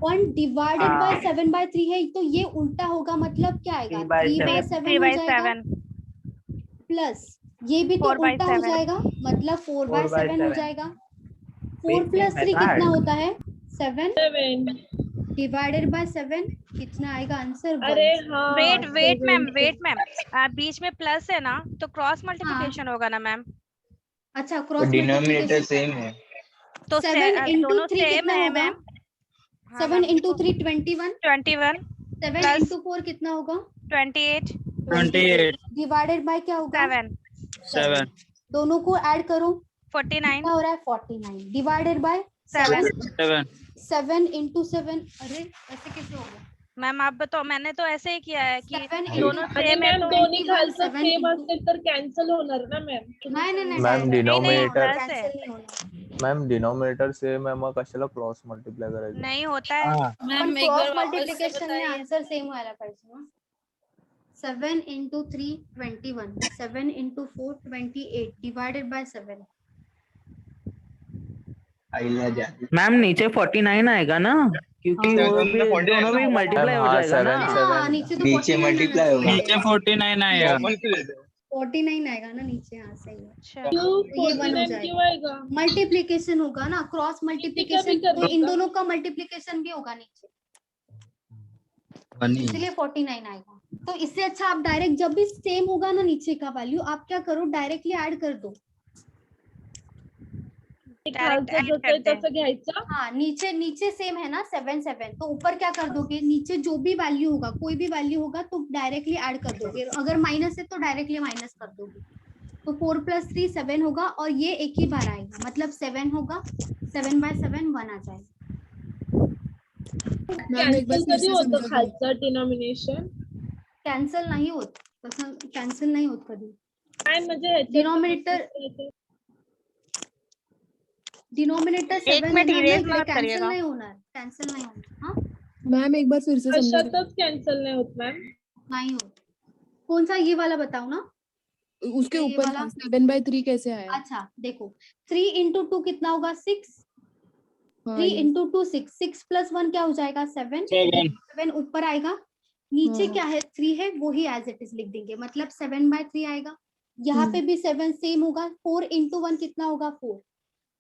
S2: 1 डिवाइडेड बाय 7/3 है तो ये उल्टा होगा. मतलब क्या आएगा 3/7 हो जाएगा. प्लस ये भी तो उल्टा हो जाएगा. मतलब 4/7 हो जाएगा. 4 plus 3 कितना होता है 7. डिवाइडेड बाय 7 कितना आएगा आंसर 1.
S8: अरे हाँ.
S5: वेट मैम बीच में प्लस है ना तो क्रॉस मल्टीप्लिकेशन होगा ना मैम.
S2: अच्छा क्रॉस
S4: डिनोमिनेटर सेम है
S5: तो
S2: 7 into
S5: दोनों
S2: 3
S5: सेम
S2: कितना
S5: है
S2: होगा
S5: मैम.
S2: 7 into 3 21. 7
S5: plus
S2: into 4 कितना होगा
S5: 28.
S2: डिवाइडेड बाय क्या होगा
S1: 7.
S2: दोनों को ऐड करो
S5: 49
S2: कितना हो रहा है 49. Divided by 7 into 7. अरे ऐसे कैसे होगा
S5: मैम आप बताओ. मैंने तो ऐसे ही किया है कि
S2: 7
S5: दोनों सेम है तो
S8: दोन्ही खालचं सेम असेल तर कॅन्सल होणार ना मॅम.
S2: नाही
S10: मॅम डिनोमिनेटर
S2: कॅन्सल नाही होणार.
S10: मॅम डिनोमिनेटर सेम आहे मग कशाला क्रॉस मल्टिप्लाय करायचं?
S5: नहीं होता है
S2: पण क्रॉस मल्टिप्लिकेशन में आंसर सेम व्हायला पाहिजे ना. 7 into 3 21. 7 into 4 28 divided by 7.
S13: Ma'am नीचे 49 आएगा ना क्योंकि वो भी दोनों भी मल्टीप्लाई हो जाएगा ना.
S2: हाँ नीचे तो
S4: नीचे
S2: 49
S4: मल्टीप्लाई होगा.
S1: नीचे 49 आएगा.
S2: 49 आएगा ना नीचे. हाँ सही है.
S8: क्यों
S2: ये 1 हो
S8: 49
S2: जाएगा.
S8: क्यों आएगा.
S2: मल्टीप्लिकेशन होगा ना क्रॉस मल्टीप्लिकेशन तो इन दोनों का मल्टीप्लिकेशन भी होगा नीचे इसलिए 49 आएगा. तो इससे अच्छा आप डायरेक्ट जब भी सेम होगा ना नीचे का वैल्यू आप क्या करो डायरेक्टली ऐड कर दो.
S5: Direct
S8: खालचं
S5: add
S8: जसं
S5: कर
S8: आहे
S5: दे.
S8: तसं घ्यायचं.
S2: हाँ नीचे नीचे सेम है ना 7 7, तो ऊपर क्या कर दोगे, नीचे जो भी वैल्यू होगा, कोई भी वैल्यू होगा तो डायरेक्टली ऐड कर दोगे, अगर माइनस है तो डायरेक्टली माइनस कर दोगे। तो 4 + 3 7 होगा और ये एक ही बार आएगा, मतलब 7 होगा, 7/7 1 आ जाएगा।
S16: मैम एक बार
S8: कॅन्सल
S16: फिर
S8: कधी
S16: से
S8: होतं
S16: समझा दो।
S8: खालचं डिनॉमिनेशन?
S2: कैंसिल नहीं होत, तसं कॅन्सल नाही होत कधी।
S8: काय म्हणजे ह्याच्यात
S2: डिनोमिनेटर डिनोमिनेटर 7
S5: एक मिनट
S2: येणार ना
S5: इरेज
S2: इकडे,
S5: मत
S2: कॅन्सल
S5: करिएगा.
S2: नाही होणार, कॅन्सल नाही होणार। हाँ
S16: मैम एक बार फिर से समझा दो।
S8: कशातच कॅन्सल नाही होत मॅम.
S2: नहीं होत। कौन सा ये वाला बताओ ना,
S16: उसके
S2: ये
S16: ऊपर
S2: वाला?
S16: 7/3 कैसे आया?
S2: अच्छा देखो 3 × 2 कितना होगा 6,
S16: हाँ
S2: 3
S16: ये
S2: × 2 6, 6 + 1 क्या हो जाएगा 7,
S1: 7
S2: 7 ऊपर आएगा, नीचे
S16: हाँ
S2: क्या है 3 है, वो ही एज इट इज लिख देंगे, मतलब 7/3 आएगा। यहाँ पे भी 7 सेम होगा, 4 × 1 कितना होगा 4,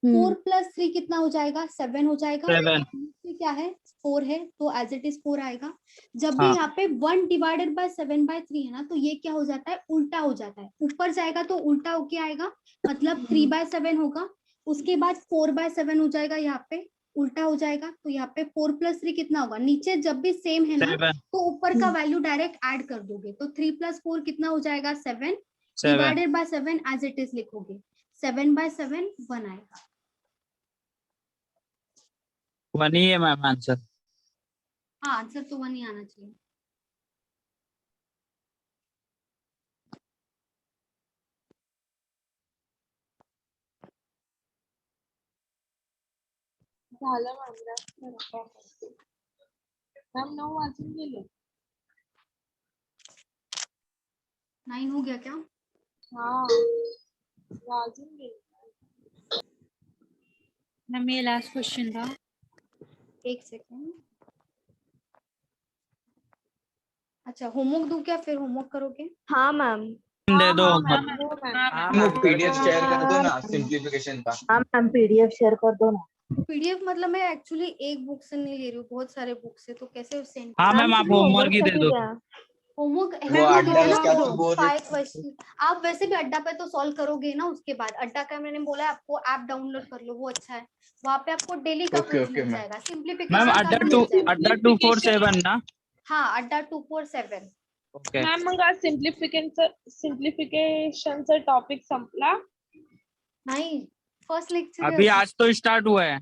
S2: 4 + 3 कितना हो जाएगा 7 हो जाएगा,
S1: 7
S2: नीचे क्या है 4 है, तो एज इट इज 4 आएगा। जब भी
S1: हाँ
S2: यहाँ पे 1 / 7/3 है ना, तो ये क्या हो जाता है, उल्टा हो जाता है, ऊपर जाएगा तो उल्टा होके आएगा, मतलब 3/7 होगा, उसके बाद 4/7 हो जाएगा, यहाँ पे उल्टा हो जाएगा, तो यहाँ पे 4 + 3 कितना होगा, नीचे जब भी सेम है ना
S1: 7
S2: तो ऊपर का वैल्यू डायरेक्ट ऐड कर दोगे, तो 3 + 4 कितना हो जाएगा 7,
S1: 7
S2: / 7 एज इट इज लिखोगे, 7/7 1 आएगा।
S1: 1 ही है मैम आंसर।
S2: हाँ आंसर तो 1 ही आना चाहिए।
S8: झालं मॅम. मॅम 9 वाजून गेले.
S2: 9 हो गया क्या?
S8: हाँ वाजून गेले.
S15: मैम ये लास्ट क्वेश्चन था।
S2: एक सेकेंड। अच्छा होमवर्क दूं क्या, फिर होमवर्क करोगे?
S22: हाँ मैम।
S1: दे दो
S4: वो पीडीएफ शेयर कर दो ना सिंप्लीफिकेशन का।
S22: हाँ मैम PDF शेयर कर दो ना।
S2: पीडीएफ मतलब मैं एक्चुअली एक बुक से नहीं ले रही हूँ, बहुत सारे बुक से, तो कैसे सेंड?
S1: हाँ मैम आप होमवर्क ही दे दो।
S2: होमवर्क
S4: वो अड्डा क्या तो बोल रहे
S2: 5 क्वेश्चन, आप वैसे भी अड्डा पे तो सॉल्व करोगे ना, उसके बाद अड्डा का मैंने बोला आपको ऐप डाउनलोड कर लो, वो अच्छा है, वहाँ पे आपको डेली का
S4: ओके,
S2: क्विज
S4: ओके,
S2: मिल
S4: मैम।
S2: जाएगा,
S1: मैम
S2: सिंप्लीफिकेशन का
S1: अड्डा
S2: भी मिल जाएगा।
S1: 247 ना?
S2: हाँ अड्डा 247।
S1: ओके
S8: मॅम मग आज सिम्प्लिफिकेशनचा टॉपिक संपला.
S2: नहीं फर्स्ट लेक्चर
S1: अभी आज तो स्टार्ट हुआ है।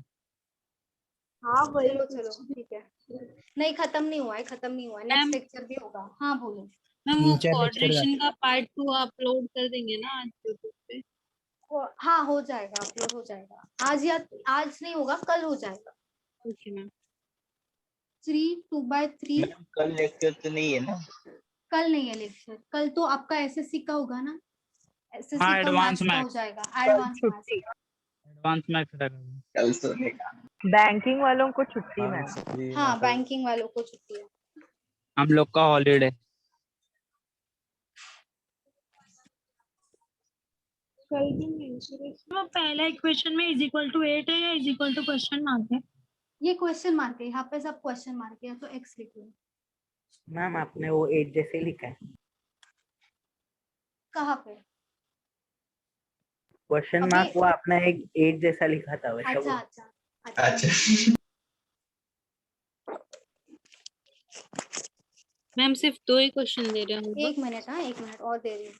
S8: हाँ वही.
S2: चलो चलो ठीक है, नहीं खत्म नहीं हुआ है, खत्म नहीं हुआ है, नेक्स्ट लेक्चर भी होगा। हाँ बोलो
S15: मैम वो कोऑर्डिनेशन का पार्ट 2 अपलोड कर देंगे ना आज यूट्यूब पे?
S2: हाँ हो जाएगा, अपलोड हो जाएगा आज, या आज नहीं होगा कल हो जाएगा।
S15: Okay ma'am.
S2: 3 2/3
S4: कल लेक्चर तो नहीं है ना?
S2: कल नहीं है लेक्चर, कल तो आपका एसएससी का होगा ना, एसएससी
S1: हाँ,
S2: का
S1: एडवांस
S2: मैथ्स का हो
S1: मैथ्स।
S2: जाएगा, एडवांस मैथ्स।
S1: एडवांस मैथ्स
S4: कल सोने का।
S9: बैंकिंग वालों को छुट्टी मैम।
S2: हाँ बैंकिंग वालों को छुट्टी है।
S1: हम लोग का हॉलीडे।
S8: कल भी मेंशन
S15: वो पहला इक्वेशन में =8 है या क्वेश्चन मार्क है?
S2: ये क्वेश्चन मार्क है, यहाँ पे सब क्वेश्चन मार्क है, तो एक्स लिख लो।
S13: मैम आपने वो 8 जैसे लिखा है।
S2: कहाँ पे?
S13: क्वेश्चन
S2: अभी-
S13: मार्क वो आपने एक 8 जैसा लिखा था वैसा
S2: अच्छा
S13: वो।
S2: अच्छा
S4: अच्छा
S15: मैम सिर्फ 2 ही क्वेश्चन दे रहे हैं।
S2: एक मिनट, हाँ 1 मिनट और दे रही हूँ।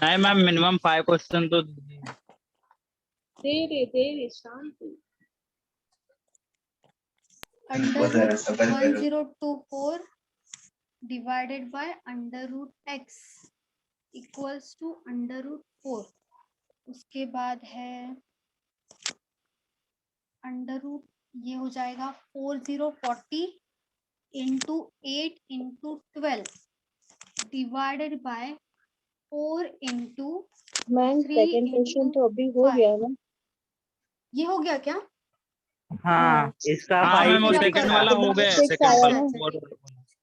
S1: नहीं मैम मिनिमम 5 क्वेश्चन तो दीजिए।
S8: दे रे शांति.
S2: Under 1024 divided by √x equals to √4। उसके बाद है √ ये हो जाएगा 4040 into 8 into 12 divided by 4 into
S22: ma'am
S2: 3
S22: second question तो अभी हो गया ना?
S2: ये हो गया क्या?
S13: हाँ इसका
S1: हाँ
S13: 5
S1: मैम वो
S2: फिर
S1: सेकंड
S2: करो।
S1: वाला हो गया है,
S22: 6
S1: सेकंड
S22: आया
S1: वाला
S22: ना?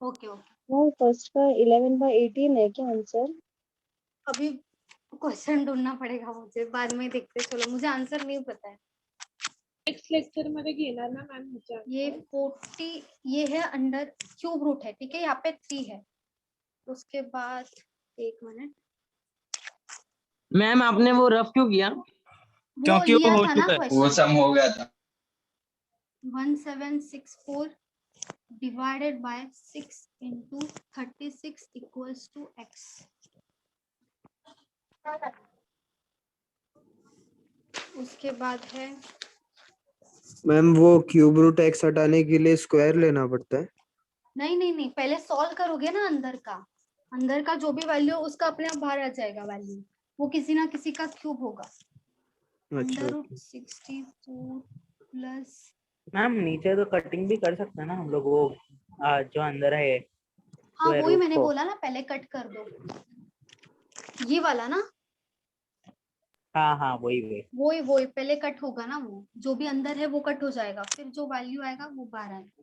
S2: Okay okay.
S22: वो फर्स्ट का 11/18 है क्या आंसर?
S2: अभी क्वेश्चन ढूंढना पड़ेगा मुझे, बाद में देखते, चलो मुझे आंसर नहीं पता है।
S8: नेक्स्ट लेक्चर मध्ये घेणार ना मॅम विचार.
S2: ये 40 ये है अंडर क्यूब रूट है, ठीक है, यहाँ पे 3 है। उसके बाद 1 मिनट,
S6: मैम आपने वो रफ क्यों किया?
S1: क्योंकि वो
S2: लिया
S1: हो
S2: था ना
S1: चुका है।
S2: क्वेश्चन।
S12: वो सम हो गया था।
S2: 1764 divided by 6 into 36 equals to x. उसके बाद है
S18: मैम वो क्यूब रूट एक्स हटाने के लिए स्क्वायर लेना पड़ता है।
S2: नहीं, पहले सॉल्व करोगे ना अंदर का जो भी वैल्यू उसका अपने आप बाहर आ जाएगा वैल्यू, वो किसी ना किसी का क्यूब होगा। अंडर रूट 64 प्लस
S13: मैम नीचे तो कटिंग भी कर सकते हैं ना हम लोग, वो जो अंदर है।
S2: हाँ
S13: square
S2: वही
S13: root
S2: मैंने
S13: को।
S2: बोला ना, पहले कट कर दो ये वाला ना।
S13: हाँ वही
S2: पहले कट होगा ना, वो जो भी अंदर है वो कट हो जाएगा, फिर जो वैल्यू आएगा वो बाहर आएगा।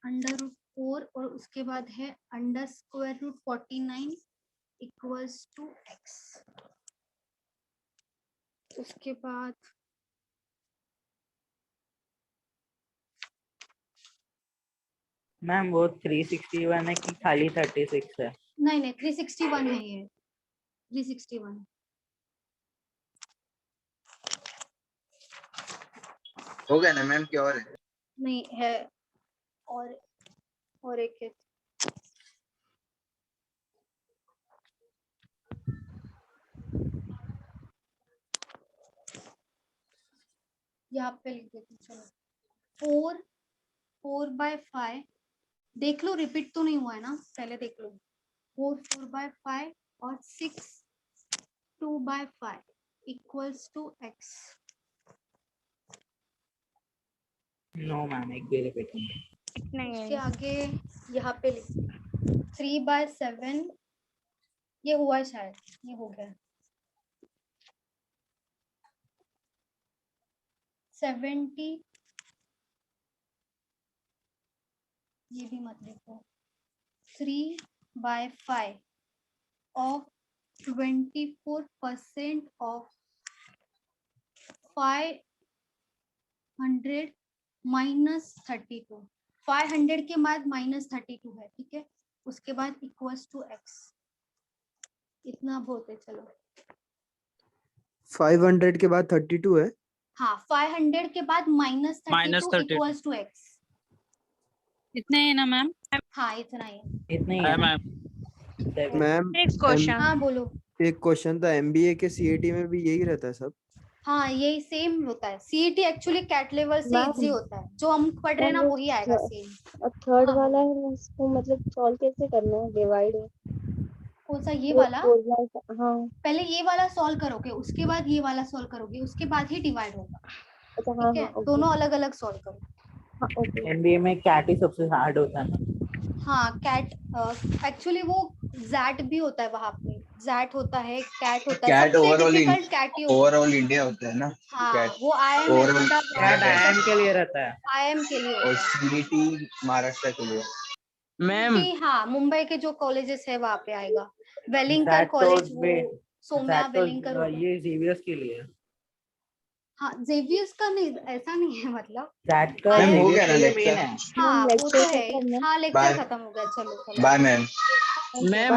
S2: अंडर रूट 4 और उसके बाद है under square root 49 equals to x. उसके बाद
S13: मैम वो 361 है कि खाली 36 है?
S2: नहीं 361 है ये, 361
S4: हो गया ना मैम, क्या और है?
S2: नहीं है, और एक है। यहाँ पे लिख देती हूँ, चलो 4/5 देख लो, रिपीट तो नहीं हुआ है ना, पहले देख लो। 4/5 और 2/5 equals to x।
S13: No ma'am, एक भी रिपीट नहीं।
S2: उसके आगे यहाँ पे लिख 3/7 ये हुआ है शायद, ये हो गया 70, ये भी मत लिखो। 3/5 of 24% of 500 minus 32। 500 के बाद -32 है, ठीक है। उसके बाद इक्वल्स टू x, इतना बहुत है। चलो
S18: 500 के बाद 32 है।
S2: हाँ 500 के बाद -32 इक्वल्स टू x।
S15: इतना है ना मैम?
S2: हाँ इतना ही
S13: इतना ही है मैम।
S2: Next question. हाँ बोलो।
S18: एक क्वेश्चन था, एमबीए के सीईटी में भी यही रहता है सब?
S2: हाँ यही सेम होता है। सीईटी एक्चुअली कैट लेवल से इजी होता है, जो हम पढ़ रहे हैं ना वही आएगा सेम।
S22: और थर्ड वाला है उसको मतलब सॉल्व कैसे करना है, डिवाइड है?
S2: कौन सा, ये वाला?
S22: हाँ
S2: पहले ये वाला सॉल्व करोगे, उसके बाद ये वाला सॉल्व करोगे, उसके बाद ही डिवाइड होगा।
S22: अच्छा
S2: ठीक है, दोनों अलग अलग सॉल्व करो।
S13: एमबीए में कैट ही सबसे हार्ड होता है ना?
S2: हाँ कैट एक्चुअली वो जैट भी होता है वहाँ पे, जैट होता है, कैट होता है।
S4: कैट
S2: डिफिकल्ट कैट ही होता है।
S4: ओवरऑल इंडिया होता है ना।
S2: हाँ
S4: कैट
S2: वो आईएम
S13: आईएम के लिए रहता है।
S2: आईएम के लिए
S4: और सीईटी महाराष्ट्र के लिए।
S2: मैम हाँ मुंबई के जो कॉलेजेस है वहाँ पे आएगा। वेलिंगकर कॉलेज, वो सोम्या वेलिंगकर।
S13: ये जेवियर्स के लिए।
S2: हाँ जेवियर्स का नहीं, ऐसा नहीं है मतलब।
S13: दैट का
S4: हो गया ना लेक्चर?
S2: हाँ वो तो है। हाँ लेक्चर खत्म हो गया। चलो
S4: बाय मैम।
S14: मैम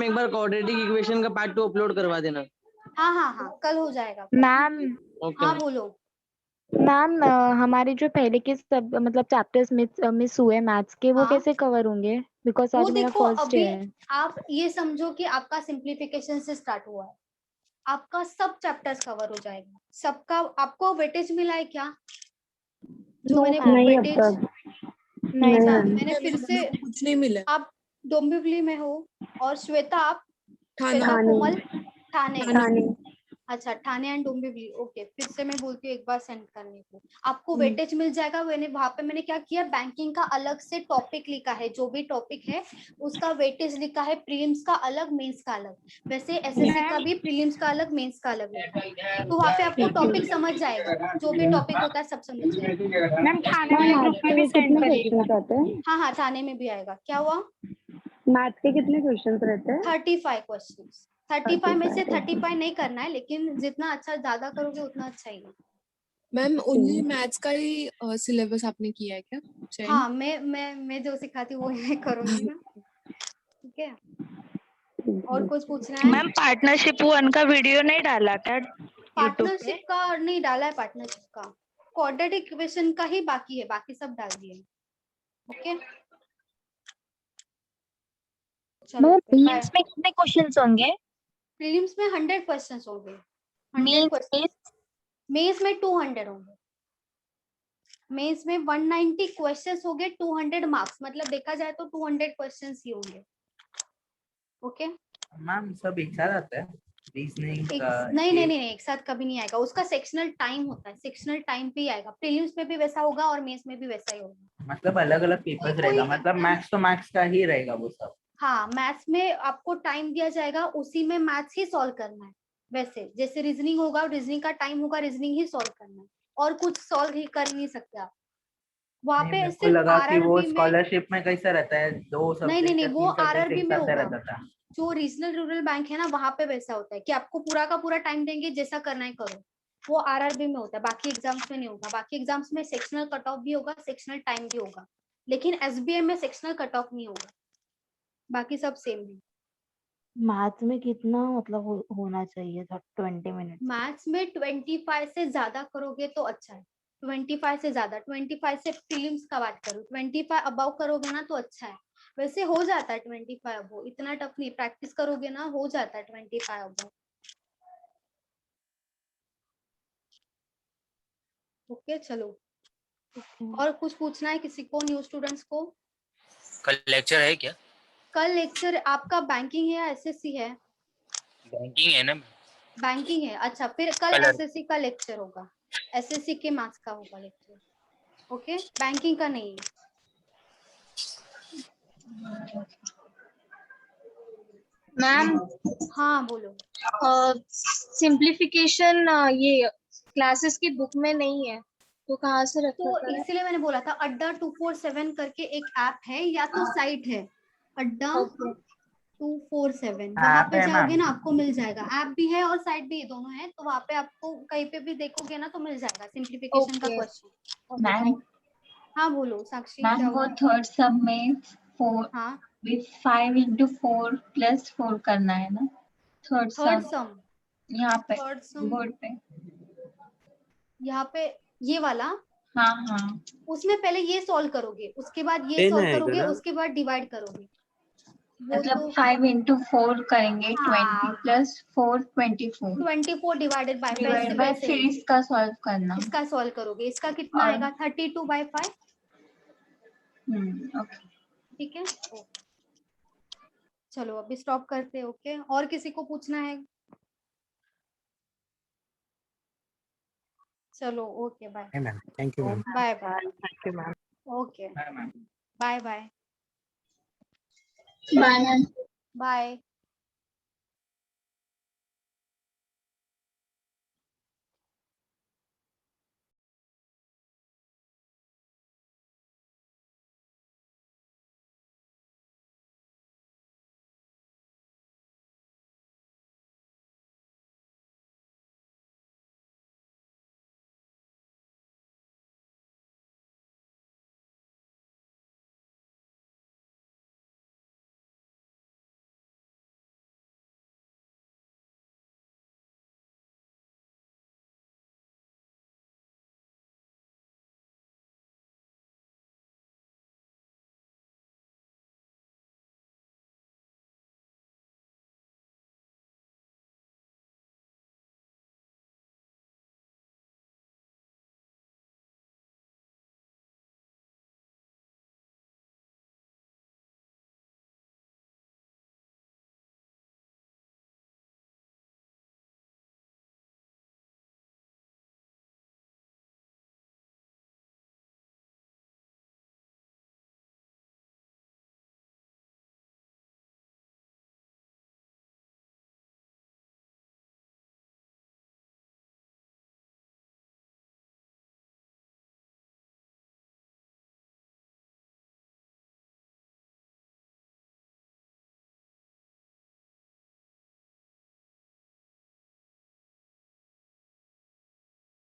S14: एक बार क्वाड्रेटिक इक्वेशन का पार्ट 2 अपलोड करवा देना।
S2: हाँ कल हो जाएगा
S21: मैम।
S2: हाँ बोलो
S21: मैम हमारे जो पहले के सब मतलब चैप्टर्स मिस हुए मैथ्स के, वो कैसे कवर होंगे? बिकॉज आज मेरा फर्स्ट डे है।
S2: आप ये समझो कि आपका सिंप्लीफिकेशन से स्टार्ट हुआ है, आपका सब चैप्टर्स कवर हो जाएगा सबका। आपको वेटेज मिला है क्या? जो मैंने वेटेज नहीं, मैंने फिर से
S16: कुछ नहीं मिला।
S2: आप डोंबिवली में हो और श्वेता आप
S21: ठाणे।
S2: ठाणे। अच्छा ठाणे एंड डोंबिवली, ओके। फिर से मैं बोलती हूँ एक बार सेंड करने को, आपको वेटेज मिल जाएगा। मैंने वहां पे मैंने क्या किया, बैंकिंग का अलग से टॉपिक लिखा है, जो भी टॉपिक है उसका वेटेज लिखा है। प्रीलिम्स का अलग, मेंस का अलग। वैसे एसएससी का भी प्रीलिम्स का अलग, मेंस का अलग लिखा है। तो वहाँ पे आपको टॉपिक समझ जाएगा, जो भी टॉपिक होता है सब समझ जाएगा।
S21: मैम ठाणे वाले ग्रुप में भी सेंड करिएगा।
S2: हाँ ठाणे में भी आएगा। क्या हुआ?
S21: मैथ्स के कितने क्वेश्चंस रहते हैं?
S2: 35 क्वेश्चंस। 35 में से 35 नहीं करना है, लेकिन जितना अच्छा ज्यादा करोगे उतना अच्छा ही है।
S16: मैम ओनली मैथ्स का ही सिलेबस आपने किया है क्या?
S2: हाँ मैं जो सिखाती हूँ वो ही करूंगी ना। ठीक है, और कुछ पूछना है?
S9: मैम पार्टनरशिप 1 का वीडियो नहीं डाला क्या?
S2: पार्टनरशिप का नहीं डाला है, पार्टनरशिप का क्वाड्रेटिक इक्वेशन का ही बाकी है, बाकी सब डाल दिए। ओके
S21: मैम प्रीलिम्स में कितने क्वेश्चंस होंगे?
S2: प्रीलिम्स में 100 क्वेश्चंस होंगे। 100 क्वेश्चंस। मेंस में 200 होंगे। मेंस में 190 क्वेश्चंस होंगे, 200 मार्क्स, मतलब देखा जाए तो 200 क्वेश्चंस ही होंगे। ओके
S13: मैम सब एक साथ आता है रीजनिंग का?
S2: नहीं, एक साथ कभी नहीं आएगा, उसका सेक्शनल टाइम होता है, सेक्शनल टाइम पे ही आएगा। प्रीलिम्स में भी वैसा होगा और मेंस में भी वैसा ही होगा।
S13: मतलब अलग अलग पेपर्स रहेगा, मतलब मैथ्स तो मैथ्स का ही रहेगा वो सब।
S2: हाँ, मैथ्स में आपको टाइम दिया जाएगा, उसी में मैथ्स ही सॉल्व करना है। वैसे जैसे रीजनिंग होगा, रीजनिंग का टाइम होगा, रीजनिंग ही सॉल्व करना है, और कुछ सॉल्व ही कर नहीं सकते आप वहाँ पे।
S13: मेरे को
S2: सिर्फ
S13: लगा कि वो
S2: आरआरबी में
S13: स्कॉलरशिप में कैसा रहता है, 2 सब्जेक्ट
S2: नहीं,
S13: या
S2: वो
S13: 3 सब्जेक्ट
S2: आरआरबी
S13: एक
S2: में
S13: साथ
S2: होगा।
S13: रहता था।
S2: जो रीजनल रूरल बैंक है ना, वहाँ पे वैसा होता है कि आपको पूरा का पूरा टाइम देंगे, जैसा करना है करो। वो आरआरबी में होता है, बाकी एग्जाम्स में नहीं होगा। बाकी एग्जाम्स में सेक्शनल कट ऑफ भी होगा, सेक्शनल टाइम भी होगा, लेकिन एसबीएम में सेक्शनल कट ऑफ नहीं होगा, बाकी सब सेम है।
S21: मैथ में कितना मतलब होना चाहिए था? 20 मिनट।
S2: मैथ्स में 25 से ज्यादा करोगे तो अच्छा है। 25 से ज्यादा, 25 से प्रीलिम्स का बात करो, 25 अबव करोगे ना तो अच्छा है। वैसे हो जाता है 25 अबव, इतना टफ नहीं, प्रैक्टिस करोगे ना हो जाता है 25 अबव। ओके चलो, और कुछ पूछना है किसी को, न्यू स्टूडेंट्स को?
S19: कल लेक्चर है क्या?
S2: कल लेक्चर आपका बैंकिंग है या एसएससी है?
S19: बैंकिंग है ना?
S2: बैंकिंग है, अच्छा फिर कल एसएससी का लेक्चर होगा, एसएससी के मार्क्स का होगा लेक्चर। ओके, बैंकिंग का नहीं है।
S6: मैम
S2: हाँ बोलो।
S6: सिंप्लीफिकेशन ये क्लासेस की बुक में नहीं है तो कहाँ से रखा
S2: तो
S6: है?
S2: इसीलिए मैंने बोला था, अड्डा 247 करके एक ऐप है, या तो साइट है अड्डा 247, वहां पे जाओगे ना आपको मिल जाएगा। ऐप भी है और साइट भी है, दोनों है, तो वहां पे आपको कहीं पे भी देखोगे ना तो मिल जाएगा सिंप्लीफिकेशन का क्वेश्चन।
S21: मैम
S2: हाँ बोलो साक्षी।
S21: मैम वो थर्ड सब में 4 with 5 into 4 plus 4 करना है ना? थर्ड सम यहाँ पे बोर्ड पे,
S2: यहाँ पे ये वाला।
S21: हाँ
S2: उसमें पहले ये सॉल्व करोगे, उसके बाद ये
S17: 10
S2: सॉल्व
S17: आएगा
S2: करोगे,
S17: ना?
S2: उसके बाद डिवाइड करोगे।
S21: मतलब 5 into 4 करेंगे, 20 plus 4 24
S2: divided by
S21: divide by, फिर इसका सॉल्व करना।
S2: इसका सॉल्व करोगे, इसका कितना आएगा? 32/5।
S21: ओके
S2: ठीक है, चलो अभी स्टॉप करते हैं। ओके, और किसी को पूछना है? चलो okay, bye.
S7: Ma'am thank you ma'am.
S2: Bye bye.
S9: Thank you ma'am.
S2: Okay bye bye.
S6: Bye ma'am.
S2: Bye.